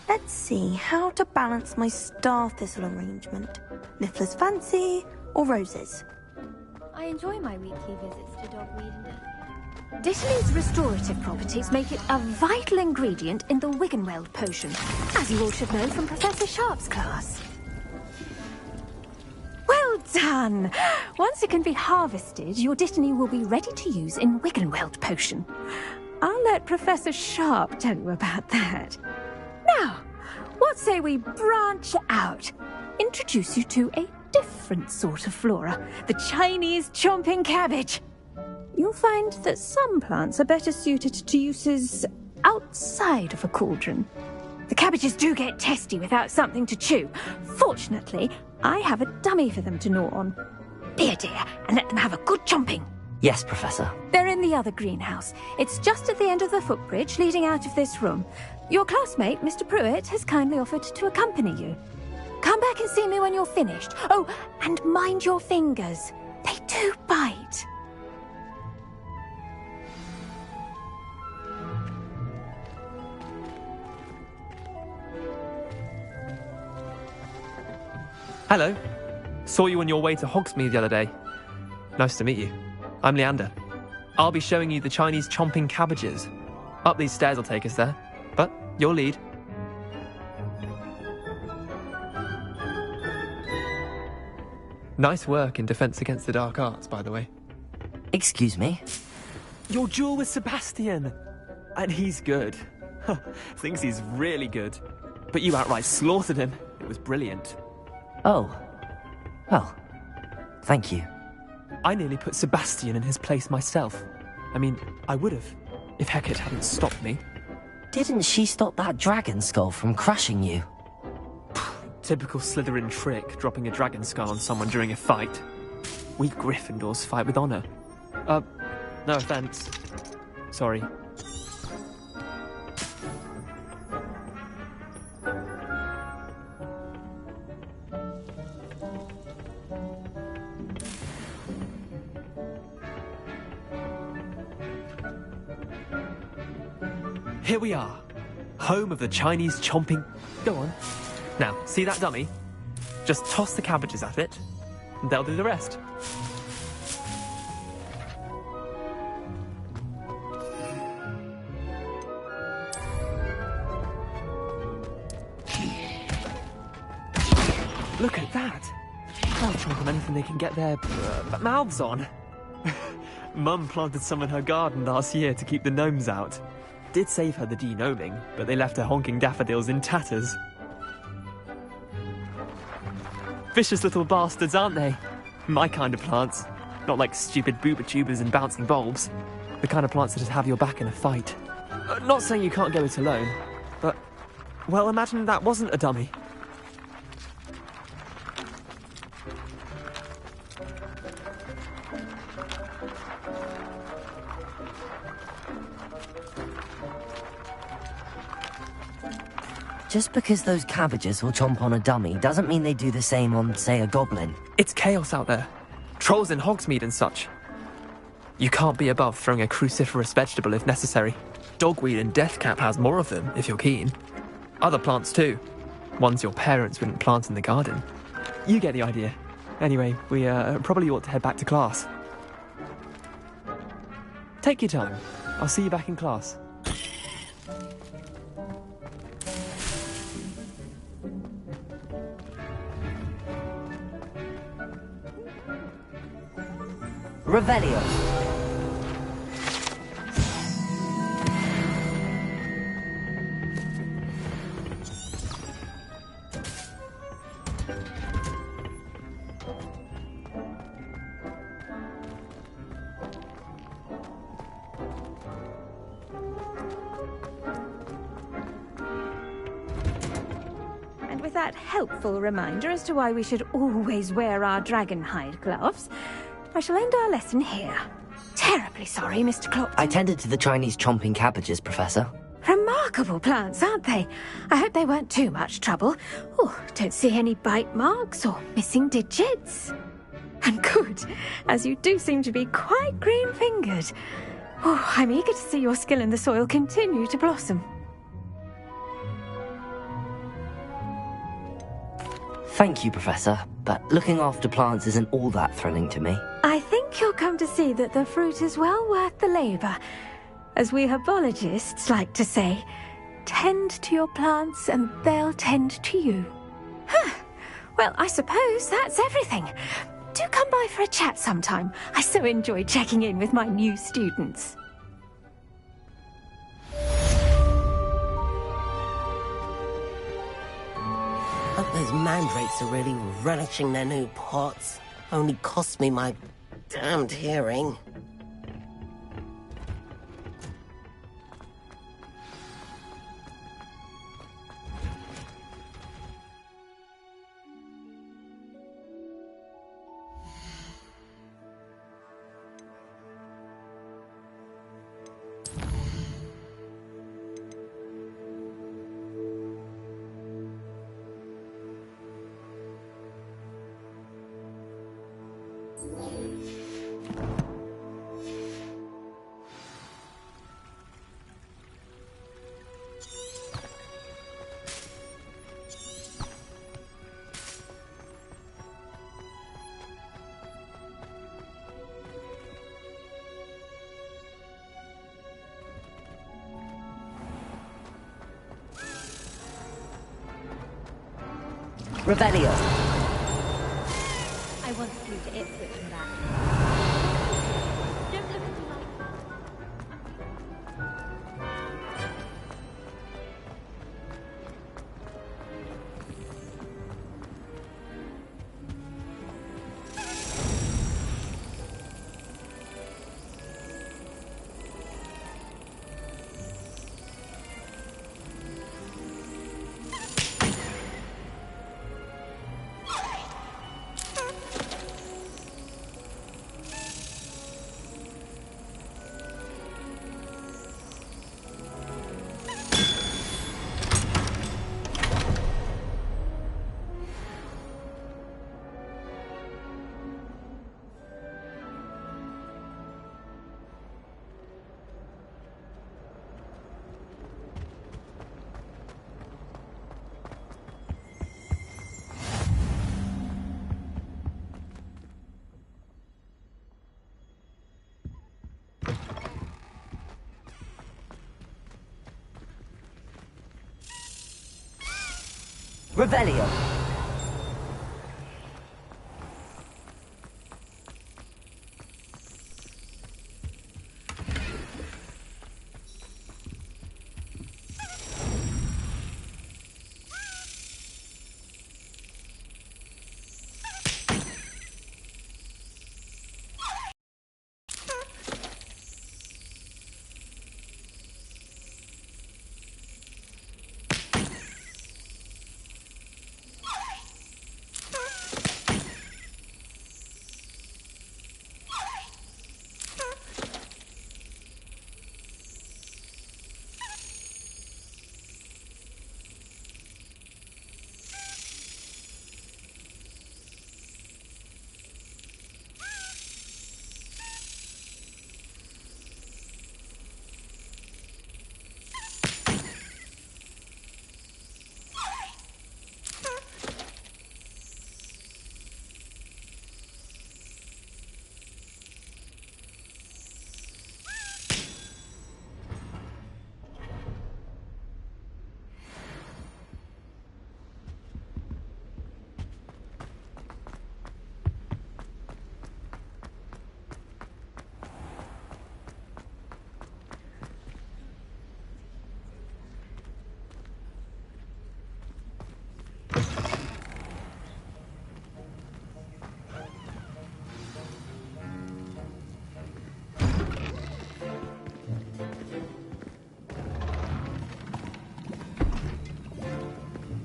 Let's see how to balance my star thistle arrangement. Niffler's fancy or roses? I enjoy my weekly visits to Dogweed and Dittany's restorative properties make it a vital ingredient in the Wiggenweld potion, as you all should know from Professor Sharp's class. Well done! Once it can be harvested, your Dittany will be ready to use in Wiggenweld potion. I'll let Professor Sharp tell you about that. Now, what say we branch out? Introduce you to a different sort of flora, the Chinese chomping cabbage. You'll find that some plants are better suited to uses outside of a cauldron. The cabbages do get testy without something to chew. Fortunately, I have a dummy for them to gnaw on. Be a dear and let them have a good chomping. Yes, Professor. They're in the other greenhouse. It's just at the end of the footbridge leading out of this room. Your classmate, Mr. Pruitt, has kindly offered to accompany you. Come back and see me when you're finished. Oh, and mind your fingers. They do bite. Hello. Saw you on your way to Hogsmeade the other day. Nice to meet you. I'm Leander. I'll be showing you the Chinese chomping cabbages. Up these stairs will take us there, but your lead. Nice work in Defense Against the Dark Arts, by the way. Excuse me? Your duel with Sebastian! And he's good. Thinks he's really good. But you outright slaughtered him. It was brilliant. Oh. Well, thank you. I nearly put Sebastian in his place myself. I mean, I would have, if Hecate hadn't stopped me. Didn't she stop that dragon skull from crushing you? Typical Slytherin trick, dropping a dragon skull on someone during a fight. We Gryffindors fight with honor. No offense. Sorry. Here we are, home of the Chinese chomping... Go on. Now, see that dummy? Just toss the cabbages at it, and they'll do the rest. Look at that! They'll chomp on anything they can get their mouths on. Mum planted some in her garden last year to keep the gnomes out. Did save her the de-gnoming, but they left her honking daffodils in tatters. Vicious little bastards, aren't they? My kind of plants. Not like stupid booba tubers and bouncing bulbs. The kind of plants that just have your back in a fight. Not saying you can't go it alone, but... Well, imagine that wasn't a dummy. Just because those cabbages will chomp on a dummy doesn't mean they do the same on, say, a goblin. It's chaos out there. Trolls in Hogsmeade and such. You can't be above throwing a cruciferous vegetable if necessary. Dogweed and deathcap has more of them, if you're keen. Other plants too. Ones your parents wouldn't plant in the garden. You get the idea. Anyway, we probably ought to head back to class. Take your time. I'll see you back in class. Revelio. And with that helpful reminder as to why we should always wear our dragon hide gloves, I shall end our lesson here. Terribly sorry, Mr. Clopton. I tended to the Chinese chomping cabbages, Professor. Remarkable plants, aren't they? I hope they weren't too much trouble. Oh, don't see any bite marks or missing digits. And good, as you do seem to be quite green-fingered. Oh, I'm eager to see your skill in the soil continue to blossom. Thank you, Professor, but looking after plants isn't all that thrilling to me. I think you'll come to see that the fruit is well worth the labour. As we herbologists like to say, tend to your plants and they'll tend to you. Huh. Well, I suppose that's everything. Do come by for a chat sometime. I so enjoy checking in with my new students. Hope those mandrakes are really relishing their new pots. Only cost me my damned hearing. Revelio. I once flew to Ipswich and back. Don't look at me like that. Revelio.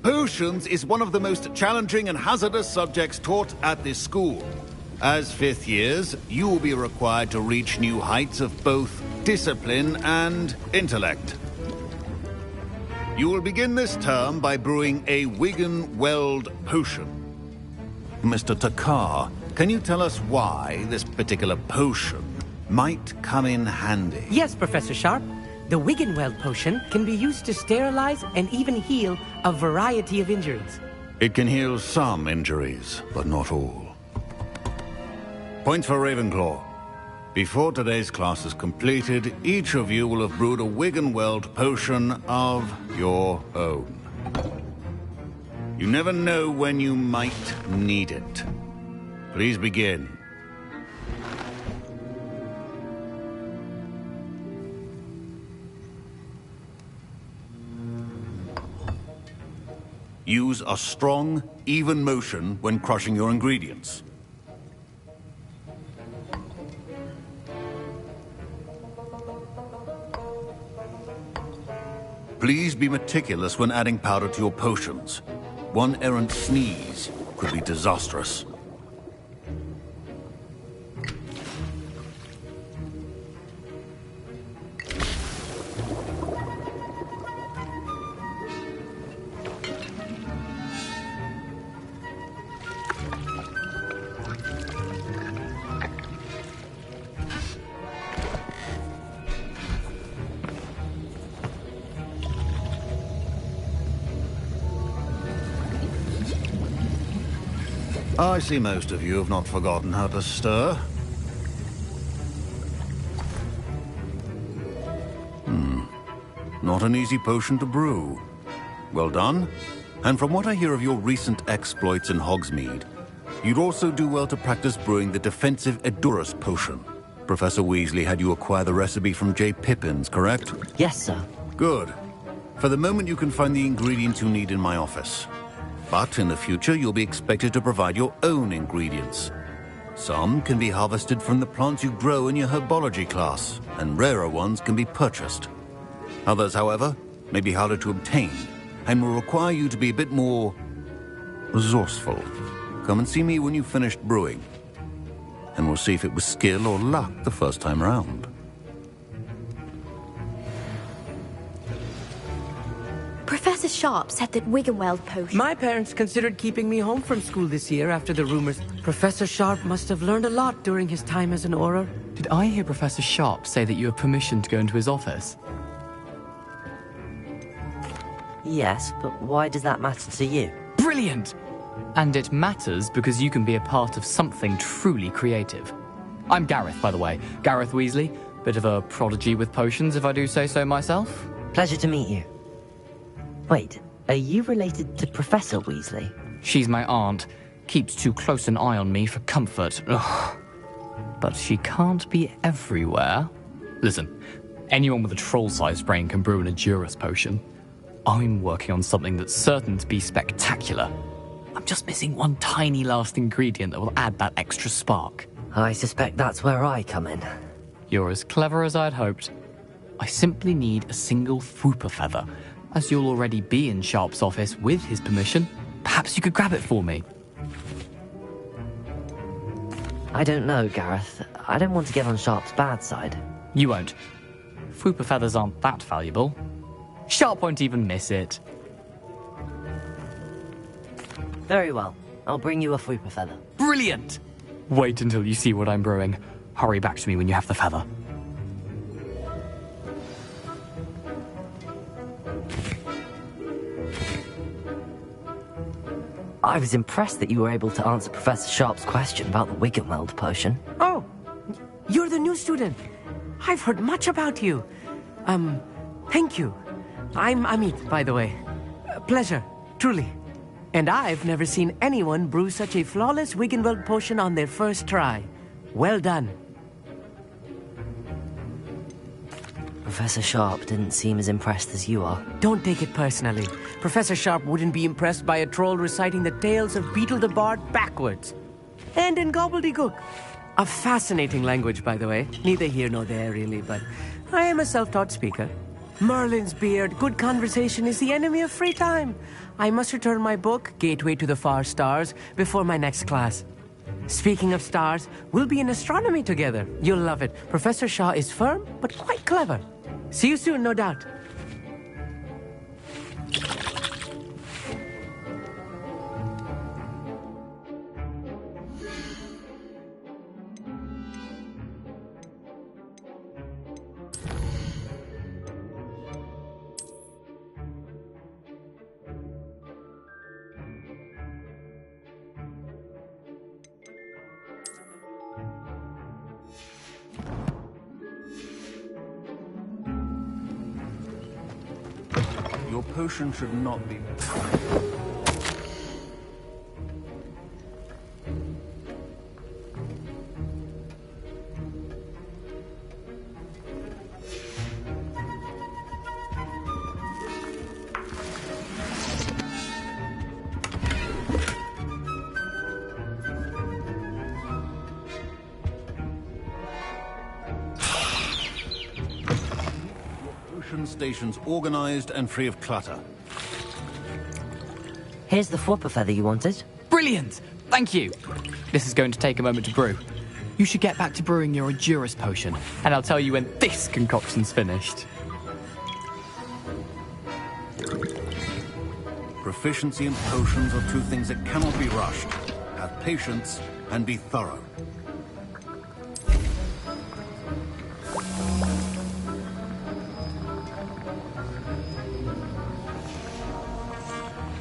Potions is one of the most challenging and hazardous subjects taught at this school. As fifth years, you will be required to reach new heights of both discipline and intellect. You will begin this term by brewing a Wigan-Weld potion. Mr. Takar, can you tell us why this particular potion might come in handy? Yes, Professor Sharp. The Wigan-Weld potion can be used to sterilize and even heal a variety of injuries. It can heal some injuries, but not all. Point for Ravenclaw. Before today's class is completed, each of you will have brewed a Wigan-Weld potion of your own. You never know when you might need it. Please begin. Use a strong, even motion when crushing your ingredients. Please be meticulous when adding powder to your potions. One errant sneeze could be disastrous. I see most of you have not forgotten how to stir. Not an easy potion to brew. Well done. And from what I hear of your recent exploits in Hogsmeade, you'd also do well to practice brewing the defensive Edurus potion. Professor Weasley had you acquire the recipe from J. Pippins, correct? Yes, sir. Good. For the moment, you can find the ingredients you need in my office. But in the future, you'll be expected to provide your own ingredients. Some can be harvested from the plants you grow in your herbology class, and rarer ones can be purchased. Others, however, may be harder to obtain, and will require you to be a bit more resourceful. Come and see me when you've finished brewing, and we'll see if it was skill or luck the first time round. Professor Sharp said that Wiggenweld potion... My parents considered keeping me home from school this year after the rumors. Professor Sharp must have learned a lot during his time as an Auror. Did I hear Professor Sharp say that you have permission to go into his office? Yes, but why does that matter to you? Brilliant! And it matters because you can be a part of something truly creative. I'm Gareth, by the way. Gareth Weasley. Bit of a prodigy with potions, if I do say so myself. Pleasure to meet you. Wait, are you related to Professor Weasley? She's my aunt. Keeps too close an eye on me for comfort. Ugh. But she can't be everywhere. Listen, anyone with a troll-sized brain can brew an Edurus potion. I'm working on something that's certain to be spectacular. I'm just missing one tiny last ingredient that will add that extra spark. I suspect that's where I come in. You're as clever as I'd hoped. I simply need a single Fwooper feather. As you'll already be in Sharp's office with his permission, perhaps you could grab it for me. I don't know, Gareth. I don't want to get on Sharp's bad side. You won't. Fwooper feathers aren't that valuable. Sharp won't even miss it. Very well. I'll bring you a Fwooper feather. Brilliant! Wait until you see what I'm brewing. Hurry back to me when you have the feather. I was impressed that you were able to answer Professor Sharp's question about the Wiggenweld potion. Oh, you're the new student. I've heard much about you. Thank you. I'm Amit, by the way. Pleasure, truly. And I've never seen anyone brew such a flawless Wiggenweld potion on their first try. Well done. Professor Sharp didn't seem as impressed as you are. Don't take it personally. Professor Sharp wouldn't be impressed by a troll reciting the tales of Beetle the Bard backwards. And in gobbledygook. A fascinating language, by the way. Neither here nor there, really, but I am a self-taught speaker. Merlin's beard, good conversation is the enemy of free time. I must return my book, Gateway to the Far Stars, before my next class. Speaking of stars, we'll be in astronomy together. You'll love it. Professor Shaw is firm, but quite clever. See you soon, no doubt. Your potion should not be... potion stations organized and free of clutter. Here's the Fwopper feather you wanted. Brilliant! Thank you. This is going to take a moment to brew. You should get back to brewing your Endurus potion, and I'll tell you when this concoction's finished. Proficiency in potions are two things that cannot be rushed. Have patience and be thorough.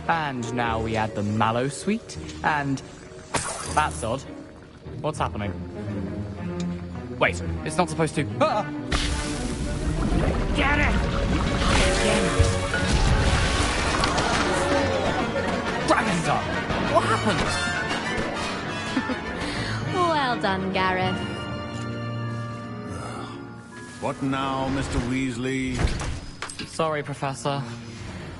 And now we add the mallow sweet, and... That's odd. What's happening? Wait, it's not supposed to... Ah! Get it! Dragon's Dog! What happened? Well done, Gareth. What now, Mr. Weasley? Sorry, Professor.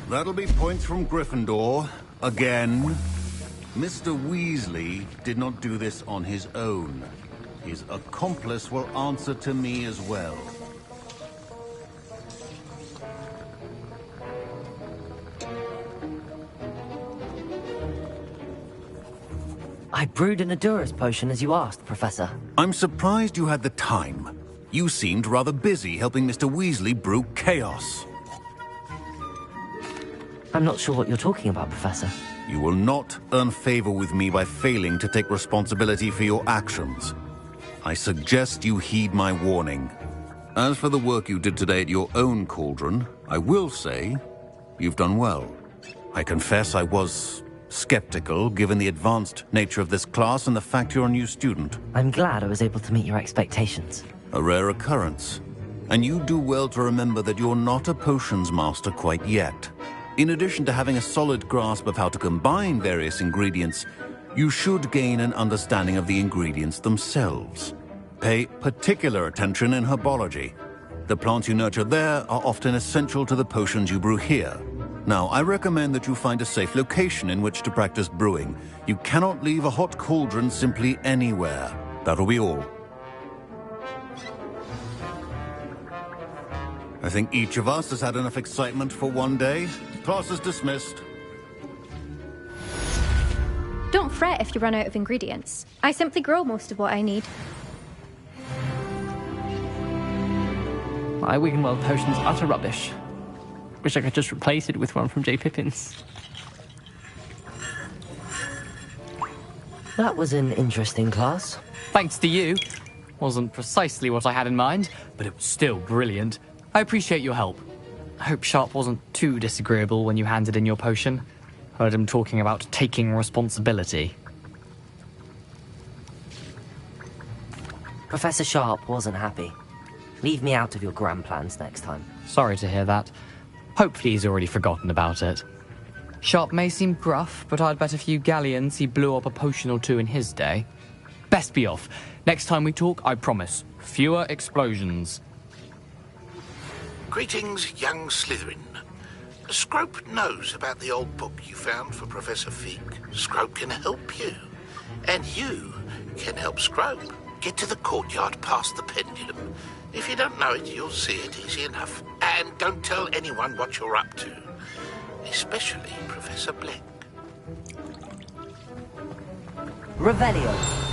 That'll be points from Gryffindor. Again. Mr. Weasley did not do this on his own. His accomplice will answer to me as well. I brewed an Endurus potion as you asked, Professor. I'm surprised you had the time. You seemed rather busy helping Mr. Weasley brew chaos. I'm not sure what you're talking about, Professor. You will not earn favor with me by failing to take responsibility for your actions. I suggest you heed my warning. As for the work you did today at your own cauldron, I will say you've done well. I confess I was skeptical, given the advanced nature of this class and the fact you're a new student. I'm glad I was able to meet your expectations. A rare occurrence. And you do well to remember that you're not a potions master quite yet. In addition to having a solid grasp of how to combine various ingredients, you should gain an understanding of the ingredients themselves. Pay particular attention in herbology. The plants you nurture there are often essential to the potions you brew here. Now, I recommend that you find a safe location in which to practice brewing. You cannot leave a hot cauldron simply anywhere. That'll be all. I think each of us has had enough excitement for one day. Class is dismissed. Don't fret if you run out of ingredients. I simply grow most of what I need. My Wiggenweld potion's utter rubbish. Wish I could just replace it with one from J. Pippin's. That was an interesting class. Thanks to you. Wasn't precisely what I had in mind, but it was still brilliant. I appreciate your help. I hope Sharp wasn't too disagreeable when you handed in your potion. Heard him talking about taking responsibility. Professor Sharp wasn't happy. Leave me out of your grand plans next time. Sorry to hear that. Hopefully he's already forgotten about it. Sharp may seem gruff, but I'd bet a few galleons he blew up a potion or two in his day. Best be off. Next time we talk, I promise, fewer explosions. Greetings, young Slytherin. Scrope knows about the old book you found for Professor Fig. Scrope can help you. And you can help Scrope. Get to the courtyard past the pendulum. If you don't know it, you'll see it easy enough. And don't tell anyone what you're up to. Especially Professor Black. Revelio.